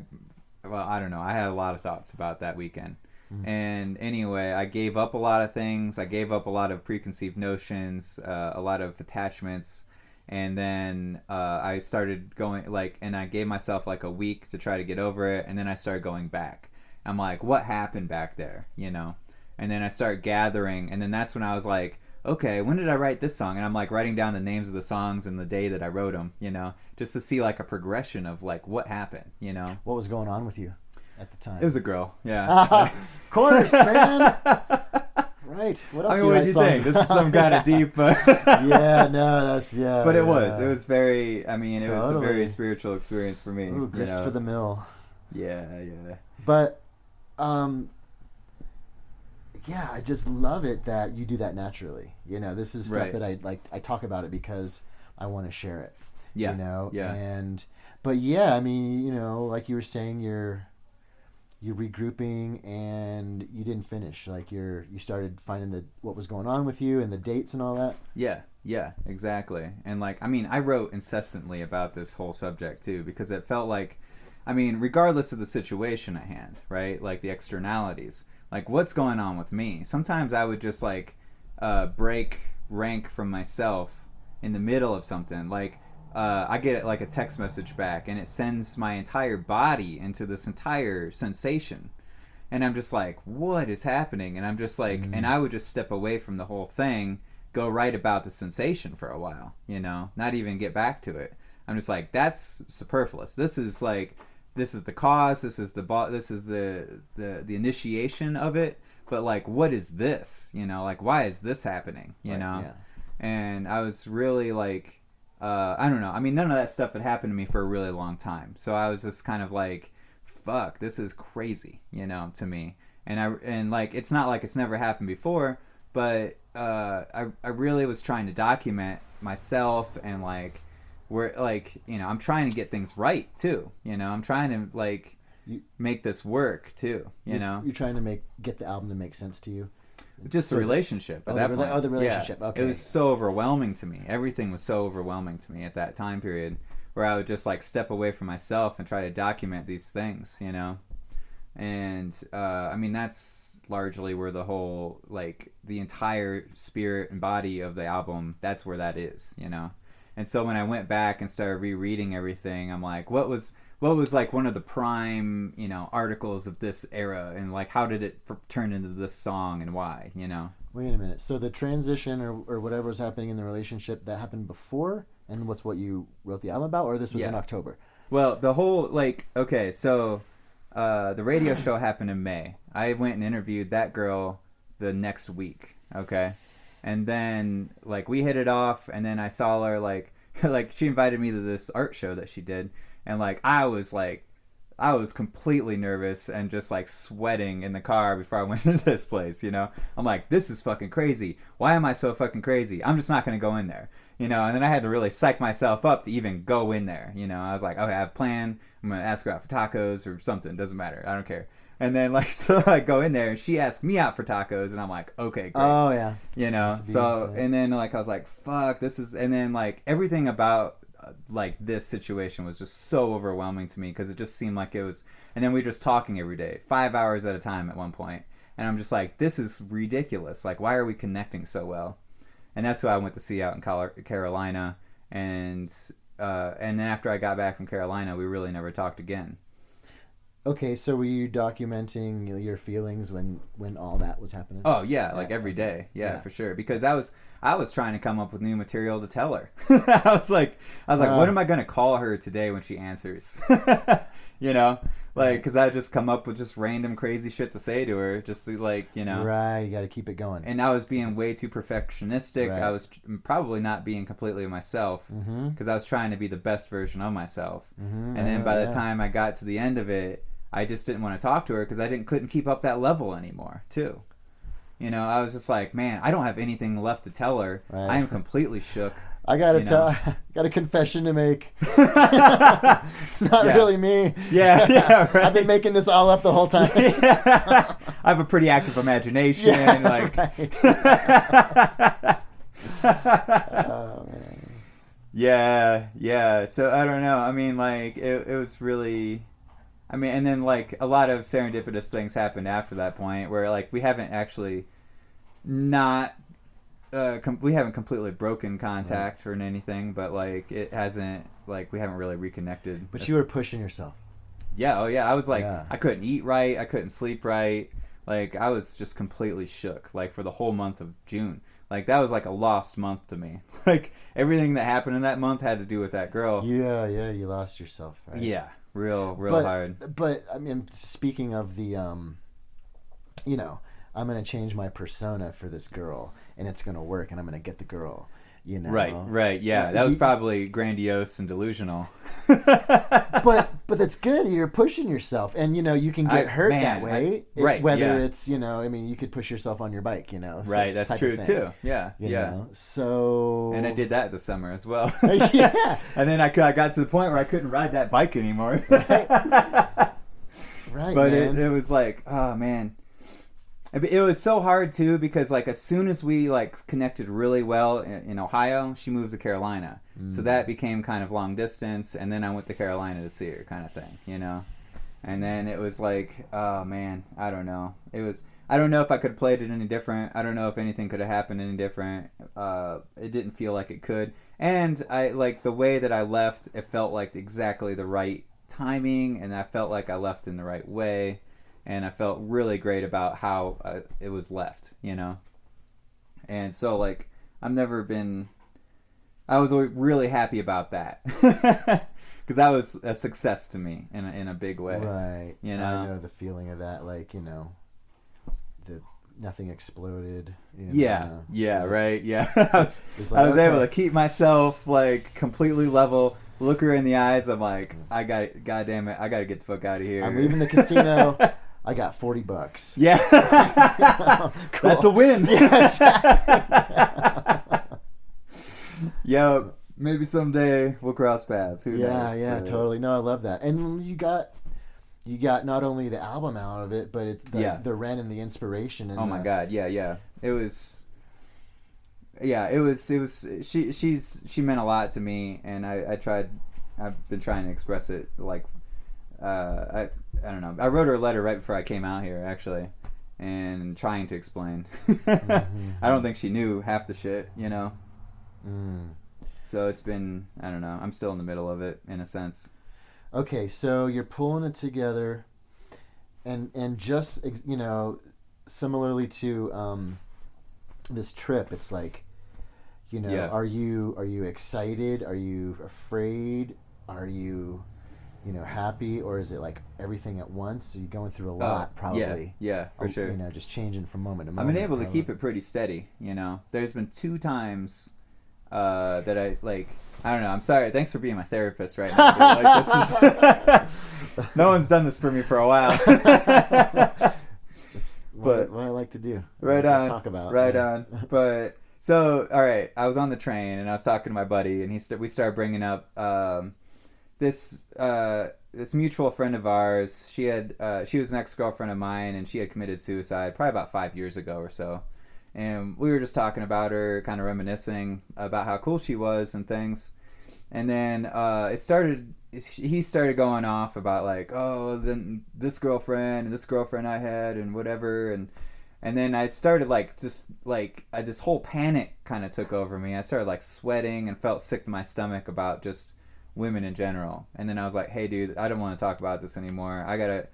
don't know, I had a lot of thoughts about that weekend. And anyway, I gave up a lot of things. I gave up a lot of preconceived notions, a lot of attachments, and then I started going and I gave myself like a week to try to get over it, and then I started going back. I'm like, what happened back there, And then I start gathering, and then that's when I was like, okay, when did I write this song? And I'm like writing down the names of the songs and the day that I wrote them, just to see like a progression of like what happened, What was going on with you at the time? It was a girl, yeah. Of course, man. Right. What else? I mean, what do you think? This is some kind of deep. But it was very. I mean, it was a very spiritual experience for me. Ooh, grist for the mill. Yeah. But, I just love it that you do that naturally. This is stuff that I talk about it because I want to share it. Yeah. I mean, like you were saying, you're regrouping and you didn't finish. Like you started finding what was going on with you and the dates and all that. Yeah. Yeah, exactly. And like, I mean, I wrote incessantly about this whole subject too, because it felt like, I mean, regardless of the situation at hand, right? Like the externalities, like what's going on with me. Sometimes I would just like break rank from myself in the middle of something. Like I get like a text message back and it sends my entire body into this entire sensation. And I'm just like, what is happening? And I'm just like, and I would just step away from the whole thing, go write about the sensation for a while, you know, not even get back to it. I'm just like, that's superfluous. This is like, this is the cause, this is the initiation of it, but like, what is this, you know, like, why is this happening, you know? Yeah. And I was really like, I don't know, I mean, none of that stuff had happened to me for a really long time, so I was just kind of like, fuck, this is crazy, you know, to me. And like, it's not like it's never happened before, but I really was trying to document myself, and like, where, like, you know, I'm trying to get things right too, you know, I'm trying to like make this work too, you know. You're trying to get the album to make sense to you. Just the relationship at that point. Oh, the relationship. Yeah. Okay. It was so overwhelming to me. Everything was so overwhelming to me at that time period, where I would just like step away from myself and try to document these things, you know. And I mean, that's largely where the whole, like, the entire spirit and body of the album, that's where that is, you know. And so when I went back and started rereading everything, I'm like, what was like one of the prime, you know, articles of this era, and like, how did it turn into this song, and why, you know? Wait a minute. So the transition or whatever was happening in the relationship, that happened before, and what's what you wrote the album about, or this was in October? Well, the whole, like, okay, so the radio show happened in May. I went and interviewed that girl the next week, okay? And then, like, we hit it off, and then I saw her, like, like, she invited me to this art show that she did, and, like, I was completely nervous and just, like, sweating in the car before I went into this place, you know? I'm like, this is fucking crazy. Why am I so fucking crazy? I'm just not going to go in there, you know? And then I had to really psych myself up to even go in there, you know? I was like, okay, I have a plan. I'm going to ask her out for tacos or something. Doesn't matter. I don't care. And then, like, so I go in there, and she asked me out for tacos, and I'm like, okay, great. Oh, yeah. You know? So, and then, like, I was like, fuck, this is... And then, like, everything about, like, this situation was just so overwhelming to me, because it just seemed like it was... And then we were just talking every day, 5 hours at a time at one point. And I'm just like, this is ridiculous. Like, why are we connecting so well? And that's who I went to see out in Carolina. And then after I got back from Carolina, we really never talked again. Okay, so were you documenting your feelings when all that was happening? Oh yeah, like every day. Yeah, for sure. Because I was trying to come up with new material to tell her. I was like, what am I gonna call her today when she answers? You know, like, because I just come up with just random crazy shit to say to her, just to, like, you know. Right, you got to keep it going. And I was being way too perfectionistic. Right. I was probably not being completely myself, because I was trying to be the best version of myself. And then by the time I got to the end of it, I just didn't want to talk to her because I couldn't keep up that level anymore, too. You know, I was just like, man, I don't have anything left to tell her. Right. I am completely shook. I got a confession to make. It's not really me. Yeah, right. I've been making this all up the whole time. I have a pretty active imagination. Like. Oh, man. Yeah. So I don't know. I mean, like, it was really... I mean, and then, like, a lot of serendipitous things happened after that point where, like, we haven't actually we haven't completely broken contact or anything, but, like, it hasn't, like, we haven't really reconnected. But you were pushing yourself. Yeah, oh yeah. I was like, I couldn't eat right. I couldn't sleep right. Like, I was just completely shook, like, for the whole month of June. Like, that was like a lost month to me. Like, everything that happened in that month had to do with that girl. Yeah, you lost yourself, right? Yeah. Real hard. But I mean, speaking of the, you know, I'm gonna change my persona for this girl, and it's gonna work, and I'm gonna get the girl. You know. Right. Yeah, that was probably grandiose and delusional. but that's good. You're pushing yourself, and you know you can get hurt that way. Whether it's, you know, I mean, you could push yourself on your bike. You know. So right. That's true too. Yeah. You know? So. And I did that this summer as well. Yeah. And then I got to the point where I couldn't ride that bike anymore. Right. But it was like, oh man. It was so hard too because like as soon as we like connected really well in Ohio, she moved to Carolina, so that became kind of long distance, and then I went to Carolina to see her, kind of thing, you know. And then it was like, oh man, I don't know. I don't know if I could have played it any different. I don't know if anything could have happened any different. It didn't feel like it could, and I like the way that I left. It felt like exactly the right timing, and I felt like I left in the right way. And I felt really great about how it was left, you know? And so, like, I was really happy about that. Because that was a success to me in a big way. Right. You know? I know the feeling of that, like, you know, nothing exploded. You know, right, yeah. I was able to keep myself, like, completely level. Look her in the eyes. I'm like, God damn it, I got to get the fuck out of here. I'm leaving the casino. I got $40. Yeah. Cool. That's a win. Yeah, exactly. Yeah, maybe someday we'll cross paths. Who knows? Yeah, totally. No, I love that. And you got not only the album out of it, but it's the Ren and the inspiration. And my God, yeah. It was she meant a lot to me, and I've been trying to express it like I don't know. I wrote her a letter right before I came out here, actually, and trying to explain. I don't think she knew half the shit, you know. So it's been, I don't know. I'm still in the middle of it, in a sense. Okay, so you're pulling it together, and just, you know, similarly to this trip, it's like, you know, are you excited? Are you afraid? Are you, you know, happy, or is it like everything at once? Are you going through a lot, probably? Yeah, for sure. You know, just changing from moment to moment. I've been able to keep it pretty steady, you know. There's been 2 times that I, like, I don't know, I'm sorry, thanks for being my therapist right now, dude. Like, this is, no one's done this for me for a while. But what I like to do. Right on. Talk about. Right on. But, so, all right, I was on the train, and I was talking to my buddy, and we started bringing up this mutual friend of ours. She was an ex-girlfriend of mine, and she had committed suicide probably about 5 years ago or so. And we were just talking about her, kind of reminiscing about how cool she was and things. And then he started going off about like, oh, then this girlfriend I had and whatever. And then I started like, just like, this whole panic kind of took over me. I started like sweating and felt sick to my stomach about just women in general. And then I was like, hey dude, I don't want to talk about this anymore. I gotta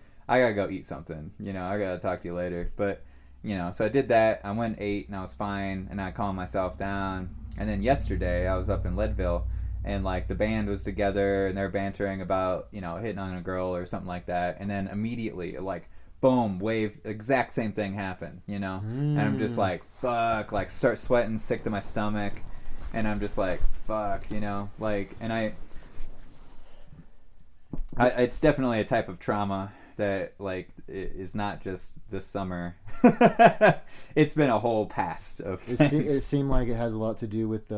go eat something, you know. I gotta talk to you later. But, you know, so I did that. I went and ate, and I was fine, and I calmed myself down. And then yesterday I was up in Leadville, and like the band was together, and they're bantering about, you know, hitting on a girl or something like that. And then immediately, like, boom, exact same thing happened, you know. And I'm just like, fuck, like start sweating, sick to my stomach, and I'm just like, fuck, you know, like. And I it's definitely a type of trauma that like is not just this summer. It's been a whole past of things. It seemed like it has a lot to do with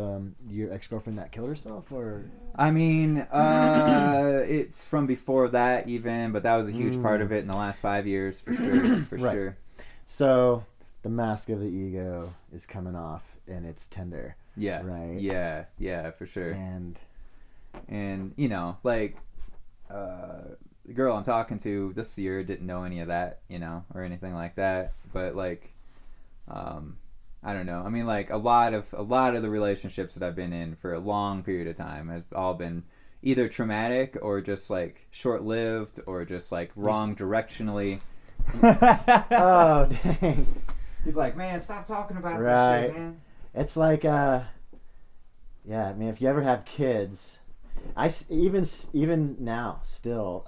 your ex-girlfriend that killed herself, or? I mean, it's from before that even, but that was a huge part of it in the last 5 years, for sure, sure. So the mask of the ego is coming off, and it's tender. Yeah. Right. Yeah, for sure. And you know, like, the girl I'm talking to this year didn't know any of that, you know, or anything like that. But like, I don't know. I mean, like a lot of the relationships that I've been in for a long period of time has all been either traumatic or just like short-lived or just like wrong directionally. Oh dang! He's like, man, stop talking about this shit, man. It's like, yeah, I mean, if you ever have kids. Even now still,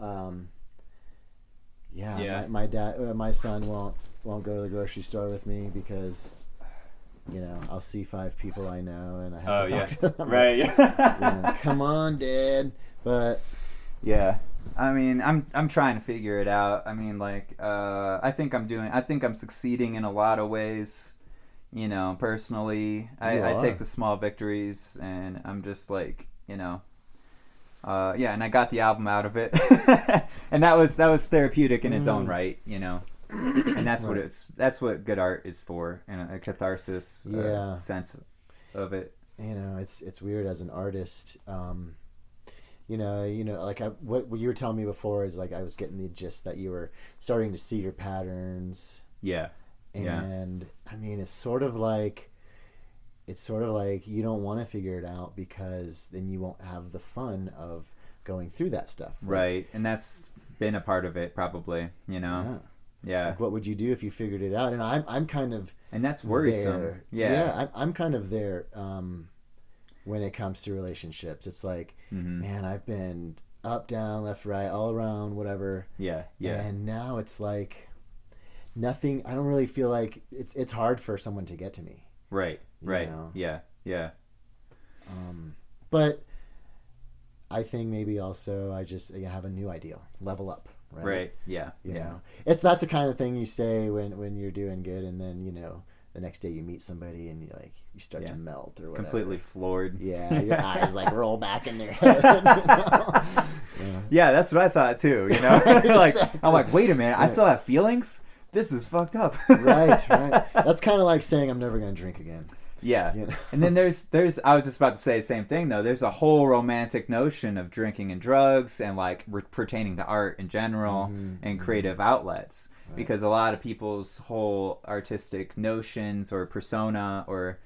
my son won't go to the grocery store with me because, you know, I'll see 5 people I know and I have to talk to them. Right. You know, come on, Dad. But yeah, I mean, I'm trying to figure it out. I mean, like, I think I'm succeeding in a lot of ways. You know, personally, I take the small victories, and I'm just like, you know. And I got the album out of it, and that was therapeutic in its own right, you know. And that's that's what good art is for, and a catharsis sense of it. It's weird as an artist. Like what you were telling me before is like I was getting the gist that you were starting to see your patterns. Yeah. And I mean, it's sort of like you don't want to figure it out because then you won't have the fun of going through that stuff. Right. And that's been a part of it probably, Yeah. Like what would you do if you figured it out? And I'm kind of, and that's worrisome. There. Yeah. I'm kind of there when it comes to relationships. It's like, man, I've been up, down, left, right, all around, whatever. Yeah. And now it's like nothing. I don't really feel like it's hard for someone to get to me. Right. Yeah. But I think maybe also I just have a new ideal, level up. Right. Yeah. That's the kind of thing you say when you're doing good, and then the next day you meet somebody and you start to melt or whatever. Completely floored. Yeah, your eyes like roll back in their head. Yeah, that's what I thought too. Exactly. I'm like, wait a minute, I still have feelings. This is fucked up. Right. That's kind of like saying I'm never gonna drink again. Yeah. And then there's I was just about to say the same thing though. There's a whole romantic notion of drinking and drugs and like pertaining to art in general and creative outlets, because a lot of people's whole artistic notions or persona or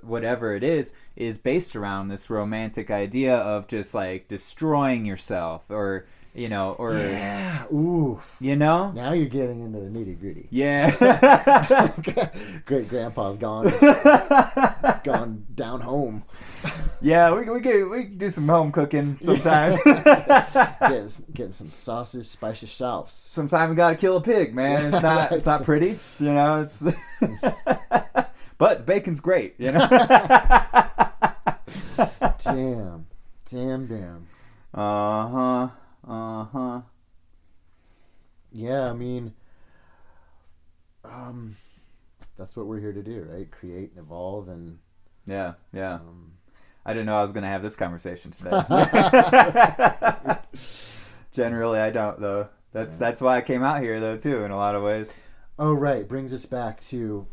whatever it is based around this romantic idea of just like destroying yourself or yeah, ooh, now you're getting into the nitty gritty. Yeah. Great grandpa's gone down home. Yeah, we can do some home cooking sometimes. Getting some sausage, spicy sauce. Sometimes we gotta kill a pig, man. It's not it's not pretty, it's but the bacon's great, Damn. Yeah, I mean, that's what we're here to do, right? Create and evolve and... Yeah. I didn't know I was going to have this conversation today. Generally, I don't, though. That's why I came out here, though, too, in a lot of ways. Oh, right. Brings us back to...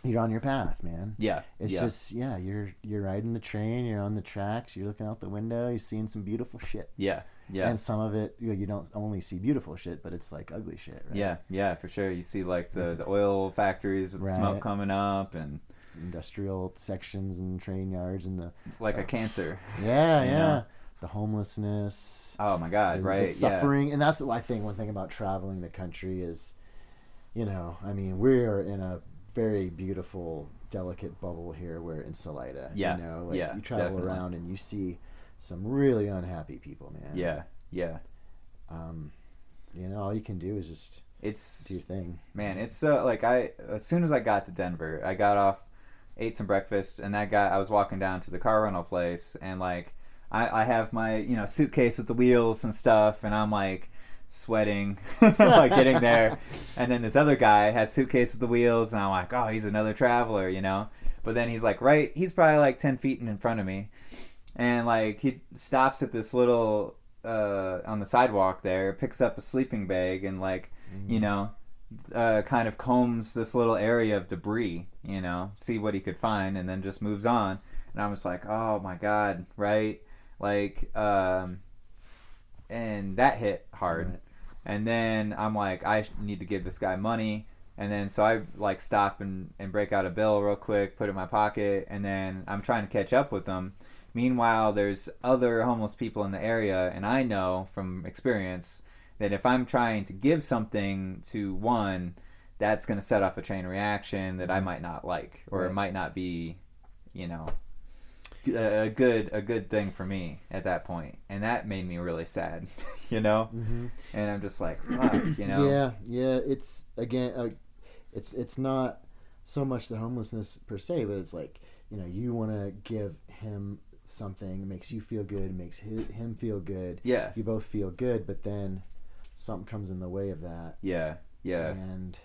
You're on your path, man. Yeah. It's just, you're riding the train, you're on the tracks, you're looking out the window, you're seeing some beautiful shit. Yeah. And some of it, you don't only see beautiful shit, but it's like ugly shit, right? Yeah, for sure. You see like the oil factories with smoke coming up and industrial sections and train yards and the like a cancer. Yeah. The homelessness. Oh my God, right? The suffering, and that's I think one thing about traveling the country is, I mean, we're in a very beautiful, delicate bubble here. We're in Salida. Yeah. You travel around and you see some really unhappy people, man. Yeah. All you can do is just do your thing. Man, it's so like as soon as I got to Denver, I got off, ate some breakfast, and I was walking down to the car rental place, and like I have my suitcase with the wheels and stuff, and I'm like sweating like getting there, and then this other guy has suitcase with the wheels, and I'm like, oh, he's another traveler, but then he's probably like 10 feet in front of me. And like he stops at this little on the sidewalk there, picks up a sleeping bag, and like kind of combs this little area of debris, see what he could find, and then just moves on. And I was like, oh my God, right? Like and that hit hard. Right. And then I'm like, I need to give this guy money. And then so I like stop and break out a bill real quick, put it in my pocket, and then I'm trying to catch up with them. Meanwhile, there's other homeless people in the area, and I know from experience that if I'm trying to give something to one, that's going to set off a chain reaction that I might not like, or it might not be, a good thing for me at that point. And that made me really sad, Mm-hmm. And I'm just like, fuck, Yeah. It's again, it's not so much the homelessness per se, but it's like, you want to give him something, makes you feel good, makes him feel good. Yeah. You both feel good, but then something comes in the way of that. Yeah. And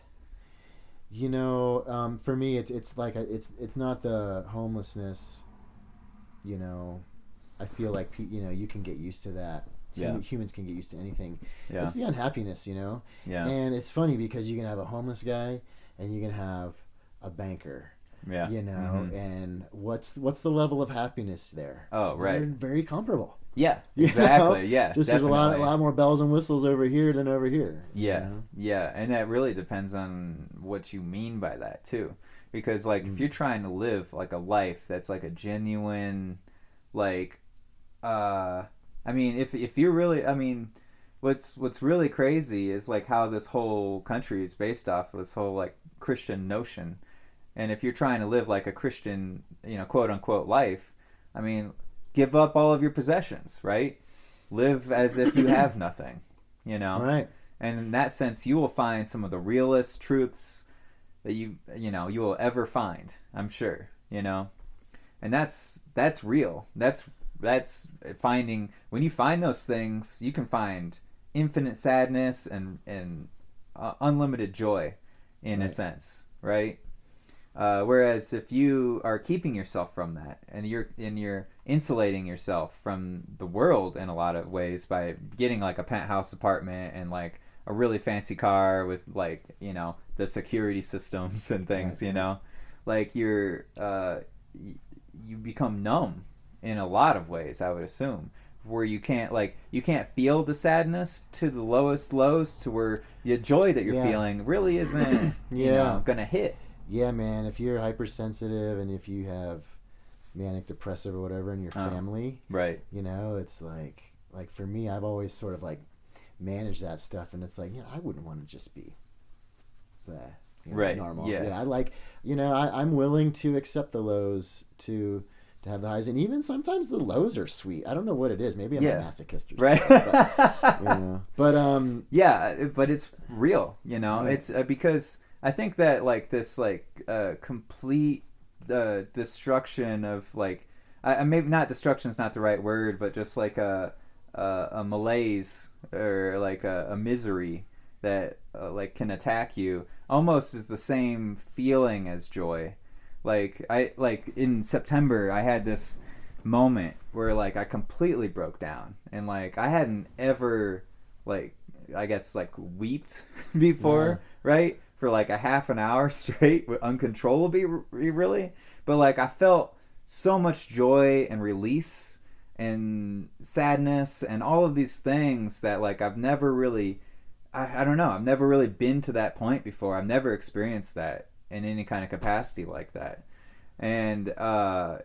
for me, it's like it's not the homelessness. I feel like you can get used to that Humans can get used to anything. Yeah. It's the unhappiness, you know? Yeah. And it's funny because you can have a homeless guy and you can have a banker. Yeah. You know, and what's the level of happiness there? Oh, right. They're very comparable. Yeah, exactly. You know? Yeah, just definitely. There's a lot more bells and whistles over here than over here. Yeah, you know? Yeah, and that really depends on what you mean by that too, because like if you're trying to live like a life that's like a genuine, like, I mean, if you're really, I mean, what's really crazy is like how this whole country is based off of this whole like Christian notion. And if you're trying to live like a Christian, you know, quote unquote life, I mean, give up all of your possessions, right? Live as if you have nothing, you know? Right. And in that sense, you will find some of the realest truths that you will ever find, I'm sure, you know? And that's real. That's finding, when you find those things, you can find infinite sadness and unlimited joy in a sense, right? Whereas if you are keeping yourself from that and you're insulating yourself from the world in a lot of ways by getting like a penthouse apartment and like a really fancy car with like, you know, the security systems and things, you know, like you become numb in a lot of ways, I would assume, where you can't feel the sadness to the lowest lows, to where the joy that you're feeling really isn't you know, gonna hit. Yeah, man, if you're hypersensitive and if you have manic depressive or whatever in your family, right? You know, it's like for me, I've always sort of like managed that stuff, and it's like, you know, I wouldn't want to just be normal. Yeah, I like, you know, I'm willing to accept the lows to have the highs, and even sometimes the lows are sweet. I don't know what it is. Maybe I'm a masochist or something. Right. But it's real, you know. Right. It's because I think that like this like complete destruction of like maybe not destruction is not the right word, but just like a malaise or like a misery that like can attack you almost is the same feeling as joy. Like in September I had this moment where like I completely broke down, and like I hadn't ever like I guess like weeped before, right? For like a half an hour straight uncontrollably, really. But like I felt so much joy and release and sadness and all of these things that like I've never really I don't know, I've never really been to that point before. I've never experienced that in any kind of capacity like that. And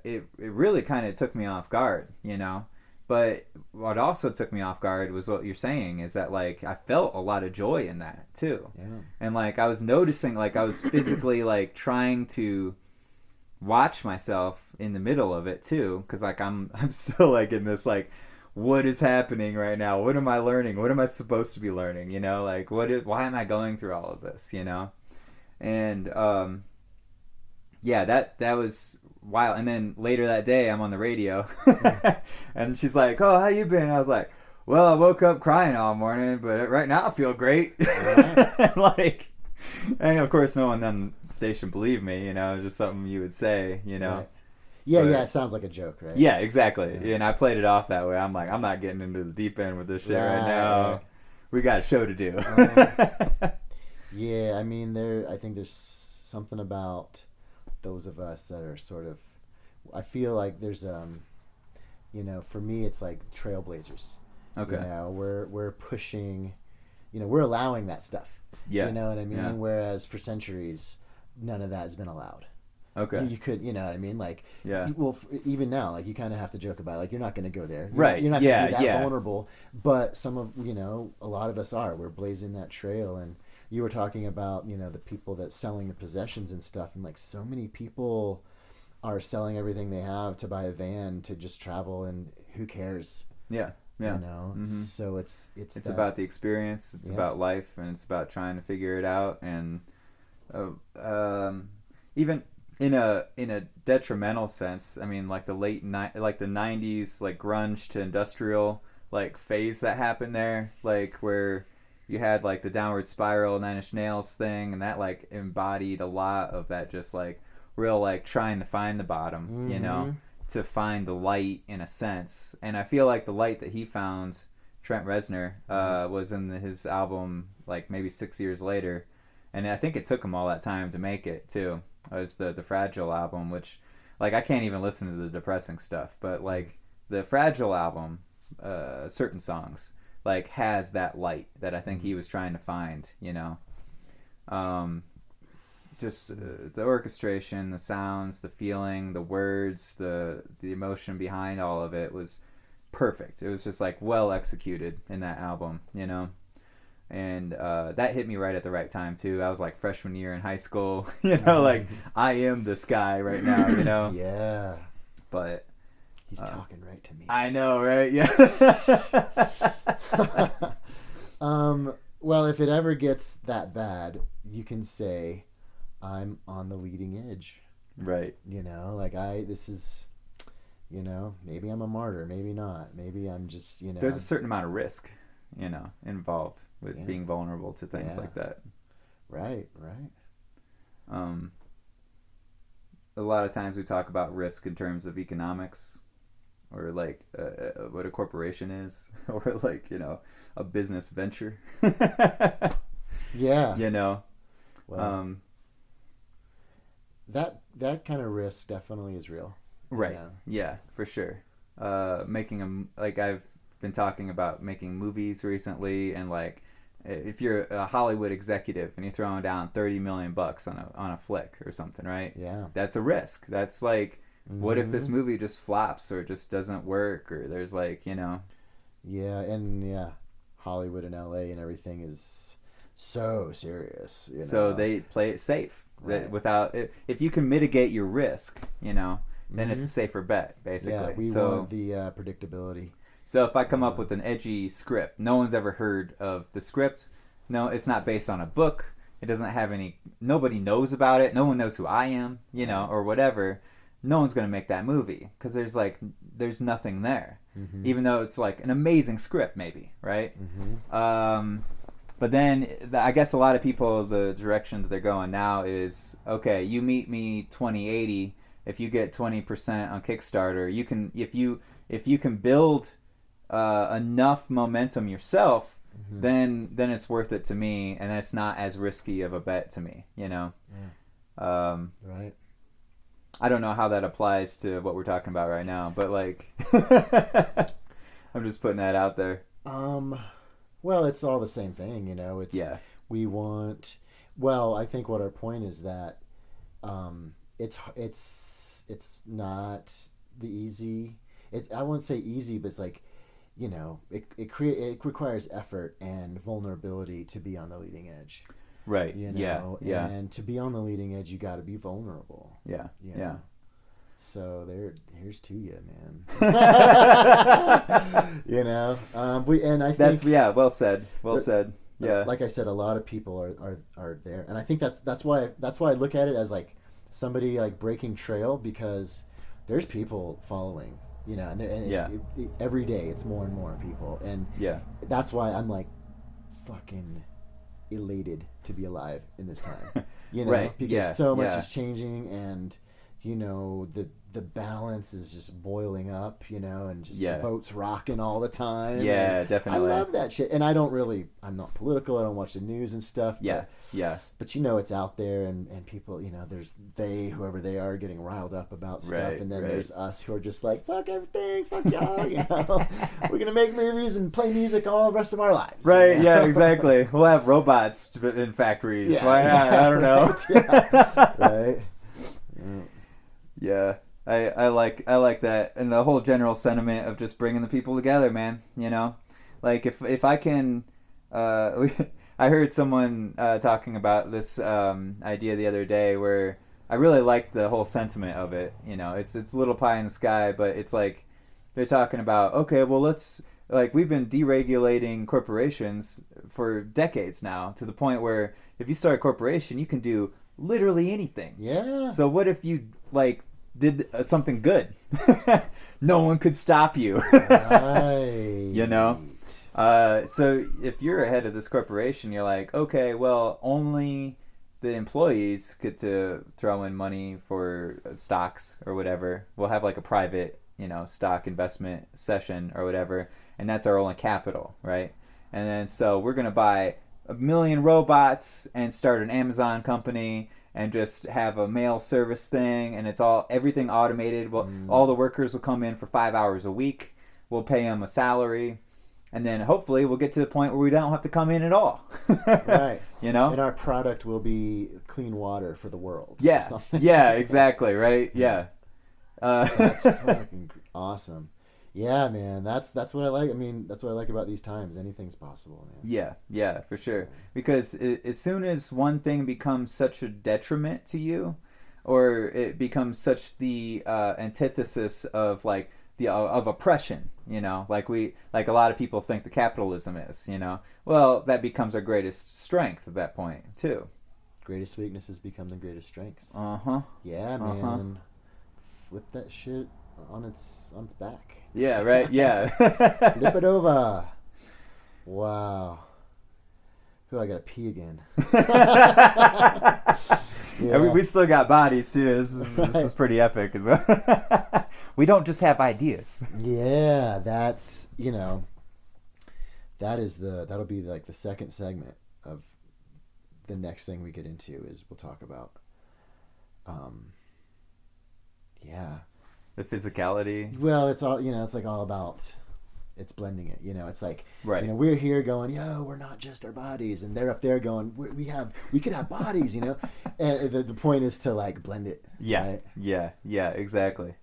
it really kind of took me off guard, you know. But what also took me off guard was what you're saying, is that like I felt a lot of joy in that too. Yeah. And like I was noticing, like I was physically like trying to watch myself in the middle of it too, because like I'm still like in this like, what is happening right now? What am I learning? What am I supposed to be learning? You know, like why am I going through all of this? You know, and that was wild. And then later that day, I'm on the radio, and she's like, "Oh, how you been?" I was like, "Well, I woke up crying all morning, but right now I feel great." Right. Like, and of course, no one on the station believed me. You know, just something you would say. You know. Right. Yeah, it sounds like a joke, right? Yeah, exactly. Yeah. And I played it off that way. I'm like, I'm not getting into the deep end with this shit right now. Right. We got a show to do. Yeah, I mean, I think there's something about those of us that are sort of, I feel like there's you know, for me it's like trailblazers. Okay. You know, we're pushing, you know, we're allowing that stuff. Yeah. You know what I mean? Yeah. Whereas for centuries none of that has been allowed. Okay. You could, you know what I mean? Like, well, even now, like, you kind of have to joke about it. Like, you're not going to go there. You're not going to be that vulnerable. But some of, you know, a lot of us are. We're blazing that trail. And you were talking about, you know, the people that selling the possessions and stuff. And, like, so many people are selling everything they have to buy a van to just travel. And who cares? Yeah. Yeah. You know? Mm-hmm. So it's about the experience. It's about life. And it's about trying to figure it out. And even... In a detrimental sense, I mean, like the the 90s, like grunge to industrial, like phase that happened there, like where you had like the downward spiral, Nine Inch Nails thing, and that like embodied a lot of that, just like real like trying to find the bottom, mm-hmm. you know, to find the light in a sense. And I feel like the light that he found Trent Reznor, was in his album like maybe 6 years later, and I think it took him all that time to make it too. It was the Fragile album, which like I can't even listen to the depressing stuff, but like the Fragile album, certain songs like has that light that I think he was trying to find, you know. Just the orchestration, the sounds, the feeling, the words, the emotion behind all of it was perfect. It was just like well executed in that album, you know. And that hit me right at the right time too. I was like freshman year in high school, you know, like I am this guy right now, you know. Yeah. But he's talking right to me. I know, right? Yeah. Well, if it ever gets that bad, you can say I'm on the leading edge. Right. You know, like this is, you know, maybe I'm a martyr, maybe not. Maybe I'm just, you know. There's a certain amount of risk, you know, involved with being vulnerable to things like that. Right. A lot of times we talk about risk in terms of economics, or like what a corporation is, or like, you know, a business venture. Yeah. You know. Well, that kind of risk definitely is real. Right. Yeah, for sure. Making like I've been talking about making movies recently, and like if you're a Hollywood executive and you're throwing down $30 million on a flick or something, right? Yeah. That's a risk. That's like, what if this movie just flops or just doesn't work, or there's like, you know. Yeah, and Hollywood and LA and everything is so serious. You know? So they play it safe. Right. Without if you can mitigate your risk, you know, then it's a safer bet, basically. Yeah, we want the predictability. So if I come up with an edgy script, no one's ever heard of the script. No, it's not based on a book. It doesn't have nobody knows about it. No one knows who I am, you know, or whatever. No one's going to make that movie because there's nothing there. Mm-hmm. Even though it's like an amazing script, maybe, right? Mm-hmm. But then I guess a lot of people, the direction that they're going now is, okay, you meet me 2080. If you get 20% on Kickstarter, you can if you can build enough momentum yourself, then it's worth it to me, and it's not as risky of a bet to me, you know. Right. I don't know how that applies to what we're talking about right now, but like I'm just putting that out there. Well, it's all the same thing, you know. It's we want. Well, I think what our point is that it's not the easy. I won't say easy, but it's like, you know, it requires effort and vulnerability to be on the leading edge. Right. You know? Yeah. And to be on the leading edge, you got to be vulnerable. Yeah. You know? Yeah. So here's to you, man. You know, and I think that's well said. Well said. Yeah. Like I said, a lot of people are there, and I think that's why I look at it as like somebody like breaking trail, because there's people following, you know, and every day it's more and more people, and that's why I'm like fucking elated to be alive in this time, you know, right. because so much is changing, and you know, the balance is just boiling up, you know, and just the boat's rocking all the time. Yeah, definitely. I love that shit. And I'm not political. I don't watch the news and stuff. But you know, it's out there, and people, you know, there's whoever they are, getting riled up about stuff. And then there's us who are just like, fuck everything, fuck y'all, you know. We're going to make movies and play music all the rest of our lives. Right, you know? yeah, exactly. We'll have robots in factories. Yeah. Why not? I don't know. Right. Yeah, I like that, and the whole general sentiment of just bringing the people together, man. You know, like if I can, I heard someone talking about this idea the other day where I really liked the whole sentiment of it. You know, it's little pie in the sky, but it's like they're talking about, okay, well we've been deregulating corporations for decades now, to the point where if you start a corporation, you can do literally anything. Yeah. So what if you like did something good? No one could stop you. Right. You know? So if you're head of this corporation, you're like, okay, well, only the employees get to throw in money for stocks or whatever. We'll have like a private, you know, stock investment session or whatever. and that's our only capital, right? And then so we're gonna buy 1 million robots and start an Amazon company and just have a mail service thing, and it's everything automated. Well, all the workers will come in for 5 hours a week. We'll pay them a salary, and then hopefully we'll get to the point where we don't have to come in at all. Right. You know? And our product will be clean water for the world. Yeah. Yeah, exactly, right? Yeah. That's fucking awesome. Yeah, man. That's what I like. I mean, that's what I like about these times. Anything's possible, man. Yeah, for sure. Because as soon as one thing becomes such a detriment to you, or it becomes such the antithesis of like of oppression, you know, like a lot of people think the capitalism is, you know, well, that becomes our greatest strength at that point too. Greatest weaknesses become the greatest strengths. Yeah, man. Uh-huh. Flip that shit on its back. Yeah, right. Yeah. Flip it over. Wow. Ooh, I gotta pee again. Yeah. We still got bodies too. This is pretty epic as well. We don't just have ideas. Yeah, that's, you know, that'll be like the second segment of the next thing we get into is we'll talk about the physicality. Well, it's all, you know, it's like all about, it's blending it, you know, it's like, right. You know, we're here going, yo, we're not just our bodies, and they're up there going, we could have bodies, you know, and the point is to like blend it. Yeah, right? yeah, exactly.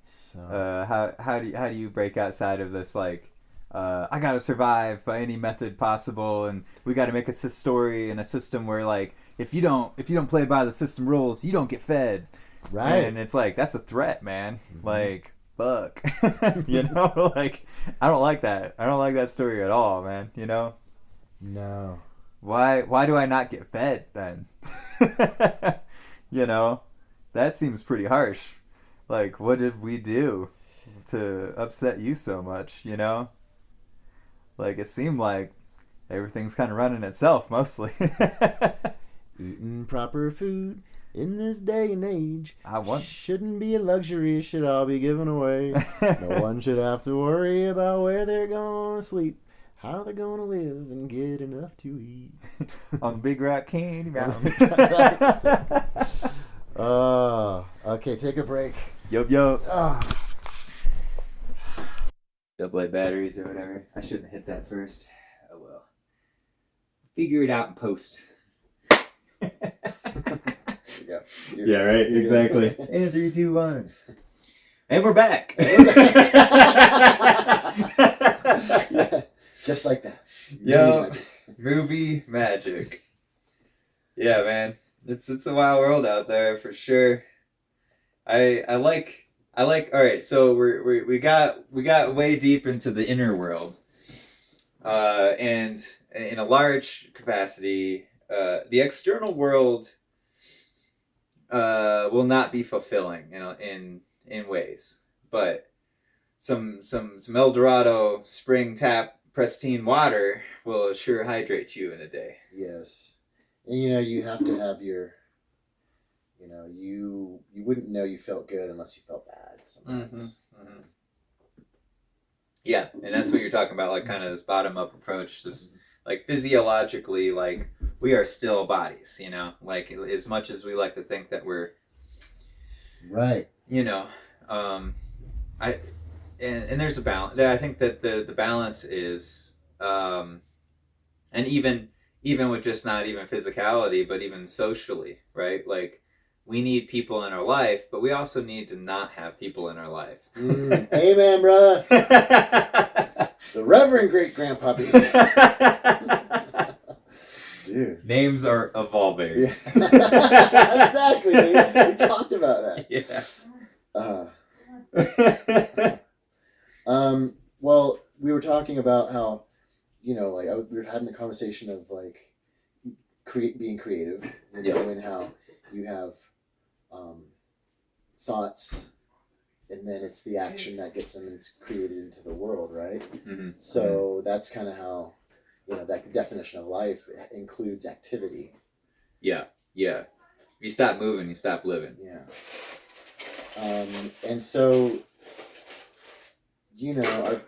So how do you break outside of this, like, I gotta survive by any method possible, and we gotta make a story and a system where, like, if you don't play by the system rules, you don't get fed. Right. And it's like, that's a threat, man. Mm-hmm. Like, fuck. You know, like, I don't like that. I don't like that story at all, man. You know? No. Why do I not get fed then? You know? That seems pretty harsh. Like, what did we do to upset you so much, you know? Like, it seemed like everything's kind of running itself, mostly. Eating proper food in this day and age shouldn't be a luxury. It should all be given away. No one should have to worry about where they're going to sleep, how they're going to live, and get enough to eat. On the Big Rock Candy Mountain. Okay, take a break. Yo. Double A batteries or whatever. I shouldn't have hit that first. Oh well. Figure it out in post. Yeah, right. Exactly. And 3, 2, 1. And we're back. Yeah, just like that. Yo, movie magic. Yeah, man. It's a wild world out there for sure. I like. All right, so we got way deep into the inner world, and in a large capacity, the external world will not be fulfilling, you know, in ways, but some El Dorado spring tap pristine water will sure hydrate you in a day. Yes, and you know you have to have your, you know, you wouldn't know you felt good unless you felt bad sometimes. Mm-hmm. Yeah, and that's what you're talking about, like kind of this bottom up approach, just like physiologically, like we are still bodies, you know, like as much as we like to think that we're right, you know, and there's a balance. I think that the balance is, and even with just not even physicality, but even socially, right? Like we need people in our life, but we also need to not have people in our life. Amen, brother. The Reverend Great Grandpa Beebe. Dude. Names are evolving. Yeah. Exactly. We talked about that. Yeah. Well, we were talking about how, you know, like we were having the conversation of like being creative, you know, and how you have thoughts, and then it's the action that gets them and it's created into the world, right? Mm-hmm. So that's kind of how, you know, that definition of life includes activity. Yeah. If you stop moving, you stop living. Yeah. And so, you know,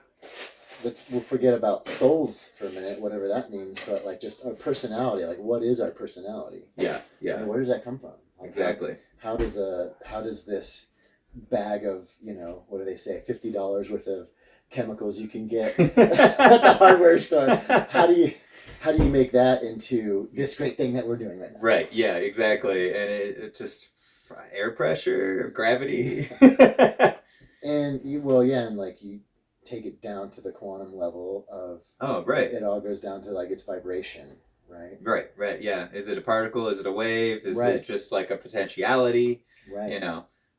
we'll forget about souls for a minute, whatever that means, but like just our personality, like what is our personality? Yeah. I mean, where does that come from? Like, Exactly. How does this bag of, what do they say, $50 worth of chemicals you can get at the hardware store, how do you make that into this great thing that we're doing right now? Right. Yeah, exactly. And it just air pressure, gravity. And you take it down to the quantum level of, it all goes down to like its vibration, right? Right. Yeah. Is it a particle? Is it a wave? Is it just like a potentiality? Right.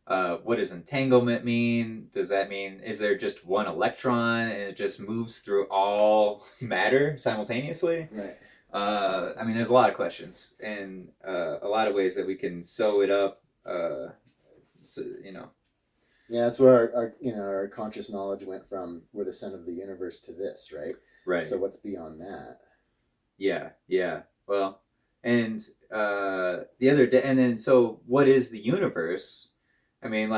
What does entanglement mean? Does that mean, is there just one electron and it just moves through all matter simultaneously? Right. I mean, there's a lot of questions and a lot of ways that we can sew it up. Yeah, that's where our conscious knowledge went from we're the center of the universe to this, right? Right. So what's beyond that? Yeah. Well, and the other day, and then so what is the universe? I mean,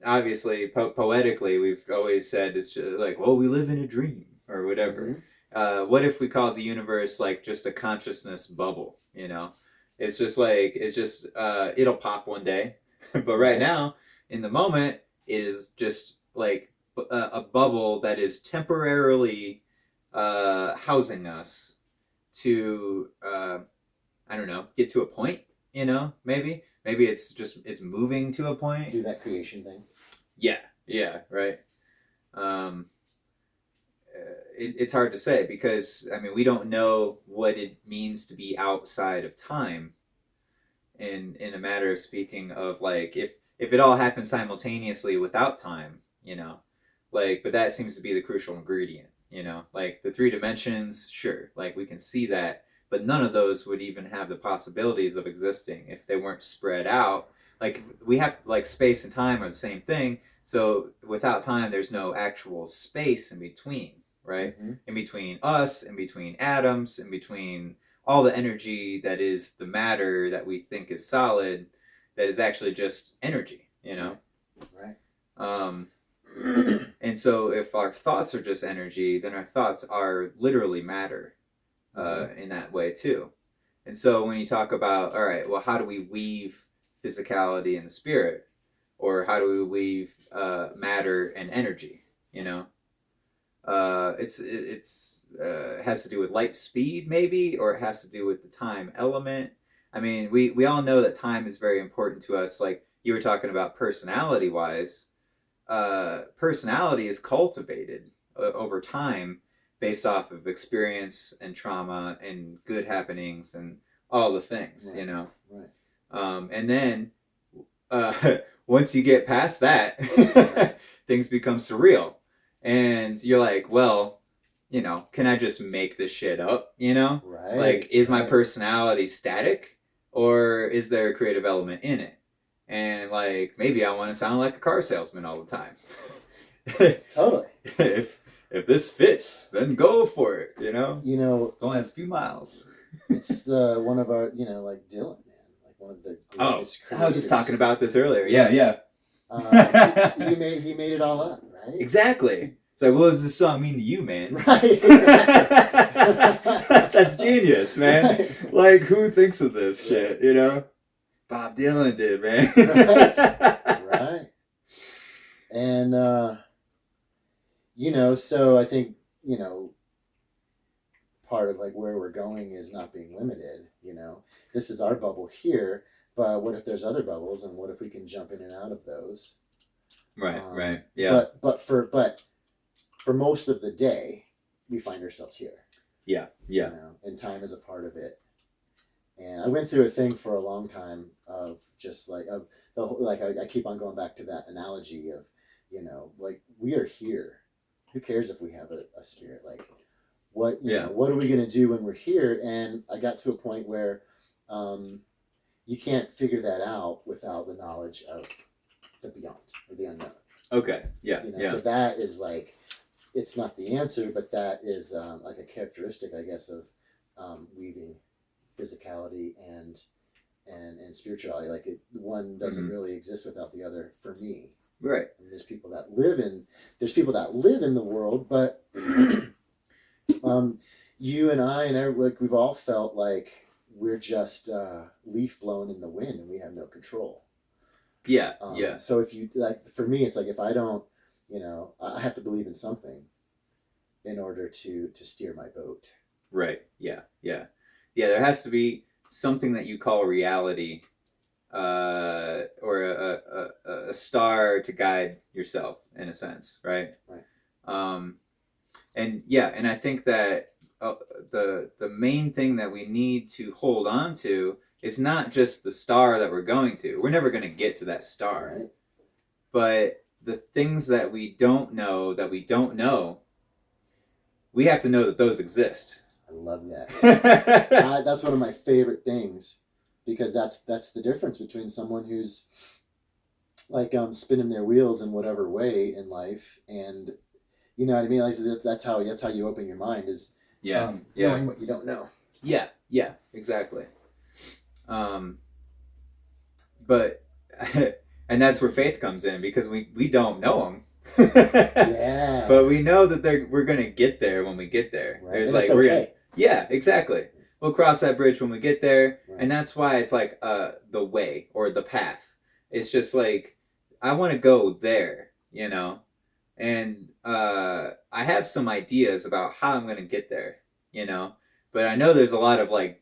obviously, poetically, we've always said it's just like, well, we live in a dream or whatever. Mm-hmm. What if we call the universe like just a consciousness bubble? It's just it'll pop one day, but right now, in the moment, it is just like a bubble that is temporarily housing us to I don't know, get to a point, maybe it's moving to a point. Do that creation thing. Yeah, right. It's hard to say because I mean we don't know what it means to be outside of time. In a matter of speaking of like if it all happens simultaneously without time, but that seems to be the crucial ingredient. Like the 3 dimensions, sure, like we can see that, but none of those would even have the possibilities of existing if they weren't spread out. Like we have like space and time are the same thing. So without time, there's no actual space in between, right? Mm-hmm. In between us, in between atoms, in between all the energy that is the matter that we think is solid, that is actually just energy, Right. And so if our thoughts are just energy, then our thoughts are literally matter in that way too. And so when you talk about, all right, well, how do we weave physicality and the spirit? Or how do we weave matter and energy? It has to do with light speed maybe, or it has to do with the time element. I mean, we all know that time is very important to us. Like you were talking about personality wise. Personality is cultivated over time based off of experience and trauma and good happenings and all the things, Right. And then once you get past that, things become surreal. And you're like, well, can I just make this shit up, Right. Like, is my personality static or is there a creative element in it? And like maybe I want to sound like a car salesman all the time. Totally. If this fits, then go for it. It only has a few miles. It's one of our like Dylan, man, like one of the greatest. I was just talking about this earlier. Yeah. He made it all up, right? Exactly. It's like, what does this song mean to you, man? Right. Exactly. That's genius, man. Right. Like, who thinks of this shit? Bob Dylan did, man. Right. And, so I think, part of like where we're going is not being limited, This is our bubble here, but what if there's other bubbles and what if we can jump in and out of those? Right. Yeah. But for most of the day, we find ourselves here. Yeah. And time is a part of it. And I went through a thing for a long time of just like I keep on going back to that analogy of, like we are here. Who cares if we have a spirit? Like what are we going to do when we're here? And I got to a point where you can't figure that out without the knowledge of the beyond or the unknown. Okay. Yeah. So that is like, it's not the answer, but that is like a characteristic, I guess, of weaving physicality and spirituality. Like one doesn't really exist without the other for me. Right. And there's people that live in the world, but you and I and everyone, we've all felt like we're just leaf blown in the wind and we have no control. Yeah. So if you for me, it's like if I don't, I have to believe in something in order to steer my boat. Right. Yeah. There has to be something that you call reality, or a star to guide yourself in a sense, right? Right. And I think that the main thing that we need to hold on to is not just the star that we're going to. We're never going to get to that star, right. But the things that we don't know, we have to know that those exist. I love that. That's one of my favorite things, because that's the difference between someone who's like spinning their wheels in whatever way in life, and you know what I mean. Like, that's how you open your mind, is knowing what you don't know. Yeah, exactly. But and that's where faith comes in, because we don't know them. Yeah. But we know that we're gonna get there when we get there. Right. There's and like it's okay. Yeah, exactly. We'll cross that bridge when we get there, right. And that's why it's like the way or the path. It's just like I want to go there, and I have some ideas about how I'm gonna get there, But I know there's a lot of like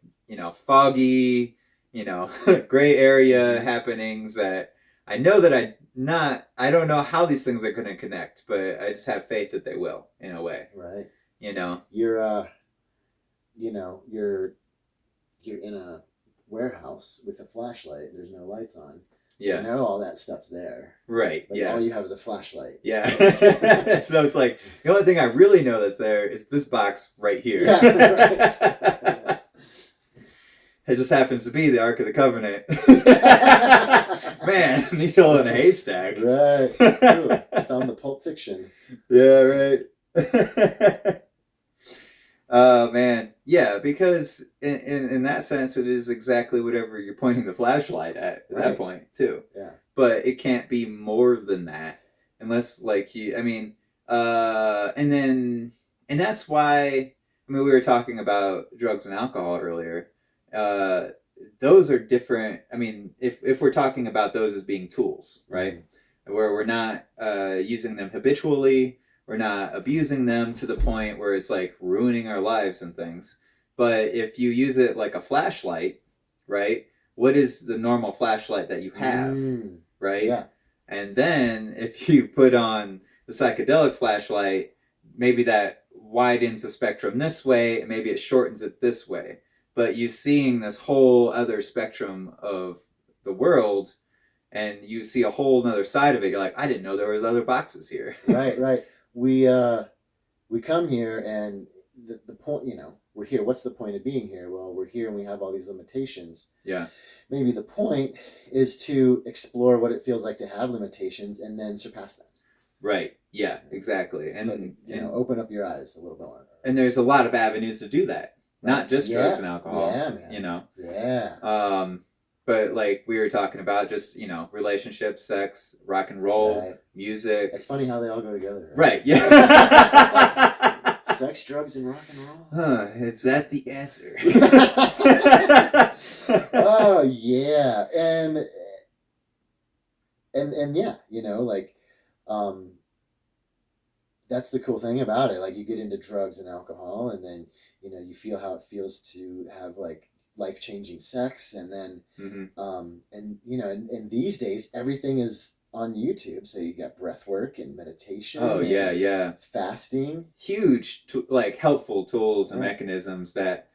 foggy, gray area happenings that I know that I don't know how these things are going to connect, but I just have faith that they will, in a way. Right. You're in a warehouse with a flashlight. There's no lights on. Yeah. You know all that stuff's there. Right. But yeah. all you have is a flashlight. Yeah. So it's like the only thing I really know that's there is this box right here. Yeah. Right. It just happens to be the Ark of the Covenant. Man, needle in a haystack. Right. Ooh, I found the Pulp Fiction. Yeah, right. Oh, man. Yeah, because in that sense, it is exactly whatever you're pointing the flashlight at that point, too. Yeah. But it can't be more than that. Unless, like, and that's why, we were talking about drugs and alcohol earlier. Those are different. If we're talking about those as being tools, right? Mm-hmm. Where we're not using them habitually, we're not abusing them to the point where it's like ruining our lives and things. But if you use it like a flashlight, right? What is the normal flashlight that you have, right? Yeah. And then if you put on the psychedelic flashlight, maybe that widens the spectrum this way, and maybe it shortens it this way. But you're seeing this whole other spectrum of the world, and you see a whole other side of it. You're like, I didn't know there was other boxes here. Right. We come here, and the point, we're here. What's the point of being here? Well, we're here and we have all these limitations. Yeah. Maybe the point is to explore what it feels like to have limitations and then surpass them. Right. Yeah, exactly. And, so, open up your eyes a little bit more. And there's a lot of avenues to do that. Not just drugs and alcohol. Yeah, man. Yeah. But like we were talking about, just, relationships, sex, rock and roll, music. It's funny how they all go together. Right. Yeah. Sex, drugs, and rock and roll. Is that the answer? Oh yeah, and yeah, that's the cool thing about it. Like, you get into drugs and alcohol, and then you feel how it feels to have like life-changing sex, and then and these days everything is on YouTube, so you got breath work and meditation. Oh yeah, fasting. Huge helpful tools and mechanisms that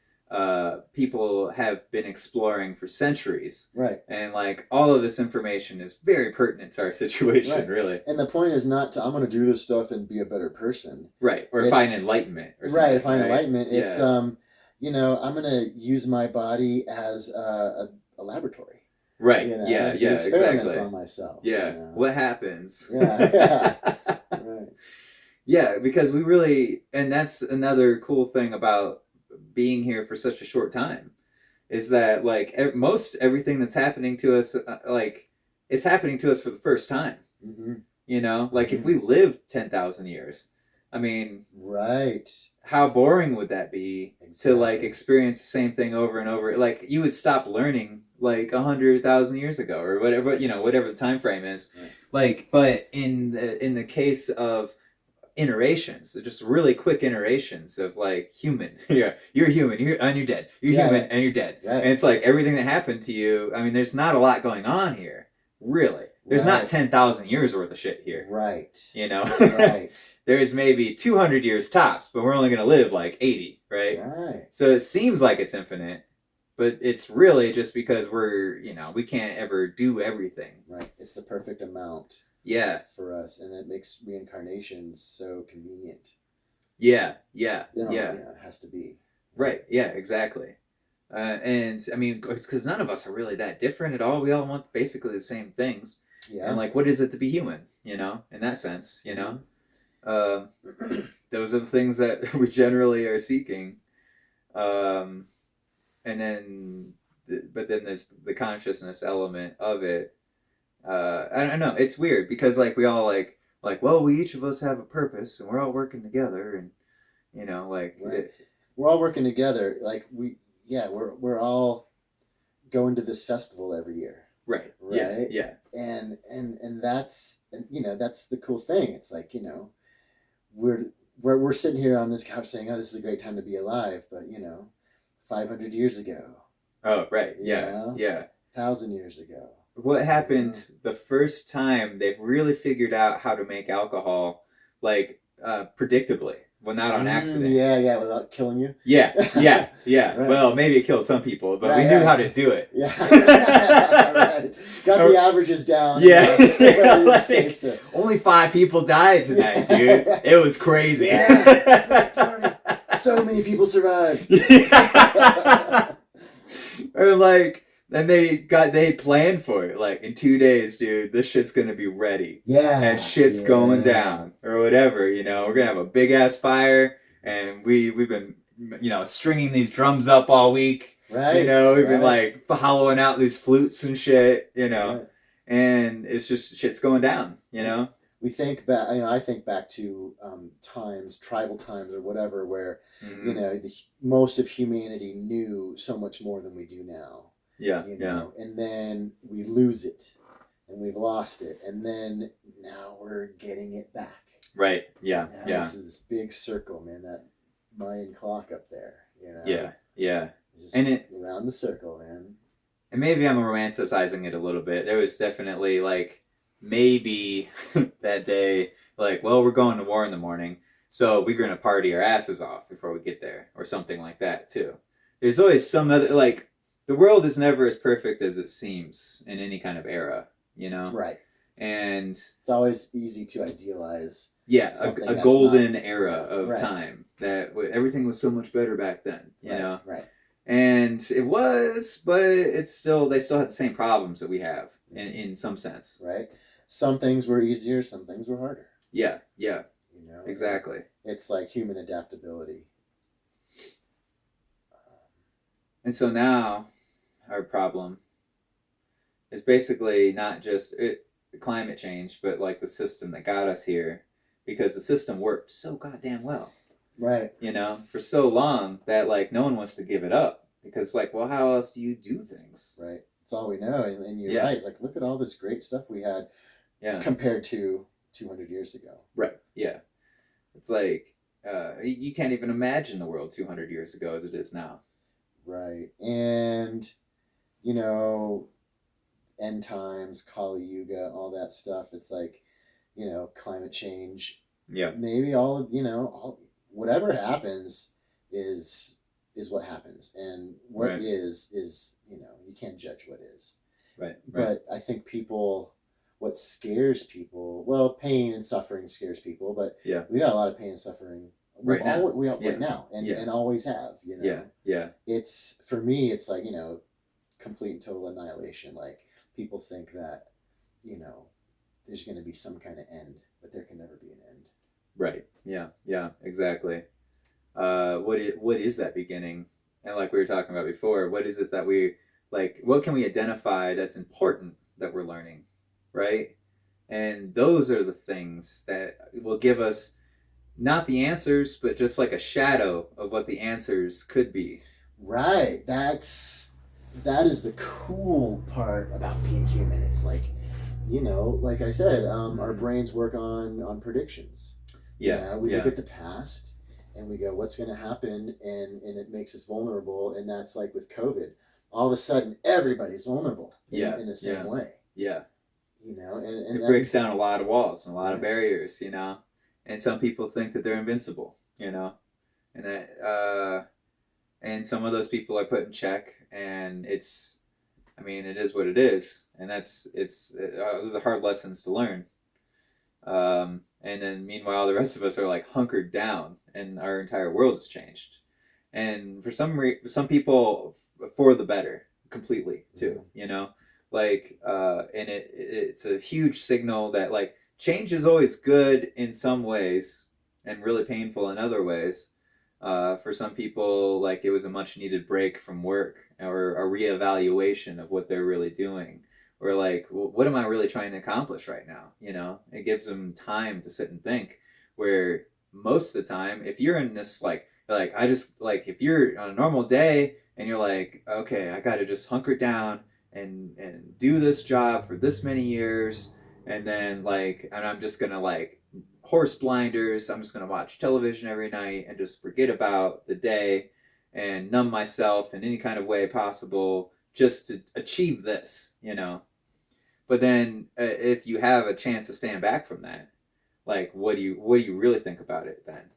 people have been exploring for centuries. Right. And like all of this information is very pertinent to our situation, really. And the point is not to, I'm going to do this stuff and be a better person. Right. Or find enlightenment or something. Right, find enlightenment. Yeah. It's, I'm going to use my body as a laboratory. Right. Yeah, experiments on myself. Yeah. What happens? Yeah. Right. Yeah, because we really, and that's another cool thing about being here for such a short time, is that like most everything that's happening to us, it's happening to us for the first time. Mm-hmm. You know, like if we lived 10,000 years, I mean, right. How boring would that be to like experience the same thing over and over? Like you would stop learning like 100,000 years ago or whatever, you know, whatever the time frame is. Right. Like, but in the case of iterations, just really quick iterations of like human, yeah, you're human, and you're dead. You're human and you're dead. Right. And it's like everything that happened to you. I mean, there's not a lot going on here, really. There's not 10,000 years worth of shit here. Right. You know? Right. There's maybe 200 years tops, but we're only going to live like 80, right? Right. So it seems like it's infinite, but it's really just because we're, you know, we can't ever do everything. Right. It's the perfect amount. Yeah. For us, and it makes reincarnations so convenient. Yeah. Yeah. You know, yeah. It has to be. Right. Yeah, exactly. And I mean, it's because none of us are really that different at all. We all want basically the same things. Yeah. And like, what is it to be human? You know, in that sense, you know, those are the things that we generally are seeking. And then, but then there's the consciousness element of it. I don't know. It's weird because like we all like, well, we each of us have a purpose and we're all working together and, you know, like. Right. We're all working together. Like we're all going to this festival every year. Right. Yeah. Yeah. And that's, you know, that's the cool thing. It's like, you know, we're sitting here on this couch saying, oh, this is a great time to be alive. But, you know, 500 years ago. Oh, right. Yeah. You know, yeah. 1,000 years ago. What happened the first time they've really figured out how to make alcohol, like, predictably? Well, not on accident. Yeah, without killing you. Yeah. Right. Well, maybe it killed some people, but we knew how to do it. Yeah. Right. Got the averages down. Yeah. Like, only 5 people died tonight, dude. It was crazy. Yeah. So many people survived. Or like, and they planned for it. Like, in 2 days, dude, this shit's gonna be ready. Yeah. And shit's going down. Or whatever, you know. We're gonna have a big-ass fire. And we've been, you know, stringing these drums up all week. Right. You know, we've been, like, hollowing out these flutes and shit, you know. Right. And it's just, shit's going down, you know. We think back, you know, I think back to tribal times or whatever, where, you know, most of humanity knew so much more than we do now. Yeah, you know? And then we lose it, and we've lost it, and then now we're getting it back. Right. Yeah. This is this big circle, man. That Mayan clock up there. You know. Yeah. Just and it around the circle, man. And maybe I'm romanticizing it a little bit. There was definitely like maybe that day, like, well, we're going to war in the morning, so we're gonna party our asses off before we get there, or something like that too. There's always some other like. The world is never as perfect as it seems in any kind of era, you know? Right. And it's always easy to idealize. Yeah, a golden era of time that everything was so much better back then, you know? Right. And it was, but it's still, they still had the same problems that we have in some sense. Right. Some things were easier, some things were harder. Yeah. You know? Exactly. It's like human adaptability. And so now our problem is basically not just climate change, but like the system that got us here, because the system worked so goddamn well. Right. You know, for so long that like no one wants to give it up, because like, well, how else do you do things? Right. It's all we know. And you're right. It's like, look at all this great stuff we had compared to 200 years ago. Right. Yeah. It's like, you can't even imagine the world 200 years ago as it is now. Right. And, you know, end times, Kali Yuga, all that stuff. It's like, you know, climate change. Yeah. Maybe whatever happens is what happens. And what is, you know, you can't judge what is. Right. But I think what scares people, well, pain and suffering scares people, but we got a lot of pain and suffering right now and always have, you know. Yeah. It's, for me, it's like, you know, complete and total annihilation. Like, people think that, you know, there's going to be some kind of end, but there can never be an end. Right. Yeah, exactly. What is that beginning? And like we were talking about before, what is it that we, like, what can we identify that's important that we're learning, right? And those are the things that will give us not the answers, but just like a shadow of what the answers could be. Right. That is the cool part about being human. It's like, like I said, our brains work on predictions. Yeah. We look at the past and we go, what's going to happen? And it makes us vulnerable. And that's like with COVID. All of a sudden, everybody's vulnerable in the same way. Yeah. And it breaks down a lot of walls and a lot of barriers, and some people think that they're invincible, and that, and some of those people are put in check, and it is what it is. And those are hard lessons to learn. And then meanwhile, the rest of us are like hunkered down and our entire world has changed. And for some people for the better completely too, and it's a huge signal that like change is always good in some ways and really painful in other ways. For some people, like it was a much needed break from work or a reevaluation of what they're really doing, or like, what am I really trying to accomplish right now? It gives them time to sit and think, where most of the time, if you're in this if you're on a normal day and you're like, okay, I got to just hunker down and do this job for this many years, and then and I'm just gonna horse blinders, I'm just gonna watch television every night and just forget about the day and numb myself in any kind of way possible just to achieve this, But then if you have a chance to stand back from that, what do you really think about it then,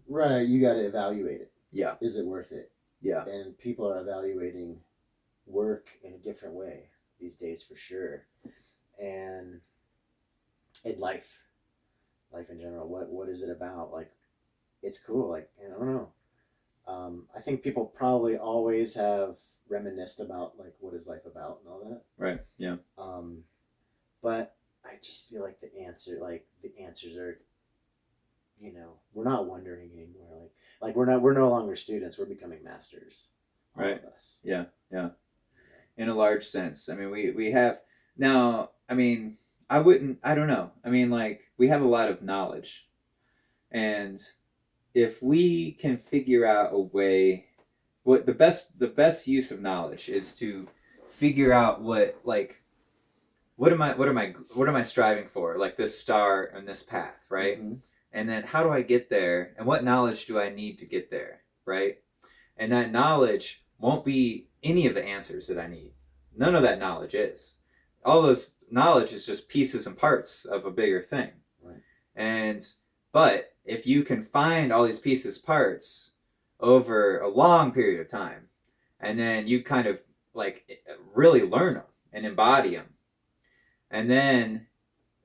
Right, you got to evaluate it. Yeah. Is it worth it? Yeah. And people are evaluating work in a different way these days for sure. And in life in general, what is it about? Like, it's cool. Like, I don't know. I think people probably always have reminisced about like what is life about and all that. Right. Yeah. But I just feel like the answers are, we're not wondering anymore. Like we're no longer students. We're becoming masters. All right. Of us. Yeah. Yeah. In a large sense. I mean, we have now. I mean, I don't know. I mean, we have a lot of knowledge, and if we can figure out a way, what the best use of knowledge is to figure out what am I striving for? Like this star and this path, right? Mm-hmm. And then how do I get there? And what knowledge do I need to get there, right? And that knowledge won't be any of the answers that I need. None of that knowledge is. All those knowledge is just pieces and parts of a bigger thing. Right. But if you can find all these pieces, parts over a long period of time, and then you kind of really learn them and embody them, and then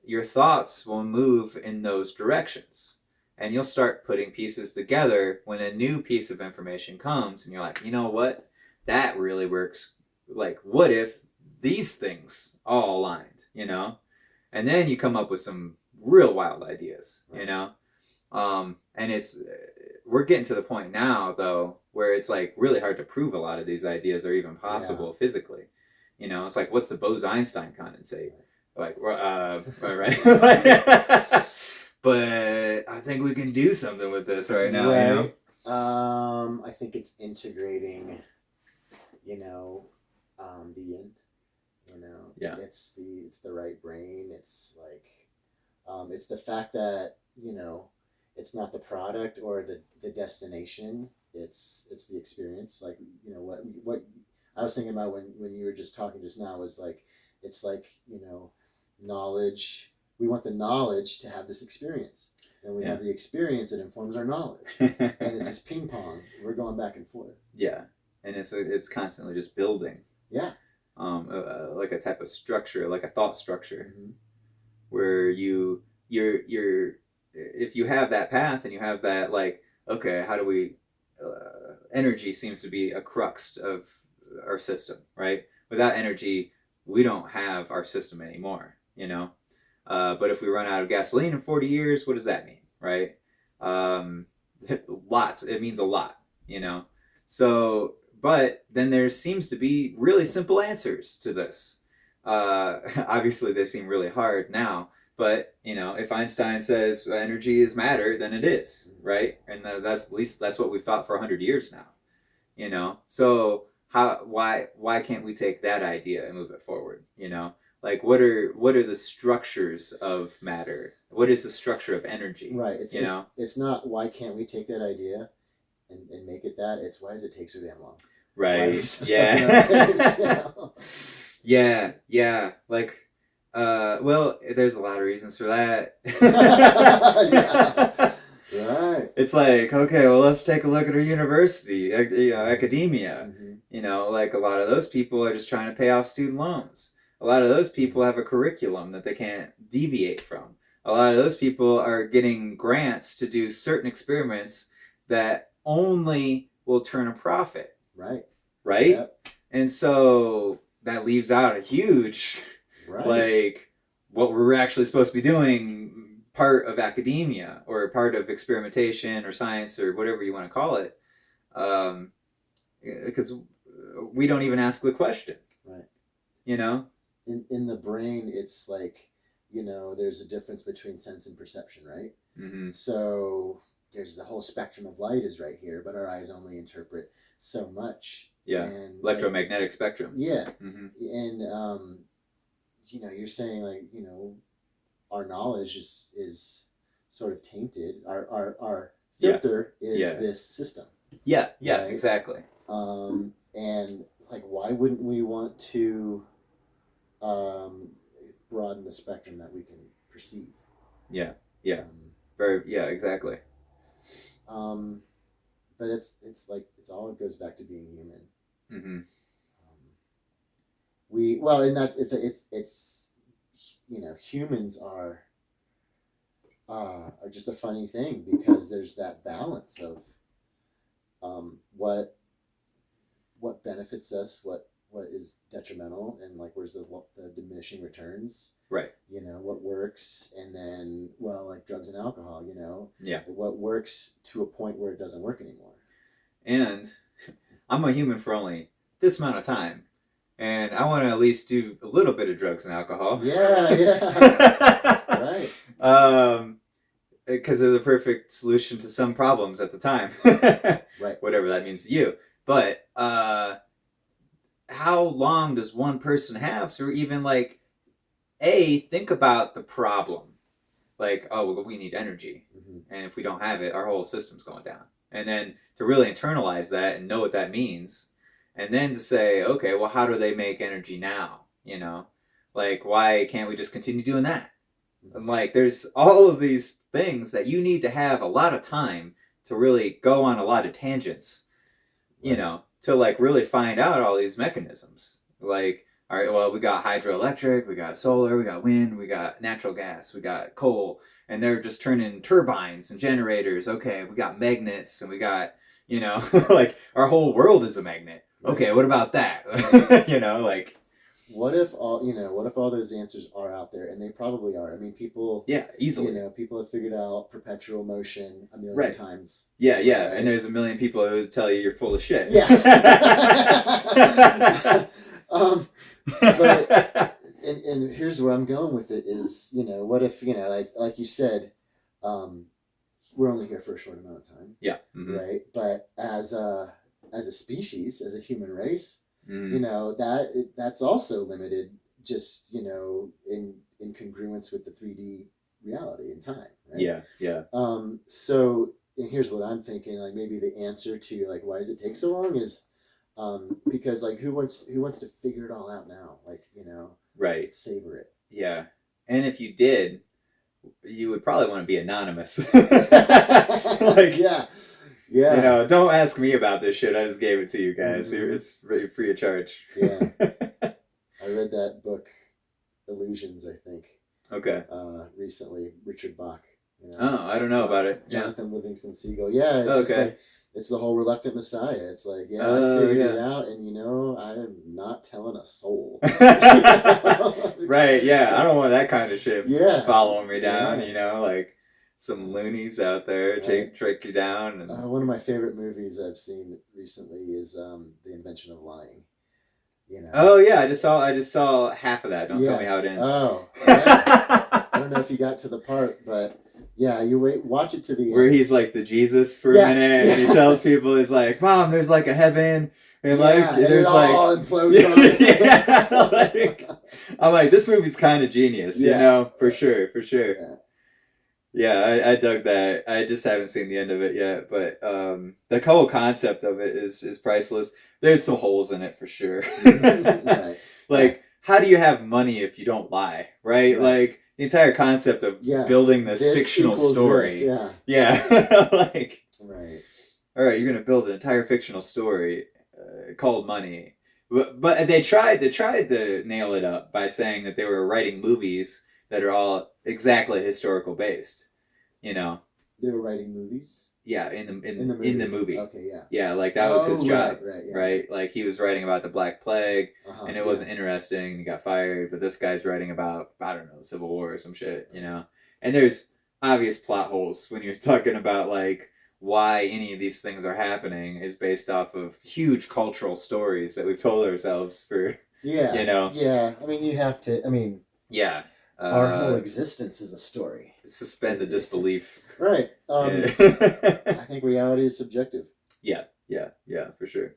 your thoughts will move in those directions, and you'll start putting pieces together when a new piece of information comes, and you're like, you know what, that really works. Like, what if these things all aligned, and then you come up with some real wild ideas, right. And we're getting to the point now though where it's really hard to prove a lot of these ideas are even possible physically. It's like, what's the Bose-Einstein condensate? Right. But I think we can do something with this right now. Right. I think it's integrating, the yin. Yeah. It's the right brain. It's it's the fact that it's not the product or the destination. It's the experience. What I was thinking about when you were just talking just now was it's knowledge. We want the knowledge to have this experience, and we have the experience that informs our knowledge, and it's this ping pong. We're going back and forth. Yeah, and it's constantly just building. Yeah. Like a type of structure, like a thought structure, mm-hmm. where you're if you have that path and you have that okay, how do we energy seems to be a crux of our system, right? Without energy, we don't have our system anymore, but if we run out of gasoline in 40 years, what does that mean, right? Lots. It means a lot, so, but then there seems to be really simple answers to this. Obviously, they seem really hard now. But, if Einstein says energy is matter, then it is, right? And that's at least that's what we've thought for 100 years now. So why can't we take that idea and move it forward? Like what are the structures of matter? What is the structure of energy? Right. It's not why can't we take that idea and make it that. It's why does it take so damn long? Right. Yeah. Yeah. Like, well, there's a lot of reasons for that. Yeah. Right. It's like, okay, well, let's take a look at our university, academia. Like a lot of those people are just trying to pay off student loans. A lot of those people have a curriculum that they can't deviate from. A lot of those people are getting grants to do certain experiments that only will turn a profit. Right. Yep. And so that leaves out a huge, like, what we're actually supposed to be doing, part of academia or part of experimentation or science or whatever you want to call it. Because we don't even ask the question. Right. In the brain, it's like, there's a difference between sense and perception, right? Mm-hmm. So there's the whole spectrum of light is right here, but our eyes only interpret so much. Yeah. And electromagnetic spectrum. Yeah. Mm-hmm. And you're saying like, our knowledge is sort of tainted. Our filter is this system. Yeah. Yeah. Right? Exactly. And like, why wouldn't we want to broaden the spectrum that we can perceive? Yeah. Exactly. But it's like it goes back to being human. Mm-hmm. It's humans are just a funny thing because there's that balance of what benefits us, what is detrimental, and like where's the diminishing returns, right? What works, and then like drugs and alcohol, yeah, what works to a point where it doesn't work anymore. And I'm a human for only this amount of time, and I want to at least do a little bit of drugs and alcohol. Yeah. Right. Because they're the perfect solution to some problems at the time. Right. Whatever that means to you. But how long does one person have to even think about the problem? Like, oh, well, we need energy. Mm-hmm. And if we don't have it, our whole system's going down. And then to really internalize that and know what that means. And then to say, okay, well, how do they make energy now? Like, why can't we just continue doing that? And like, there's all of these things that you need to have a lot of time to really go on a lot of tangents, right. To like really find out all these mechanisms. Like, all right, well, we got hydroelectric, we got solar, we got wind, we got natural gas, we got coal, and they're just turning turbines and generators. Okay, we got magnets, and we got, like our whole world is a magnet. Okay, what about that? Like, what if all those answers are out there, and they probably are. I mean, people. Yeah, easily. People have figured out perpetual motion a million times. Yeah, right? And there's a million people who tell you you're full of shit. Yeah. But and here's where I'm going with it is, what if like you said, we're only here for a short amount of time. Yeah. Mm-hmm. Right. But as a species, as a human race. Mm. That's also limited just, in congruence with the 3D reality and time, right? Yeah. So and here's what I'm thinking, like maybe the answer to like why does it take so long is because like who wants to figure it all out now? Like, right. Savor it. Yeah. And if you did, you would probably want to be anonymous. Like, yeah. Don't ask me about this shit. I just gave it to you guys. Mm-hmm. It's free of charge. Yeah. I read that book, Illusions, I think. Okay. Recently, Richard Bach. Oh, I don't know about it. Jonathan Livingston Seagull. Yeah. It's just like, it's the whole reluctant Messiah. It's like, I figured it out, and I am not telling a soul. Right? Yeah. I don't want that kind of shit following me down. Yeah. Like. Some loonies out there track you down. And... one of my favorite movies I've seen recently is The Invention of Lying. You know. Oh yeah, I just saw half of that. Don't tell me how it ends. Oh. Yeah. I don't know if you got to the part, but yeah, watch it to the where end. He's like the Jesus for a minute, and he tells people, he's like, "Mom, there's like a heaven, and like there's all like like I'm like, this movie's kind of genius, you know, for sure. Yeah, I dug that. I just haven't seen the end of it yet, but the whole concept of it is priceless. There's some holes in it for sure. Right. Like, how do you have money if you don't lie, right? Like, the entire concept of building this fictional story. This, yeah. Like, right. All right, you're gonna build an entire fictional story called Money, but they tried to nail it up by saying that they were writing movies that are all exactly historical based. You know, they were writing movies. Yeah, in the movie. Okay, yeah. Yeah, like that was his job, right? Like he was writing about the Black Plague, and it wasn't interesting, and he got fired. But this guy's writing about, I don't know, the Civil War or some shit, you know. And there's obvious plot holes when you're talking about like why any of these things are happening is based off of huge cultural stories that we've told ourselves for. You know. Yeah, I mean, you have to. I mean. Yeah. Our whole existence is a story. Suspend the disbelief. Right. I think reality is subjective. Yeah, for sure.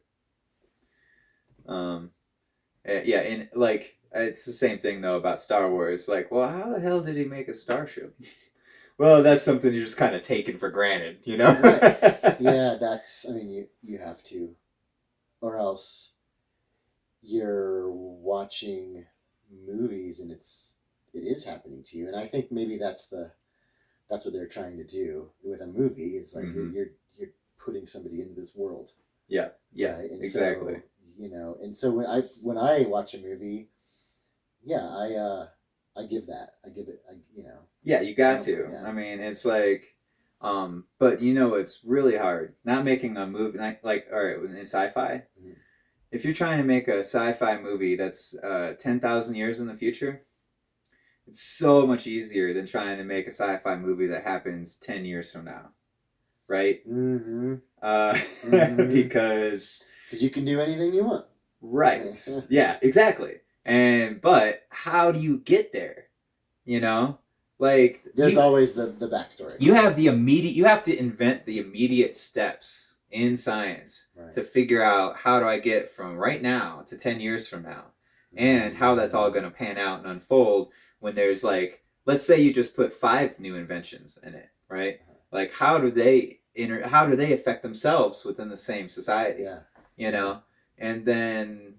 Yeah, and like it's the same thing though about Star Wars. Like, well, how the hell did he make a starship? Well, that's something you're just kind of taking for granted, you know? Right. Yeah, that's. I mean, you have to, or else you're watching movies and it is happening to you. And I think maybe that's what they're trying to do with a movie. It's like you're putting somebody into this world. Yeah, right? exactly. So, you know, and so when I watch a movie, I give it, you know. Yeah, you got to. Yeah. I mean, it's like, but you know, it's really hard not making a movie like all right, in sci-fi. Mm-hmm. If you're trying to make a sci-fi movie that's 10,000 years in the future, it's so much easier than trying to make a sci-fi movie that happens 10 years from now, right? Because you can do anything you want. Right. Yeah, exactly. But how do you get there? You know? Like there's always the backstory. You have to invent the immediate steps in science to figure out how do I get from right now to 10 years from now, and how that's all going to pan out and unfold when there's like, let's say you just put 5 new inventions in it, right? Like how do they affect themselves within the same society? Yeah. You know? And then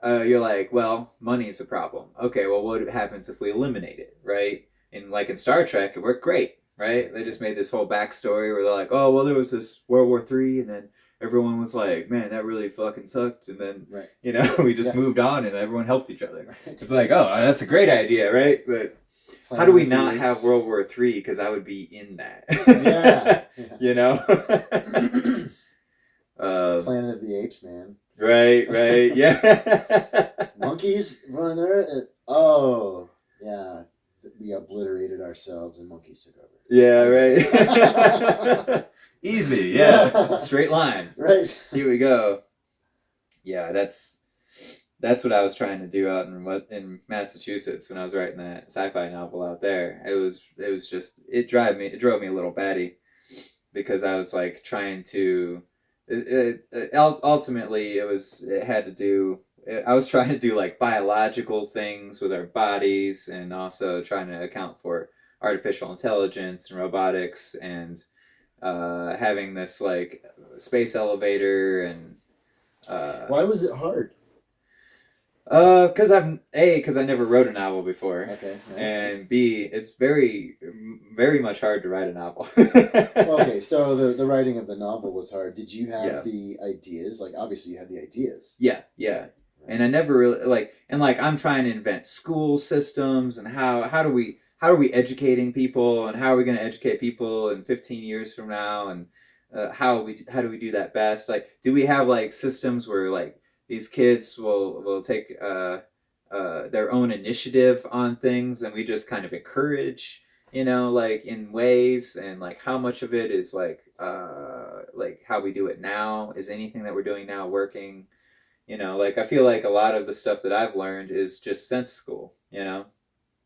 you're like, well, money's a problem. Okay, well, what happens if we eliminate it, right? And like in Star Trek, it worked great, right? They just made this whole backstory where they're like, oh, well, there was this World War III, and then everyone was like, man, that really fucking sucked. And then, you know, we just moved on and everyone helped each other. Right. It's like, oh, that's a great idea, right? But how do we not have World War III? Because I would be in that. Yeah. You know? Planet of the Apes, man. Right, yeah. Monkeys run there. Yeah. We obliterated ourselves and monkeys took over. Yeah, right. Easy, yeah. Straight line. Right. Here we go. Yeah, that's what I was trying to do out in Massachusetts when I was writing that sci-fi novel out there. It drove me a little batty because I was like trying to. Ultimately, I was trying to do like biological things with our bodies, and also trying to account for artificial intelligence and robotics, and having this like space elevator and. Why was it hard? Because I never wrote a novel before. Okay. Right. And B, it's very, very much hard to write a novel. Okay, so the writing of the novel was hard. Did you have the ideas? Like, obviously you had the ideas. Yeah. And I never really I'm trying to invent school systems, and how are we educating people, and how are we going to educate people in 15 years from now, and how do we do that best? Like, do we have like systems where like these kids will take their own initiative on things, and we just kind of encourage, you know, like in ways, and like how much of it is like how we do it now? Is anything that we're doing now working? Like I feel like a lot of the stuff that I've learned is just sense school,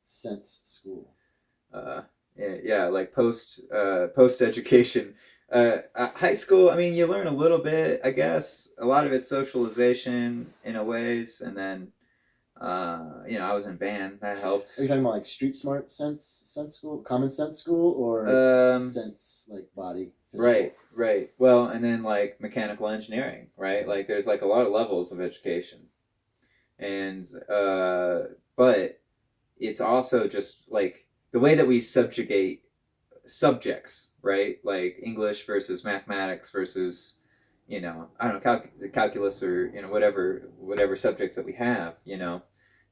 Sense school. Yeah, like post education. High school, I mean, you learn a little bit, I guess. A lot of it's socialization in a ways, and then I was in band. That helped. Are you talking about like street smart sense school, common sense school, or sense like body? Physical? Right. Well, and then like mechanical engineering, right? Like there's like a lot of levels of education, and but it's also just like the way that we subjugate subjects, right? Like English versus mathematics versus, I don't know, calculus or whatever subjects that we have.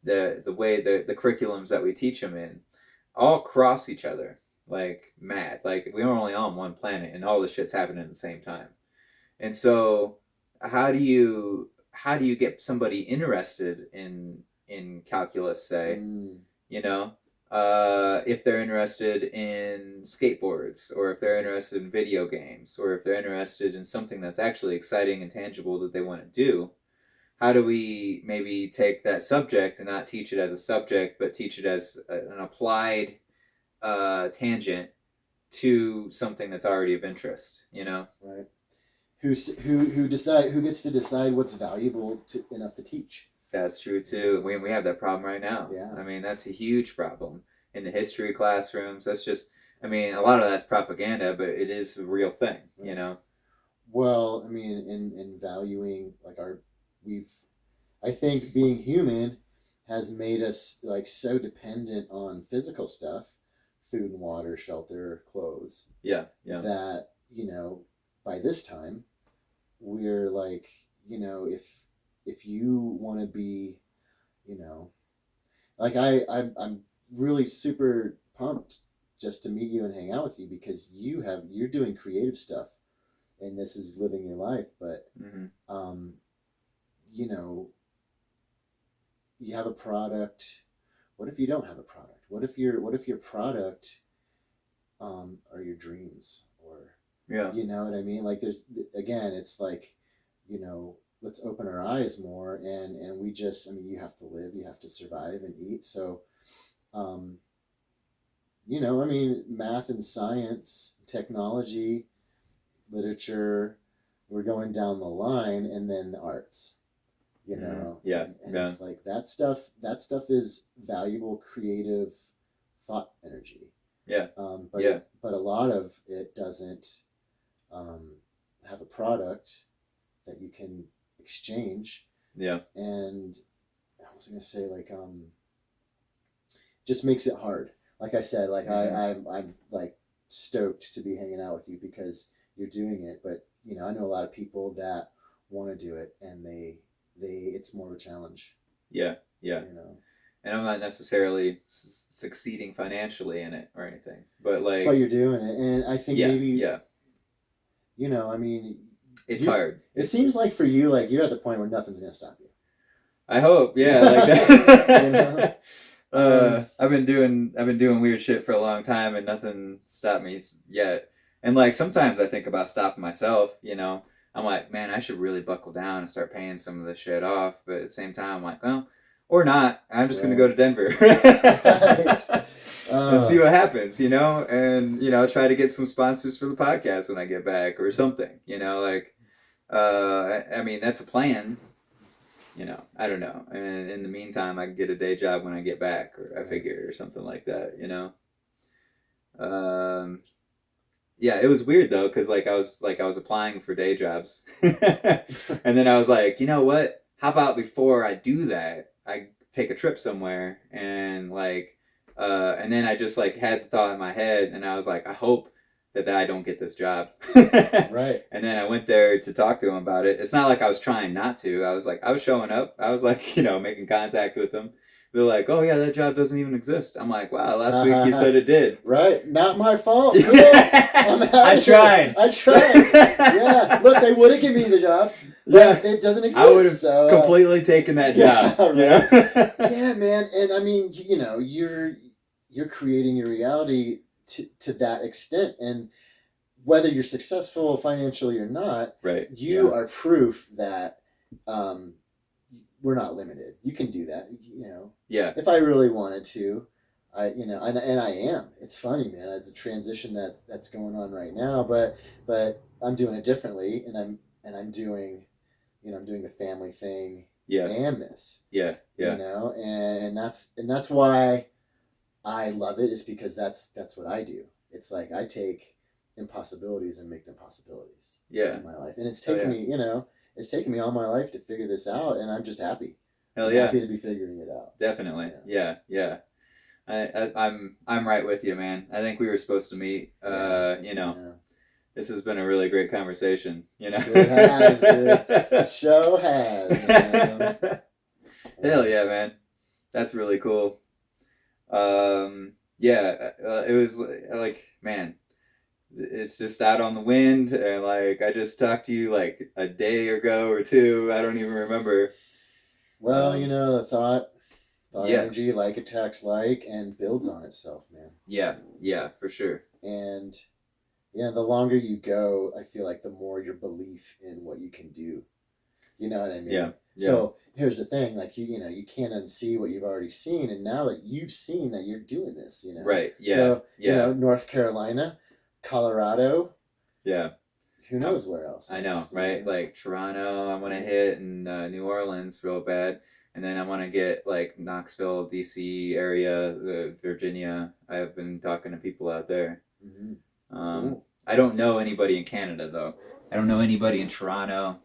The way the curriculums that we teach them in all cross each other like mad. Like we're only on one planet, and all this shit's happening at the same time. And so, how do you get somebody interested in calculus, say? If they're interested in skateboards, or if they're interested in video games, or if they're interested in something that's actually exciting and tangible that they want to do, how do we maybe take that subject and not teach it as a subject, but teach it as an applied tangent to something that's already of interest, Right. Who gets to decide what's valuable enough to teach? That's true too. We have that problem right now. Yeah. I mean, that's a huge problem in the history classrooms. That's just, I mean, a lot of that's propaganda, but it is a real thing, Well, I mean, in valuing like I think being human has made us like so dependent on physical stuff, food and water, shelter, clothes. Yeah. That, by this time, we're like, if you want to be, like I'm really super pumped just to meet you and hang out with you, because you're doing creative stuff and this is living your life, but you have a product. What if you don't have a product? What if your product are your dreams? Or you know what I mean? Like there's, again, it's like, let's open our eyes more, and we just, I mean, you have to live, you have to survive and eat. So I mean, math and science, technology, literature, we're going down the line, and then the arts, and it's like that stuff is valuable, creative thought energy. But a lot of it doesn't have a product that you can exchange. And I was gonna say, like, just makes it hard. Like I said, like I'm like stoked to be hanging out with you because you're doing it, but I know a lot of people that want to do it, and they it's more of a challenge. Yeah. And I'm not necessarily succeeding financially in it or anything, but like, but you're doing it, and I think maybe I mean, it's hard. It seems like for you, like you're at the point where nothing's gonna stop you. I hope, yeah, like that. I've been doing weird shit for a long time, and nothing stopped me yet. And like sometimes I think about stopping myself. I'm like, man, I should really buckle down and start paying some of this shit off. But at the same time, I'm like, well, or not. I'm just gonna go to Denver and see what happens. And try to get some sponsors for the podcast when I get back or something. Like, I mean, that's a plan. I don't know. And in the meantime, I can get a day job when I get back, or I figure, or something like that, Yeah, it was weird though, because I was applying for day jobs, and then I was like, you know what? How about before I do that, I take a trip somewhere, and and then I just had the thought in my head, and I was like, I hope that I don't get this job. Right. And then I went there to talk to him about it. It's not like I was trying not to. I was showing up. I was making contact with them. They're like, oh yeah, that job doesn't even exist. I'm like, wow, last week you said it did. Right. Not my fault. Cool. I tried. Yeah. Look, they would have given me the job. Yeah. It doesn't exist. I would have completely taken that job. Right. Yeah, man. And I mean, you're creating your reality to that extent, and whether you're successful financially or not, right, you are proof that we're not limited. You can do that, you know. Yeah. If I really wanted to, you know, and I am. It's funny, man. It's a transition that's going on right now, but I'm doing it differently, and I'm doing, you know, I'm doing the family thing. Yeah. And this. Yeah. Yeah. You know, and that's why I love it, is because that's what I do. It's like I take impossibilities and make them possibilities. Yeah. In my life, and it's taken me, you know, it's taken me all my life to figure this out, and I'm just happy. I'm happy to be figuring it out. Definitely. Yeah. I'm right with you, man. I think we were supposed to meet. You know, this has been a really great conversation. You know, sure has, dude. Show has. Man. Hell yeah, man. That's really cool. It was like, man, it's just out on the wind, and like I just talked to you like a day ago or two. I don't even remember. Well, you know, the thought energy like attracts like and builds on itself, man. Yeah, for sure. And yeah, the longer you go, I feel like the more your belief in what you can do. You know what I mean? Yeah. So here's the thing, like you know, you can't unsee what you've already seen, and now that you've seen that you're doing this, you know. Right. Yeah. So you know, North Carolina, Colorado. Yeah. Who knows where else? I know, right? Like Toronto, I want to hit, and New Orleans real bad. And then I want to get like Knoxville, DC area, Virginia. I have been talking to people out there. Mm-hmm. Cool. I don't know anybody in Canada though. I don't know anybody in Toronto.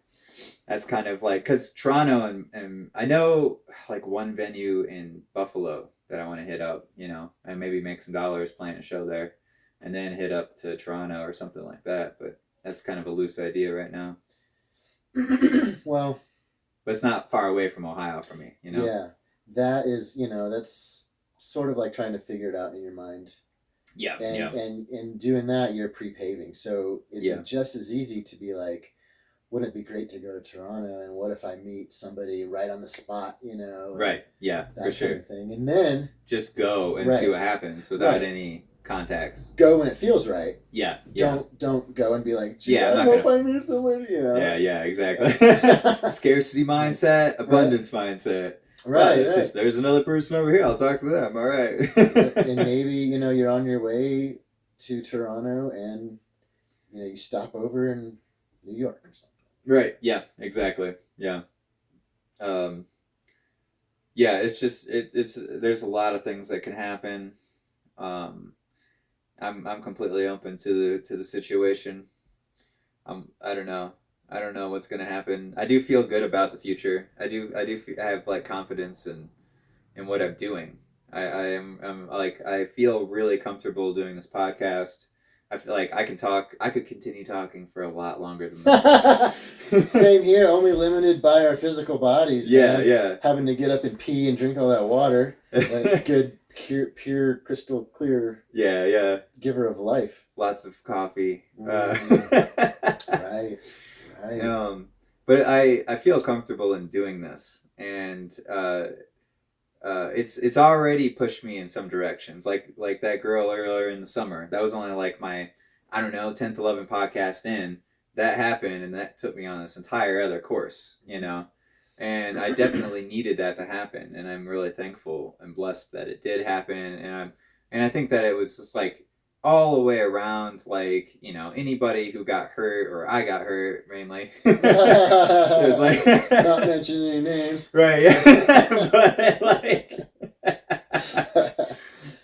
That's kind of like, because Toronto and I know like one venue in Buffalo that I want to hit up, you know, and maybe make some dollars playing a show there, and then hit up to Toronto or something like that. But that's kind of a loose idea right now. Well, but it's not far away from Ohio for me, you know? Yeah, that is, you know, that's sort of like trying to figure it out in your mind. Yeah, and doing that, you're pre-paving. So it'd be just as easy to be like, wouldn't it be great to go to Toronto? And what if I meet somebody right on the spot, you know? Right, yeah, for sure. Kind of thing. And then just go and see what happens without any contacts. Go when it feels right. Yeah. Don't go and be like, gee, I hope I meet somebody, you know? Yeah, exactly. Scarcity mindset, abundance mindset. Right, it's just, there's another person over here, I'll talk to them, all right. And maybe, you know, you're on your way to Toronto and, you know, you stop over in New York or something. Right, yeah, exactly, yeah. It's just, it's there's a lot of things that can happen. I'm completely open to the situation. I don't know what's gonna happen. I do feel good about the future. I have like confidence in what I'm doing. I feel really comfortable doing this podcast. I feel like I could continue talking for a lot longer than this. Same here, only limited by our physical bodies. Yeah. Having to get up and pee and drink all that water. Like good pure crystal clear giver of life. Lots of coffee. Right. But I feel comfortable in doing this, and it's already pushed me in some directions, like that girl earlier in the summer. That was only like my 10th 11th podcast in. That happened, and that took me on this entire other course, you know. And I definitely needed that to happen, and I'm really thankful and blessed that it did happen. And I think that it was just like all the way around, like, you know, anybody who got hurt, or I got hurt mainly. It was like not mentioning any names, right? Yeah, but like,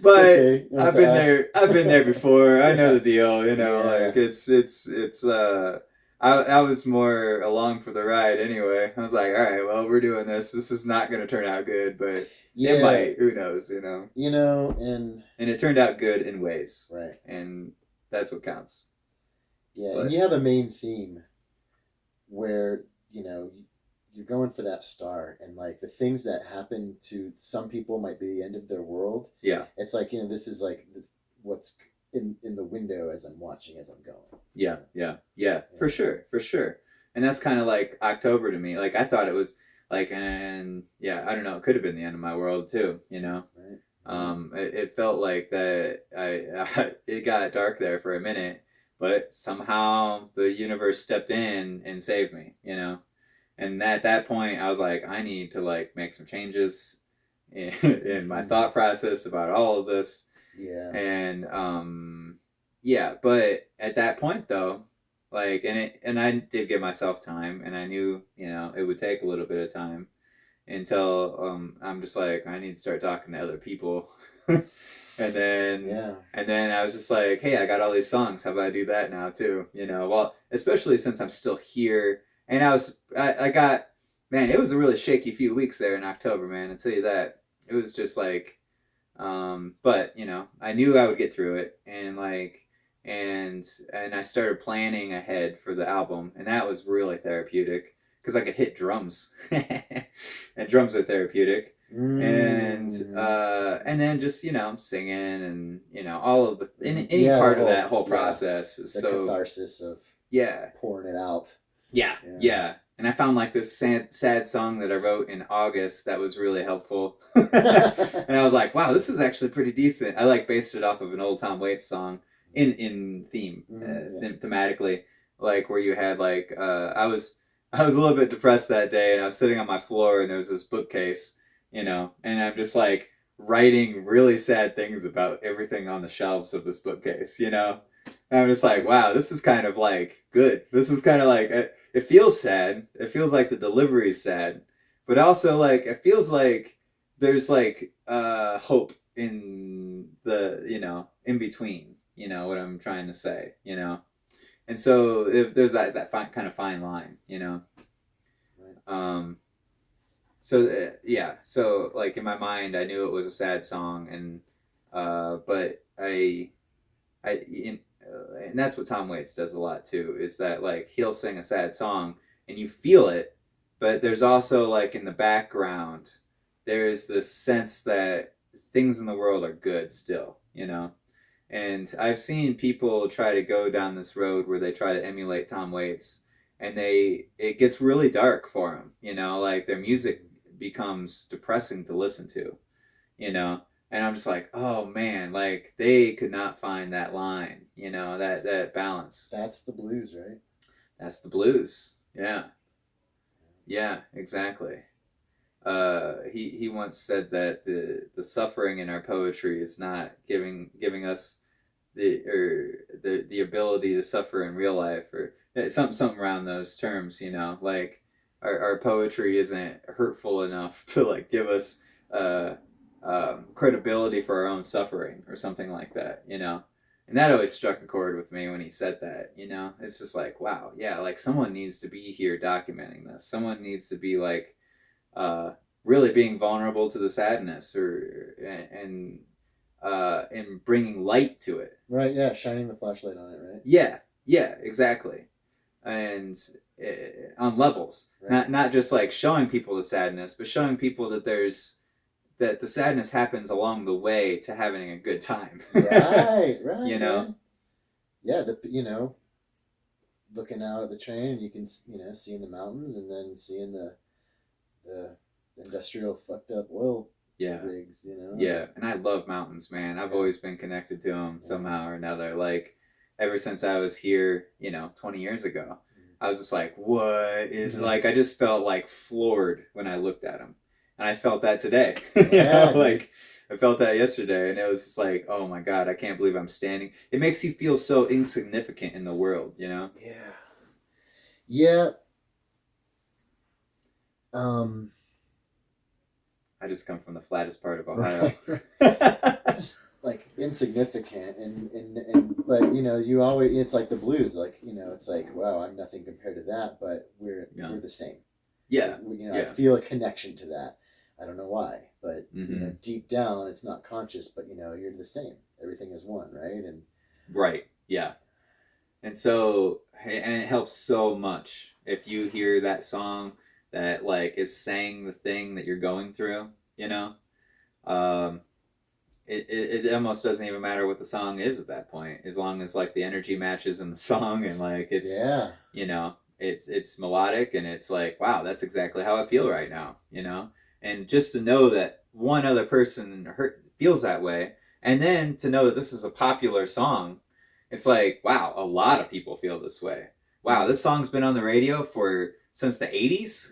but okay. I've been there before. I know the deal, you know. Like it's I was more along for the ride anyway. I was like, all right, well, we're doing this. This is not going to turn out good, but it might. Who knows, you know? You know, and it turned out good in ways. Right. And that's what counts. Yeah, and you have a main theme where, you know, you're going for that star, and like the things that happen to some people might be the end of their world. Yeah. It's like, you know, this is like what's in the window as I'm watching, as I'm going. Yeah. For sure. And that's kind of like October to me. Like, I thought it was like, and yeah, I don't know, it could have been the end of my world too, you know. Right. It felt like that it got dark there for a minute, but somehow the universe stepped in and saved me, you know. And at that point, I was like, I need to like make some changes in my thought process about all of this. Yeah. And yeah, but at that point though, like, and I did give myself time, and I knew, you know, it would take a little bit of time until I'm just like, I need to start talking to other people. And then I was just like, hey, I got all these songs. How about I do that now too? You know, well, especially since I'm still here. And I got, man, it was a really shaky few weeks there in October, man. I'll tell you that. It was just like, but you know, I knew I would get through it, and like, and I started planning ahead for the album, and that was really therapeutic because I could hit drums, and drums are therapeutic. And then just, you know, singing, and you know, all of the any part of that whole process is the so catharsis of pouring it out. Yeah. And I found like this sad song that I wrote in August that was really helpful. And I was like, wow, this is actually pretty decent. I like based it off of an old Tom Waits song in theme, thematically, like where you had like I was a little bit depressed that day, and I was sitting on my floor, and there was this bookcase, you know, and I'm just like writing really sad things about everything on the shelves of this bookcase, you know. And I'm just like, wow, this is kind of like good. This is kind of like, it feels sad. It feels like the delivery is sad, but also like it feels like there's like hope in the, you know, in between, you know what I'm trying to say, you know. And so if there's that kind of fine line, you know. So like in my mind, I knew it was a sad song, and but and that's what Tom Waits does a lot too, is that like he'll sing a sad song and you feel it, but there's also like in the background, there's this sense that things in the world are good still, you know. And I've seen people try to go down this road where they try to emulate Tom Waits, and it gets really dark for them, you know, like their music becomes depressing to listen to, you know. And I'm just like, oh man, like they could not find that line, you know, that balance. That's the blues, right? That's the blues. Yeah. Yeah, exactly. He once said that the suffering in our poetry is not giving us the ability to suffer in real life, or something around those terms, you know, like our poetry isn't hurtful enough to like give us credibility for our own suffering or something like that, you know. And that always struck a chord with me when he said that, you know. It's just like, wow, yeah, like someone needs to be here documenting this. Someone needs to be like really being vulnerable to the sadness, and bringing light to it. Right, yeah, shining the flashlight on it, right? Yeah, exactly. And on levels, right. Not just like showing people the sadness, but showing people that that the sadness happens along the way to having a good time. Right, you know? Man. Yeah, you know, looking out at the train, and you can, you know, seeing the mountains, and then seeing the industrial fucked up oil rigs, you know? Yeah, and I love mountains, man. I've always been connected to them somehow or another. Like, ever since I was here, you know, 20 years ago, I was just like, what is, like, I just felt like floored when I looked at them. And I felt that today. You know, like I felt that yesterday, and it was just like, oh my God, I can't believe I'm standing. It makes you feel so insignificant in the world, you know? Yeah. I just come from the flattest part of Ohio. Just like insignificant, and but you know, you always, it's like the blues, like, you know, it's like, wow, I'm nothing compared to that, but we're the same. Yeah. You know, I feel a connection to that. I don't know why, but you know, deep down, it's not conscious, but you know, you're the same. Everything is one, right? And right, yeah. And so, and it helps so much if you hear that song that like is saying the thing that you're going through, you know. It almost doesn't even matter what the song is at that point, as long as like the energy matches in the song, and like it's you know, it's melodic, and it's like, wow, that's exactly how I feel right now, you know. And just to know that one other person feels that way, and then to know that this is a popular song, it's like, wow, a lot of people feel this way. Wow, this song's been on the radio for since the 80s.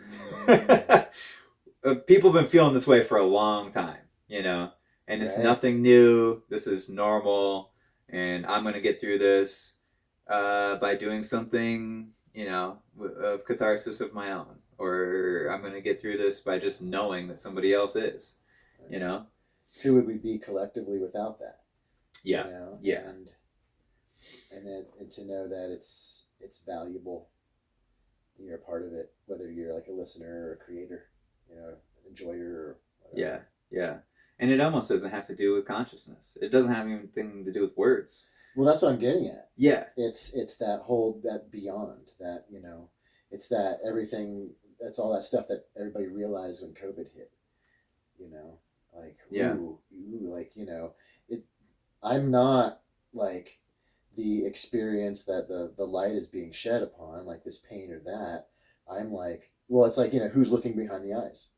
People have been feeling this way for a long time, you know, and it's nothing new. This is normal, and I'm going to get through this by doing something, you know, of catharsis of my own, or I'm going to get through this by just knowing that somebody else is, you know. Who would we be collectively without that? Yeah. You know? Yeah. And to know that it's valuable. You're a part of it, whether you're like a listener or a creator, you know, enjoyer or whatever. Yeah. And it almost doesn't have to do with consciousness. It doesn't have anything to do with words. Well, that's what I'm getting at. Yeah. It's that beyond that, you know, it's that everything, that's all that stuff that everybody realized when COVID hit, you know, like, like, you know, I'm not like the experience that the light is being shed upon, like this pain or that. I'm like, well, it's like, you know, who's looking behind the eyes?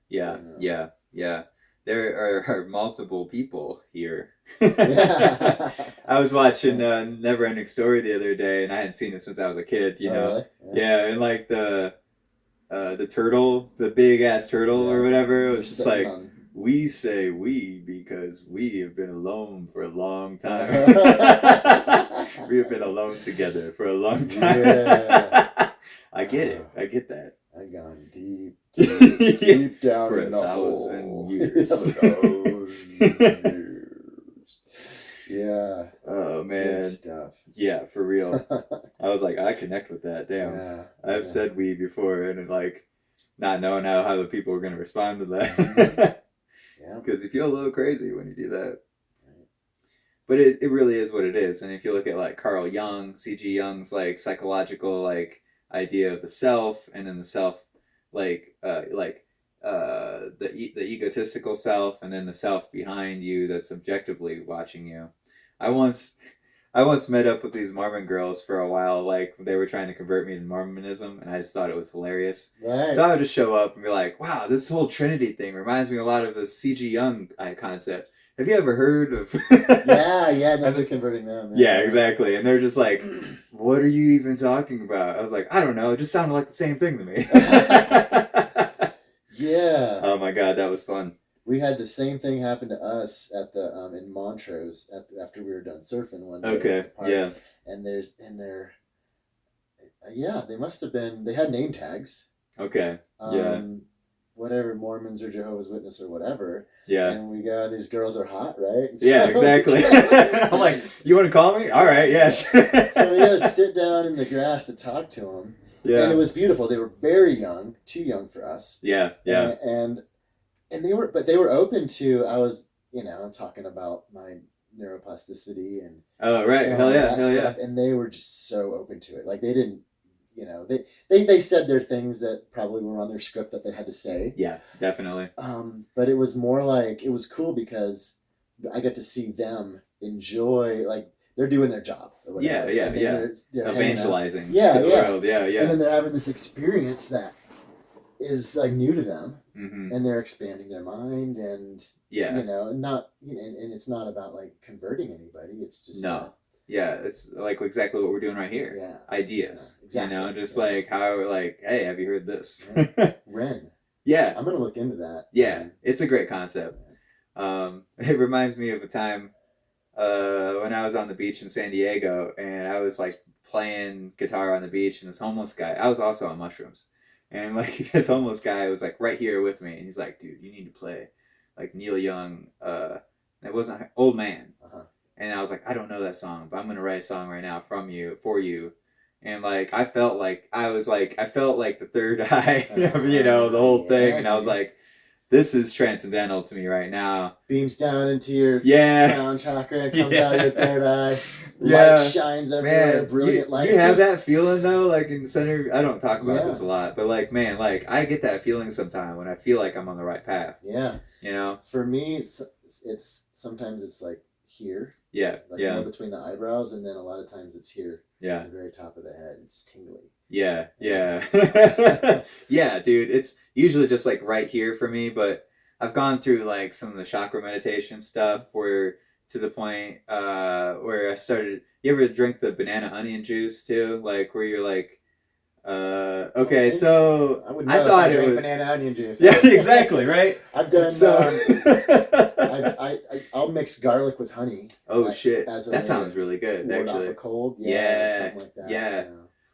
Yeah, you know? Yeah. There are multiple people here. Yeah. I was watching Neverending Story the other day, and I hadn't seen it since I was a kid, you know? Really? Yeah, and like the turtle, the big ass turtle or whatever, it was just like, we say we because we have been alone for a long time. We have been alone together for a long time. Yeah. I get it. I get that. I've gone deep down for in the 1,000 years. Yeah. Oh man. Good stuff. Yeah, for real. I was like, I connect with that. Damn. Yeah. I've said we before, and like, not knowing how the people are going to respond to that. Yeah. Because you feel a little crazy when you do that. Right. But it really is what it is. And if you look at like Carl Jung, C.G. Jung's like psychological like idea of the self, and then the self the egotistical self, and then the self behind you that's objectively watching you. I once met up with these Mormon girls for a while, like they were trying to convert me to Mormonism, and I just thought it was hilarious. Right. So I would just show up and be like, wow, this whole Trinity thing reminds me a lot of the C.G. Jung concept. Have you ever heard of... yeah, they're converting them. Yeah, exactly. And they're just like, what are you even talking about? I was like, I don't know, it just sounded like the same thing to me. Yeah. Oh my God, that was fun. We had the same thing happen to us at the in Montrose after we were done surfing one day. Okay. Yeah. And they must have been. They had name tags. Okay. Yeah. Whatever, Mormons or Jehovah's Witness or whatever. Yeah. And we go, these girls are hot, right? So, yeah, exactly. I'm like, you want to call me? All right, yeah, sure. So we had to sit down in the grass to talk to them. Yeah. And it was beautiful. They were very young, too young for us. Yeah. And they were open to, I was, talking about my neuroplasticity and oh right, hell yeah. And they were just so open to it. Like they didn't, they said their things that probably were on their script that they had to say. Yeah, definitely. But it was more like, it was cool because I got to see them enjoy, like they're doing their job. Or whatever. Yeah. They're evangelizing to the world. Yeah. And then they're having this experience that is like new to them, mm-hmm. and they're expanding their mind, and and it's not about like converting anybody. It's just it's like exactly what we're doing right here. Yeah, ideas. Yeah, exactly. Just like how like, hey, have you heard this? Ren. Yeah, I'm gonna look into that. Yeah, it's a great concept. It reminds me of a time when I was on the beach in San Diego, and I was like playing guitar on the beach, and this homeless guy. I was also on mushrooms. And like this homeless guy was like right here with me, and he's like, "Dude, you need to play like Neil Young." It wasn't Old Man, and I was like, "I don't know that song, but I'm gonna write a song right now for you." And like I felt like the third eye, the whole thing, and I was like, "This is transcendental to me right now." Beams down into your crown chakra and comes out your third eye. Light shines everywhere, brilliant light. You have that feeling though, like in center. I don't talk about this a lot, but like, man, like I get that feeling sometime when I feel like I'm on the right path. Yeah, For me, it's sometimes it's like here. Yeah, more between the eyebrows, and then a lot of times it's here. Yeah, at the very top of the head. It's tingly. Yeah. Yeah, dude. It's usually just like right here for me, but I've gone through like some of the chakra meditation stuff where. To the point where I started. You ever drink the banana onion juice too? Like where you're like, Okay, so I thought it was banana onion juice. Yeah, exactly, right? I've done. So I'll mix garlic with honey. Oh shit! That sounds really good, actually. Off a cold, or something like that. Yeah.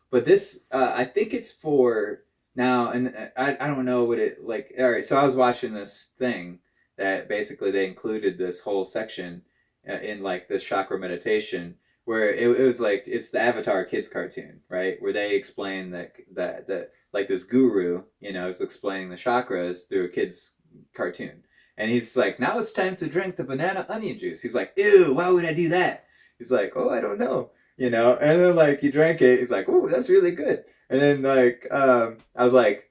But this, I think it's for now, and I don't know what it like. All right, so I was watching this thing that basically they included this whole section in like the chakra meditation, where it was like it's the Avatar kids cartoon, right? Where they explain that like this guru, is explaining the chakras through a kid's cartoon. And he's like, now it's time to drink the banana onion juice. He's like, ew, why would I do that? He's like, oh, I don't know. And then like he drank it. He's like, oh, that's really good. And then like, I was like,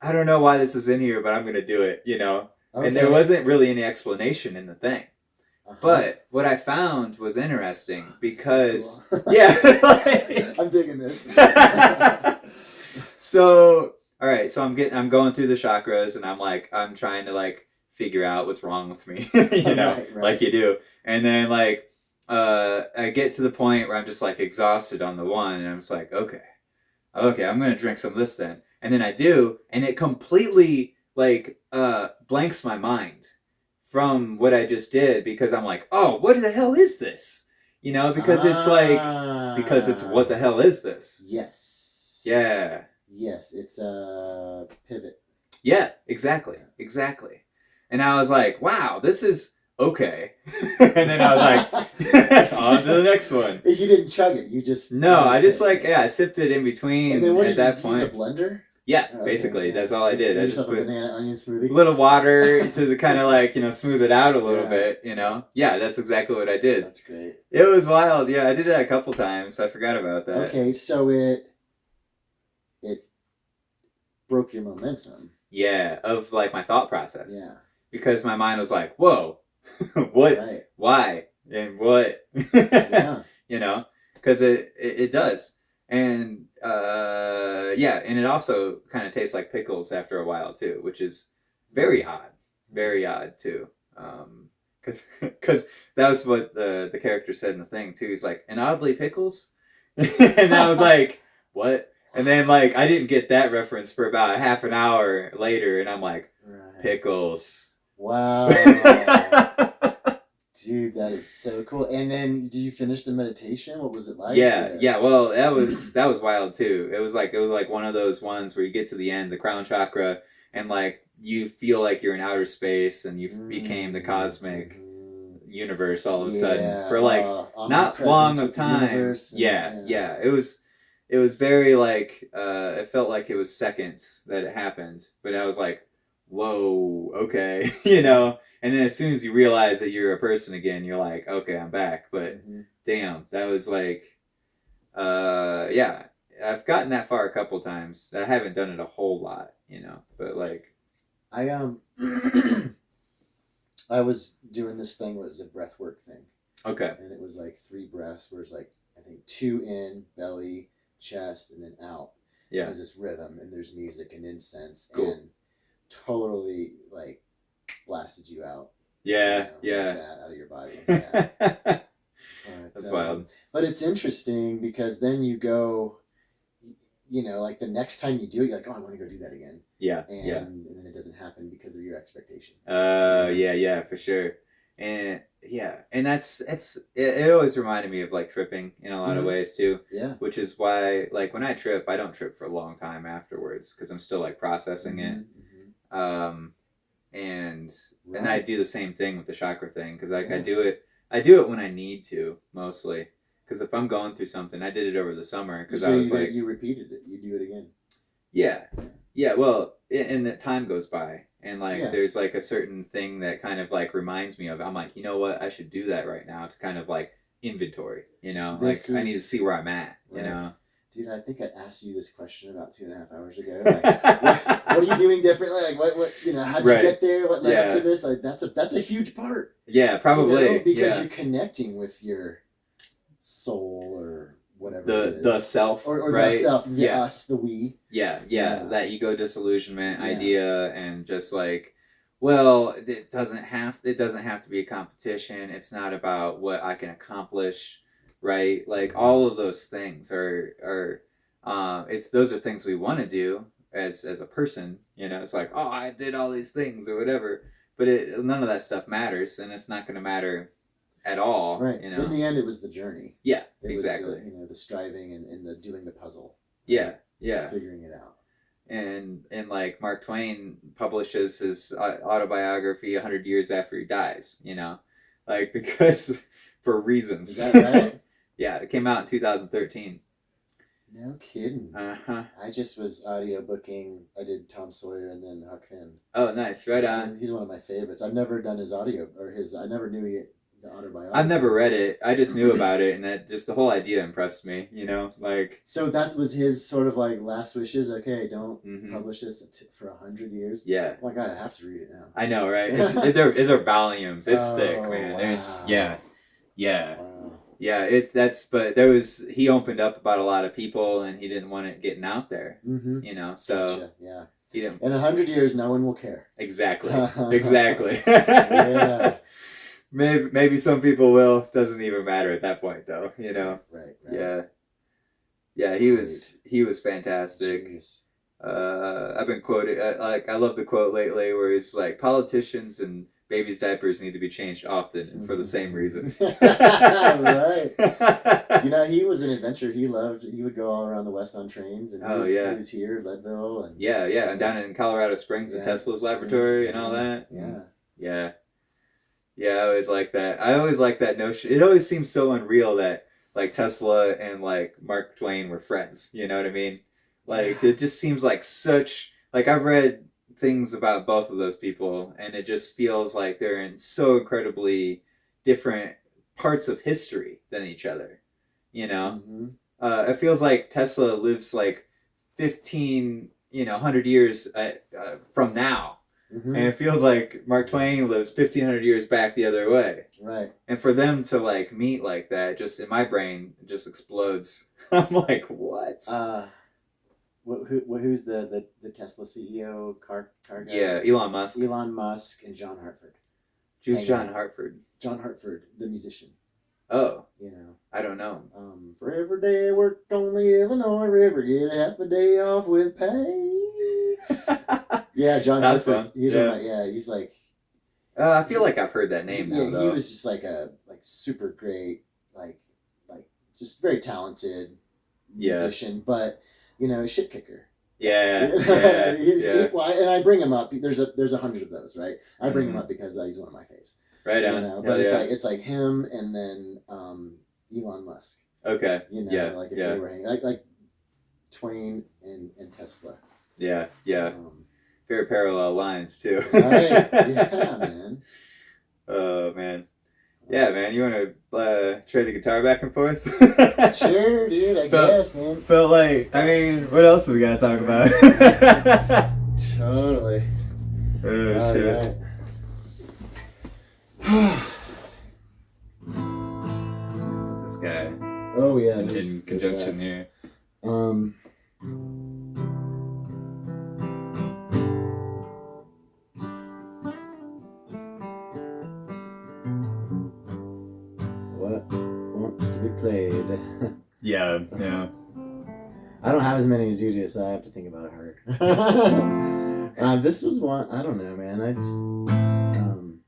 I don't know why this is in here, but I'm going to do it, Okay. And there wasn't really any explanation in the thing. Uh-huh. But what I found was interesting because, so cool. Yeah. I'm digging this. So, all right. So I'm going through the chakras and I'm trying to like figure out what's wrong with me, right. Like you do. And then like, I get to the point where I'm just like exhausted on the one and I'm just like, okay, I'm going to drink some of this then. And then I do, and it completely like, blanks my mind from what I just did because I'm like, oh, what the hell is this? Because it's like, because it's what the hell is this? Yes. Yeah. Yes. It's a pivot. Yeah, exactly. And I was like, wow, this is okay. And then I was like, on to the next one. You didn't chug it. You just... No, I just I sipped it in between. And then what at that point. Use a blender? Yeah, basically. That's all I did. I just put a banana onion smoothie. A little water to kind of like, smooth it out a little bit, Yeah, that's exactly what I did. That's great. It was wild. Yeah, I did it a couple times. I forgot about that. Okay, so it broke your momentum. Yeah, of like my thought process. Yeah. Because my mind was like, whoa, what, right. Why, and what, yeah. Because it does. And, and it also kind of tastes like pickles after a while too, which is very odd too. Because that was what the character said in the thing too. He's like, and oddly pickles? And I was like, what? And then, like, I didn't get that reference for about half an hour later, and I'm like, right. Pickles. Wow. Dude, that is so cool. And then, did you finish the meditation? What was it like? Yeah. Well, that was wild too. It was like one of those ones where you get to the end, the crown chakra, and like you feel like you're in outer space, and you became the cosmic universe all of a sudden for like not long of time. Yeah. It was very like, it felt like it was seconds that it happened, but I was like, whoa, okay, and then as soon as you realize that you're a person again, you're like, okay, I'm back, but damn, that was like, I've gotten that far a couple times. I haven't done it a whole lot, but like. I was doing this thing where it was a breathwork thing. Okay. And it was like 3 breaths where it's like, I think 2 in, belly, chest, and then out. Yeah. There's this rhythm and there's music and incense. Cool. And totally like blasted you out. Yeah. Like that out of your body. Yeah. That's wild. But it's interesting because then you go, like the next time you do it, you're like, oh, I want to go do that again. Yeah. And then it doesn't happen because of your expectation. Yeah, for sure. And that's it always reminded me of like tripping in a lot of ways too. Yeah. Which is why like when I trip, I don't trip for a long time afterwards because I'm still like processing it. And I do the same thing with the chakra thing because like I do it when I need to mostly because if I'm going through something, I did it over the summer because I was like you repeated it, you do it again. Yeah. Well, and the time goes by. And, like, there's, like, a certain thing that kind of, like, reminds me of, I'm like, you know what, I should do that right now to kind of, like, inventory, I need to see where I'm at, you know? Dude, I think I asked you this question about 2.5 hours ago. Like, what are you doing differently? Like, what how'd you get there? What led up to this? Like, that's a huge part. Yeah, probably. Because you're connecting with your soul or whatever the self, or right? The self, us, the we. Yeah, that ego disillusionment idea, and just like, well, it doesn't have to be a competition. It's not about what I can accomplish, right? Like all of those things are those are things we want to do as a person. It's like, oh, I did all these things or whatever, but none of that stuff matters, and it's not going to matter at all. Right. In the end, it was the journey. Yeah, it exactly. Was the striving and the doing the puzzle. Yeah, yeah. Figuring it out. And like Mark Twain publishes his autobiography 100 years after he dies, like, because for reasons. Is that right? Yeah, it came out in 2013. No kidding. Uh-huh. I just was audiobooking. I did Tom Sawyer and then Huck Finn. Oh, nice. Right on. He's one of my favorites. I've never done his audio or his. I never knew the autobiography. I've never read it. I just knew about it, and that just the whole idea impressed me. Like. So that was his sort of like last wishes. Okay, don't publish this for 100 years. Yeah. Oh my God, I have to read it now. I know, right? They're volumes. It's thick, man. Wow. There's yeah. Wow. Yeah, but he opened up about a lot of people, and he didn't want it getting out there, so gotcha. Yeah. He didn't. In 100 years, no one will care. Exactly. Exactly. Yeah. Maybe some people will. Doesn't even matter at that point, though. Right. Yeah. Yeah, he was fantastic. Jeez. I've been quoted, I love the quote lately where he's like, politicians and babies' diapers need to be changed often and for the same reason. Right. He was an adventurer. He would go all around the West on trains, and he was here, Leadville, and and down in Colorado Springs in Tesla's laboratory and all that. Yeah, I always like that. I always like that notion. It always seems so unreal that like Tesla and like Mark Twain were friends. You know what I mean? Like, it just seems like such, like, I've read things about both of those people, and it just feels like they're in so incredibly different parts of history than each other, it feels like Tesla lives like 100 years from now, and it feels like Mark Twain lives 1,500 years back the other way. Right. And for them to like meet like that, just in my brain, it just explodes. I'm like, what? Who's the Tesla CEO, car guy? Yeah, Elon Musk. Elon Musk and John Hartford. Who's John Hartford? John Hartford, the musician. Oh. I don't know. For every day I work on the Illinois River, get half a day off with pay. Yeah, John Hartford. He's like... I feel like I've heard that name now, though. He was just like a super great, like just very talented musician, but... a shit kicker. Yeah. And I bring him up. There's 100 of those, right? I bring him up because he's one of my faves. Right on. But it's like him and then Elon Musk. Okay. Like if they were hanging, like Twain and Tesla. Yeah. Very parallel lines too. Right. Yeah, man. Oh man. Yeah, man, you want to trade the guitar back and forth? Sure, dude, I guess, man. Felt like, what else we got to talk about? Totally. Oh, shit. Right. This guy. Oh, yeah. In conjunction here. Played. Yeah. I don't have as many as you do, so I have to think about it hard. This was one, I don't know, man. I just, I don't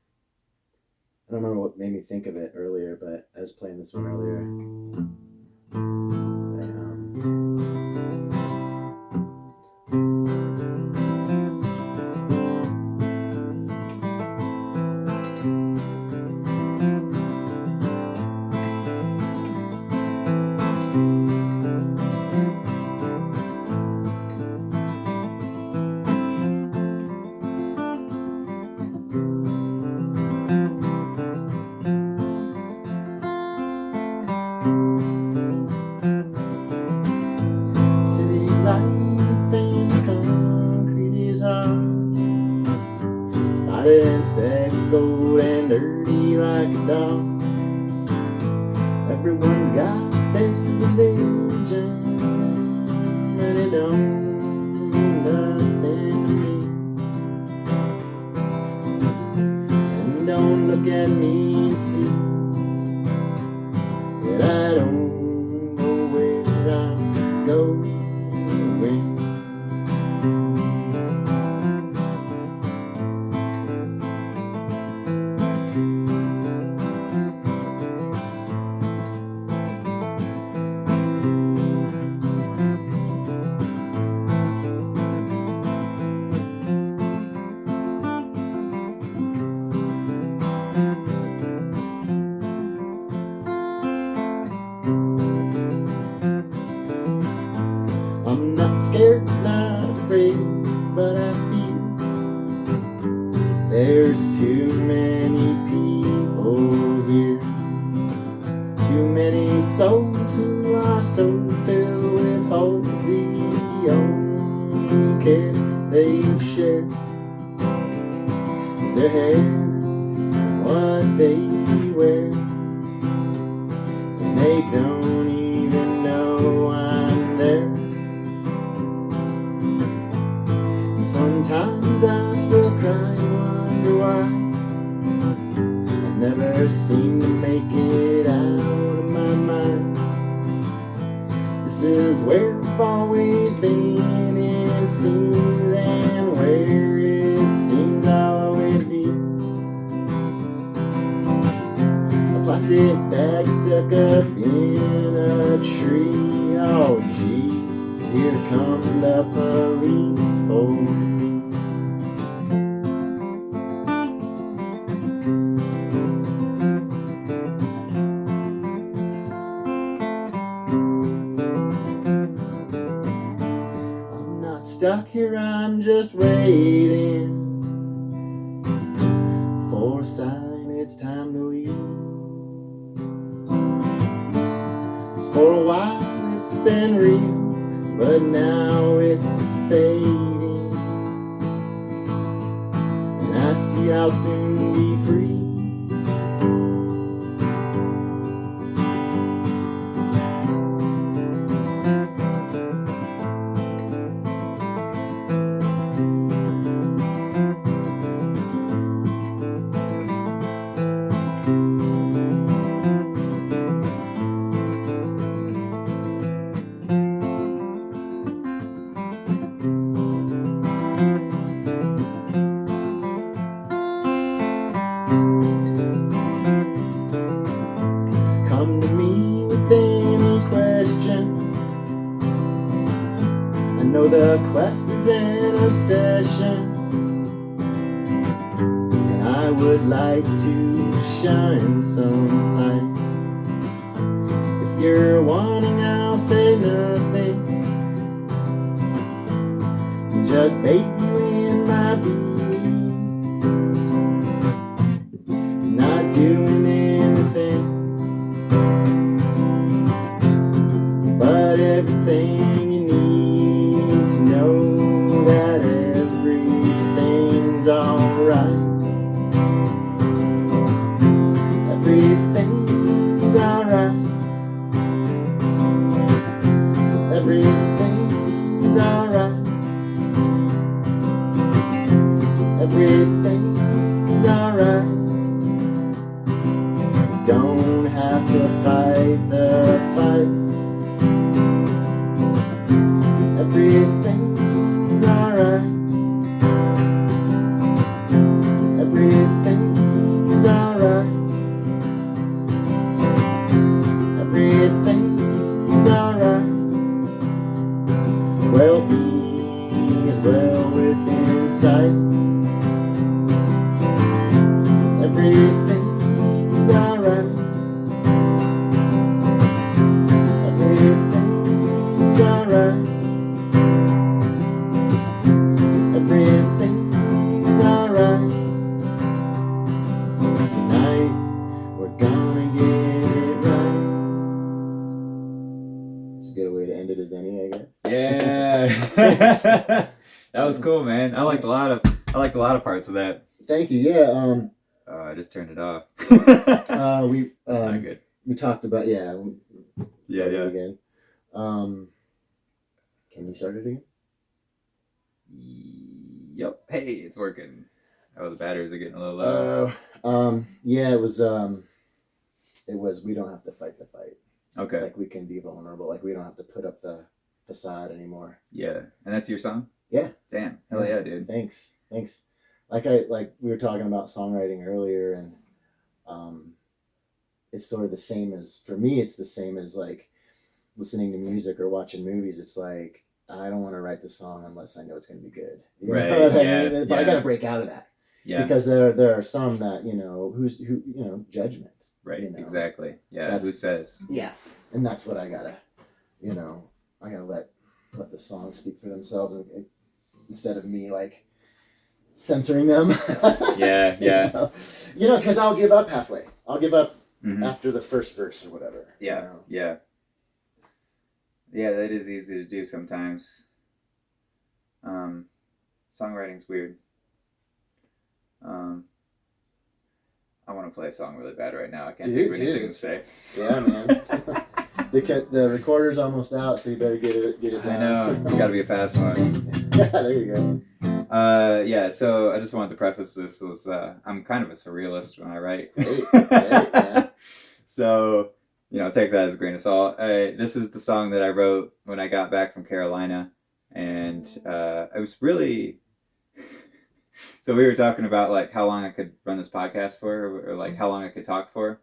remember what made me think of it earlier, but I was playing this one earlier. And speckled and dirty like a dog. Everyone's got their religion, but it don't mean nothing to me. And don't look at me and see that I don't go where I go. There's too many people here, too many souls who are so filled with holes. The only care they share is their hair and what they wear, and they don't even know I'm there. And sometimes I still cry, wonder why I never seem to make it out of my mind. This is where I've always been, it seems, and where it seems I'll always be. A plastic bag stuck up in a tree. Oh jeez, here come the police for me. Stuck here, I'm just waiting for a sign it's time to leave. For a while it's been real, but now it's fading, and I see I'll soon be free. Come to me with any question. I know the quest is an obsession, and I would like to shine some light. If you're wanting, I'll say nothing, just bathe you in my beam, not doing anything, but everything you need to know that everything's alright. Everything's alright. Everything's alright. Everything's alright. You don't have to fight the fight. Everything's alright. Everything's alright. Everything's alright. Well-being is well within sight. Everything's alright. Everything's alright. Everything's alright. Tonight we're gonna get it right. It's a good way to end it as any, I guess. Yeah. That was cool, man. I liked a lot of parts of that. Thank you. Yeah. I just turned it off. That's not good. We talked about yeah. Again. Can you start it again? Yep. Hey, it's working. Oh, the batteries are getting a little low. Yeah, it was we don't have to fight the fight. Okay. It's like we can be vulnerable. Like we don't have to put up the facade anymore. Yeah. And that's your song? Yeah. Damn. Hell yeah, dude. Thanks. Like we were talking about songwriting earlier, and it's sort of the same as, for me, it's the same as like listening to music or watching movies. It's like, I don't want to write the song unless I know it's going to be good. You right. know what I yeah. mean? But I got to break out of that. Yeah. Because there are some that, judgment. Right. Exactly. Yeah. Who says? Yeah. And that's what I gotta, I gotta let the songs speak for themselves, and instead of me like censoring them. Yeah. You know, because I'll give up halfway. I'll give up after the first verse or whatever. Yeah, you know? Yeah, that is easy to do sometimes. Songwriting's weird. I want to play a song really bad right now. I can't think of anything to say. Yeah, man. The recorder's almost out, so you better get it done. I know. It's got to be a fast one. There you go. So I just wanted to preface this was I'm kind of a surrealist when I write. Great, yeah. So, take that as a grain of salt. This is the song that I wrote when I got back from Carolina. And I was really... So we were talking about like how long I could run this podcast for, or like how long I could talk for.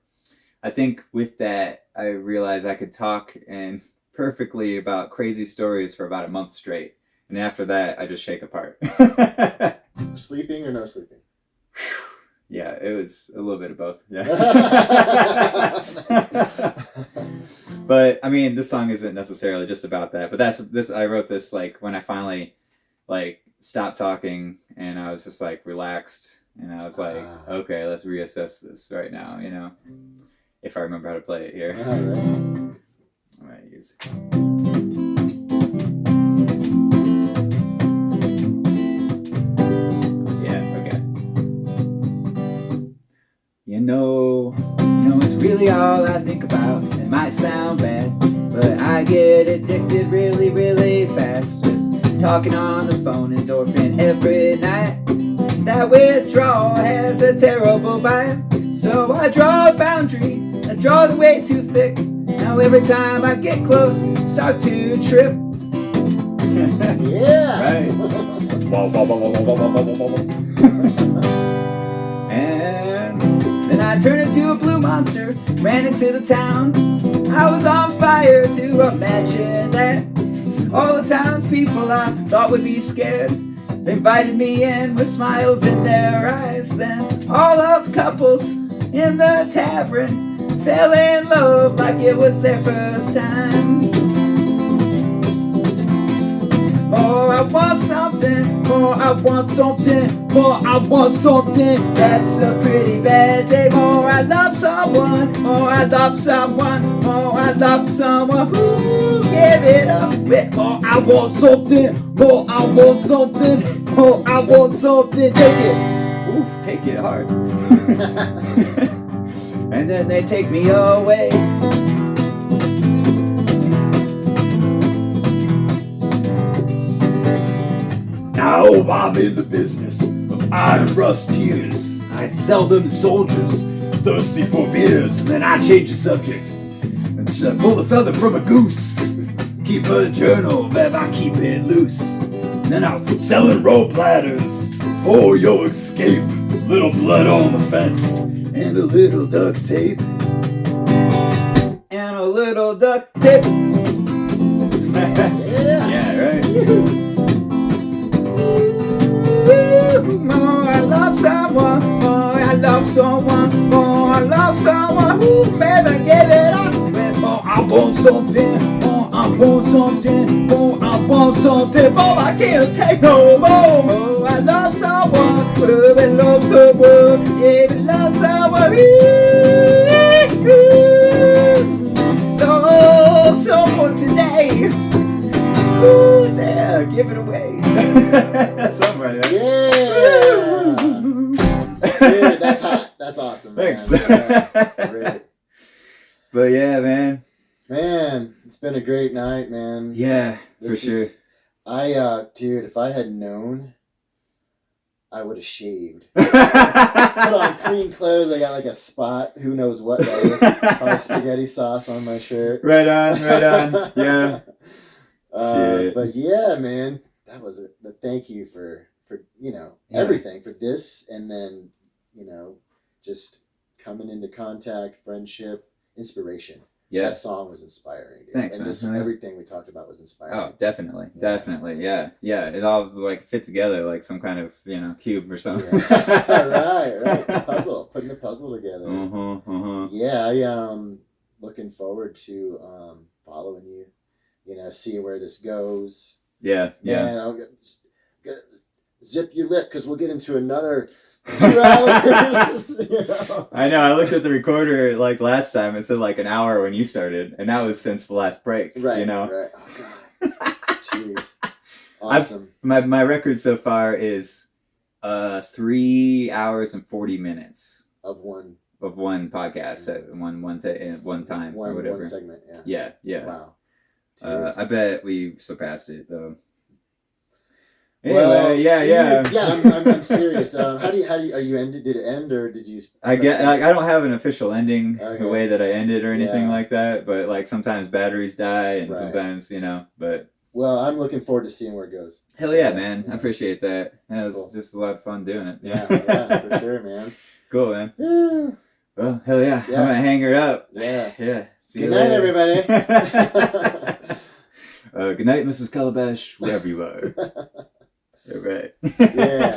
I think with that, I realized I could talk and perfectly about crazy stories for about a month straight. And after that, I just shake apart. Sleeping or no sleeping? Yeah, it was a little bit of both. Yeah. But I mean, this song isn't necessarily just about that. But this. I wrote this like when I finally like stopped talking and I was just like relaxed and I was like, okay, let's reassess this right now. If I remember how to play it here. All right. I'm gonna use it. It's really all I think about. It might sound bad, but I get addicted really, really fast. Just talking on the phone, endorphin every night. That withdrawal has a terrible bite. So I draw a boundary, I draw the way too thick. Now every time I get close, I start to trip. Yeah. Right. And then I turned into a blue monster, ran into the town. I was on fire to imagine that all the townspeople I thought would be scared, they invited me in with smiles in their eyes. Then all of the couples in the tavern fell in love like it was their first time. Oh, I want something, more I want something, more I want something. That's a pretty bad day. More I love someone, more I love someone, more I love someone. Who give it up with more I want something, more I want something, more I want something. Take it, ooh, take it hard. And then they take me away. Now I'm in the business of iron rust tears. I sell them to soldiers thirsty for beers. And then I change the subject and pull the feather from a goose. Keep a journal, babe, I keep it loose. And then I was selling rope ladders for your escape. Little blood on the fence and a little duct tape. And a little duct tape. Yeah, right. More I love someone, more I love someone, more I love someone who never gave it up. More I want something, more I want something, more I want something, more I can't take no more. More I love someone, more I love someone, yeah, I love someone. Love someone today. Ooh, there, give it away. Something right there. Yeah. Dude, that's hot. That's awesome, man. Thanks. Yeah, great. But yeah, man. Man, it's been a great night, man. Yeah, for sure. Dude, if I had known, I would have shaved. Put on clean clothes. I got like a spot. Who knows what that is. Probably spaghetti sauce on my shirt. Right on. Yeah. Shit. But yeah, man, that was a thank you for everything, for this, and then just coming into contact, friendship, inspiration. Yeah, that song was inspiring, dude. Thanks, and man. Everything we talked about was inspiring. Oh, definitely, yeah. It all like fit together like some kind of cube or something. Right. Puzzle, putting the puzzle together. Yeah, I looking forward to following you. See where this goes. Yeah. Man, zip your lip because we'll get into another 2 hours. You know? I know. I looked at the recorder like last time. It said like an hour when you started, and that was since the last break. Right. You know. Right. Oh God. Jeez. Awesome. My record so far is 3 hours and 40 minutes of one podcast at one time or whatever. One segment. Yeah. Yeah. Wow. I bet we surpassed it though. Anyway, well, yeah. I'm serious. How do you? Are you ended? Did it end or did you? I don't have an official ending the way that I ended or anything like that. But like sometimes batteries die and sometimes but. Well, I'm looking forward to seeing where it goes. Hell yeah, man! I appreciate that. That was just a lot of fun doing it. Yeah, for sure, man. Cool, man. Well, hell yeah. I'm gonna hang her up. Yeah. See you later. Good night, everybody. Good night, Mrs. Calabash, wherever you are. All right. Yeah.